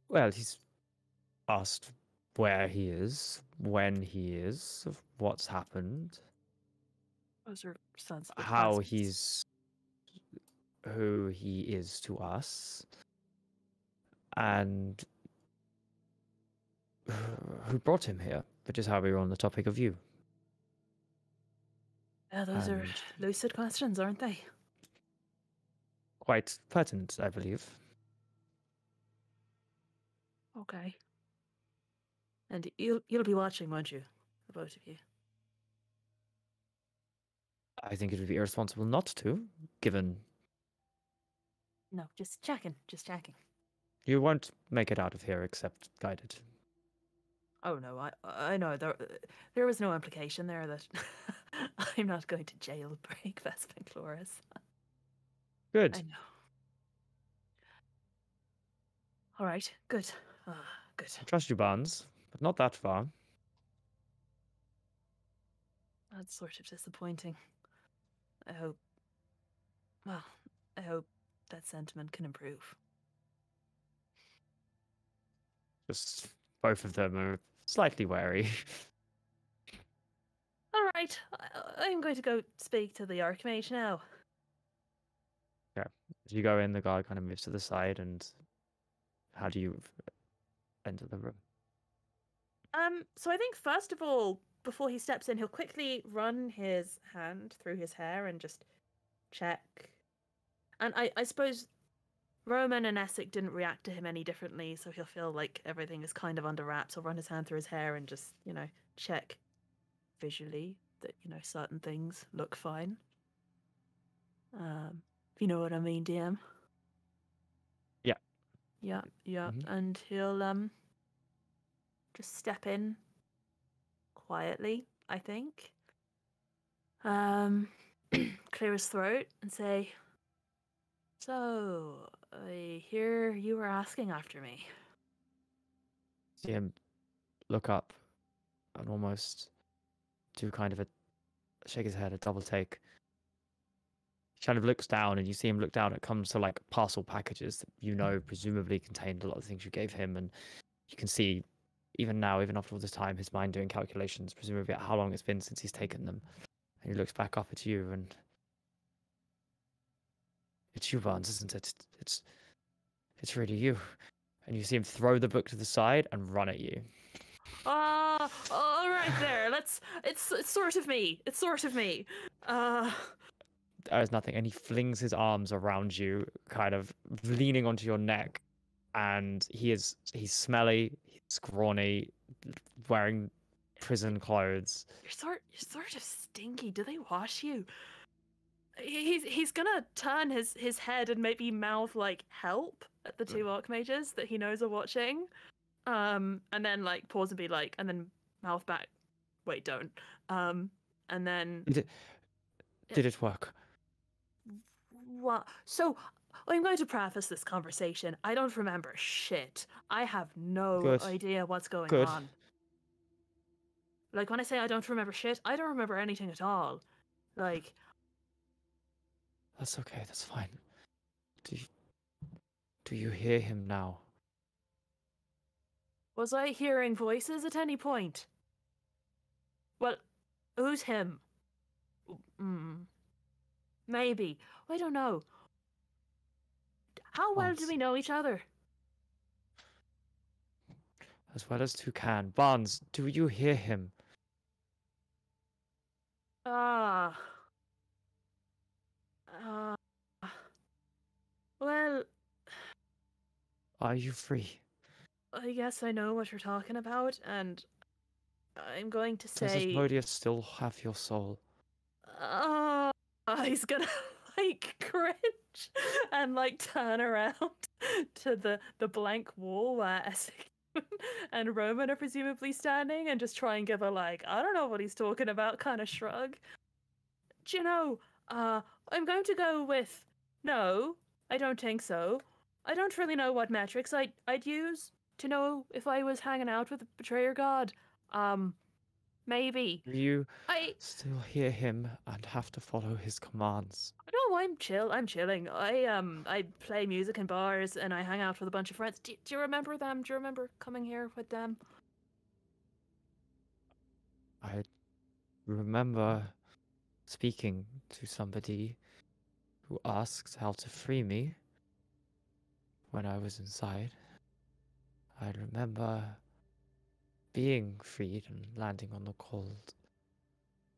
Well, he's asked where he is, when he is, of what's happened,
Those are sensible
how
questions.
who he is to us, and who brought him here, which is how we were on the topic of you.
Yeah, those are lucid questions, aren't they?
Quite pertinent, I believe.
Okay. And you'll be watching, won't you? The both of you.
I think it would be irresponsible not to, given
No, just checking.
you won't make it out of here except guided.
Oh no, I know there was no implication there that I'm not going to jailbreak Vespin Chloris.
Good.
I know. All right, good. Good.
I trust you, Barnes, but not that far.
That's sort of disappointing. I hope that sentiment can improve.
Just both of them are slightly wary.
All right, I'm going to go speak to the Archmage now.
Yeah. As you go in, the guard kind of moves to the side, and how do you enter the room?
So I think first of all, before he steps in, he'll quickly run his hand through his hair and just check. And I suppose Roman and Essek didn't react to him any differently, so he'll feel like everything is kind of under wraps. He'll run his hand through his hair and just, check visually that, certain things look fine. If you know what I mean, DM.
Yeah.
Yeah.
Mm-hmm.
And he'll just step in quietly, I think. clear his throat and say, "So, I hear you were asking after me."
See him look up and almost do kind of a shake his head, a double take. He kind of looks down, and you see him look down. It comes to like parcel packages that you know presumably contained a lot of things you gave him, and you can see even now, even after all this time, his mind doing calculations, presumably at how long it's been since he's taken them. And he looks back up at you, and it's you, Barnes, isn't it? It's really you. And you see him throw the book to the side and run at you.
All right there. It's sort of me. It's sort of me.
There's nothing, and he flings his arms around you, kind of leaning onto your neck. And he's smelly, he's scrawny, wearing prison clothes.
You're sort of stinky. Do they wash you? He's gonna turn his head and maybe mouth like help at the two archmages that he knows are watching. And then like pause and be like, and then mouth back. Wait, don't. And then
Did it work?
what? So I'm going to preface this conversation. I don't remember shit. I have no
Good.
idea what's going
Good.
on. Like when I say I don't remember shit, I don't remember anything at all. Like
That's okay, that's fine. Do you hear him now?
was I hearing voices at any point? Well, who's him? Maybe. I don't know. How well do we know each other?
As well as two can. Barnes, do you hear him?
Well,
Are you free?
I guess I know what you're talking about, and I'm going to
Does
say...
Asmodeus still have your soul?
He's gonna, like, cringe and, like, turn around to the blank wall where Essex and Roman are presumably standing and just try and give a, like, I don't know what he's talking about kind of shrug. Do you know, I'm going to go with no, I don't think so. I don't really know what metrics I'd use to know if I was hanging out with a betrayer god. Maybe.
Do you
I
still hear him and have to follow his commands?
No, I'm chilling. I play music in bars and I hang out with a bunch of friends. Do you remember them? Do you remember coming here with them?
I remember speaking to somebody who asked how to free me when I was inside. I remember being freed and landing on the cold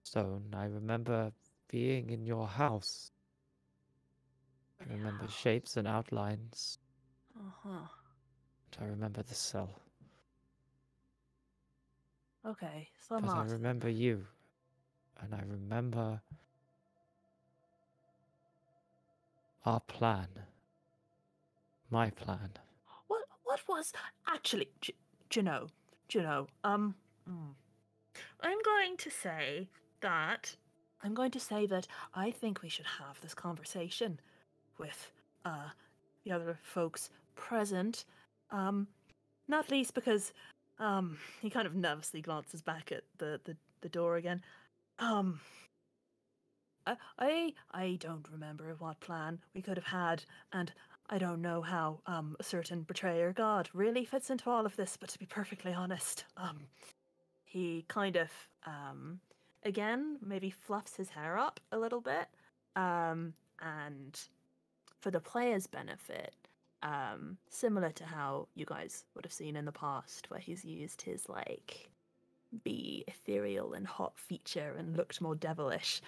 stone. I remember being in your house. I remember shapes and outlines.
Uh-huh.
And I remember the cell.
Okay, so I'm
But I
lost.
remember you. And I remember our plan. My plan.
What was actually? Do you know? I'm going to say that I think we should have this conversation with the other folks present. Not least because he kind of nervously glances back at the door again. I don't remember what plan we could have had, and I don't know how a certain betrayer god really fits into all of this, but to be perfectly honest, he kind of again maybe fluffs his hair up a little bit, and for the player's benefit, similar to how you guys would have seen in the past, where he's used his like be ethereal and hot feature and looked more devilish.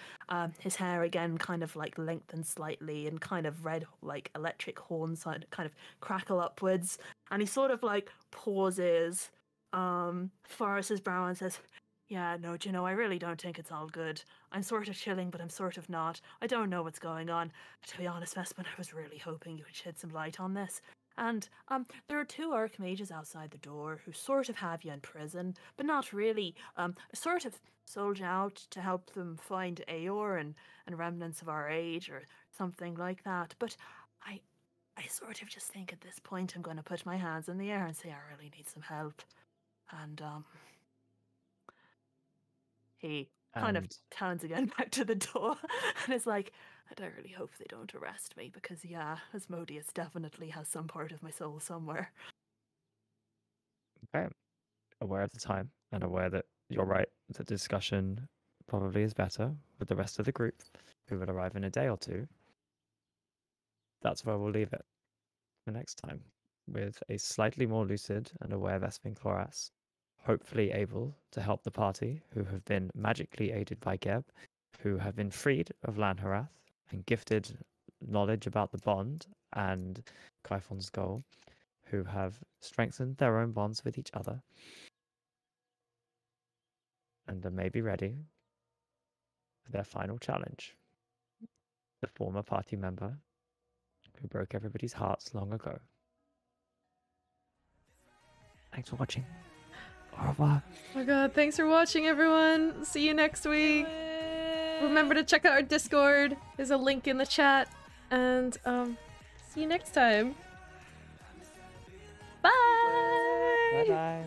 His hair again kind of like lengthened slightly and kind of red like electric horns kind of crackle upwards, and he sort of like pauses, furrows his brow and says, "Yeah, no, do you know, I really don't think it's all good. I'm sort of chilling, but I'm sort of not. I don't know what's going on. To be honest, Vespin, I was really hoping you would shed some light on this. And there are 2 archmages outside the door who sort of have you in prison, but not really. Sort of sold you out to help them find Aor and remnants of our age or something like that. But I sort of just think at this point I'm going to put my hands in the air and say I really need some help. And he kind of
And
turns again back to the door and is like, I really hope they don't arrest me because, yeah, Asmodeus definitely has some part of my soul somewhere.
okay, aware of the time and aware that you're right, the discussion probably is better with the rest of the group who will arrive in a day or two. That's where we'll leave it for next time, with a slightly more lucid and aware Vespin Chloras, hopefully able to help the party who have been magically aided by Geb, who have been freed of Lanharath and gifted knowledge about the bond and Kyphon's goal, who have strengthened their own bonds with each other and are maybe ready for their final challenge. The former party member who broke everybody's hearts long ago. Thanks for watching. Au revoir.
Oh my god, thanks for watching, everyone. See you next week. Remember to check out our Discord. There's a link in the chat. And see you next time. Bye.
Bye bye.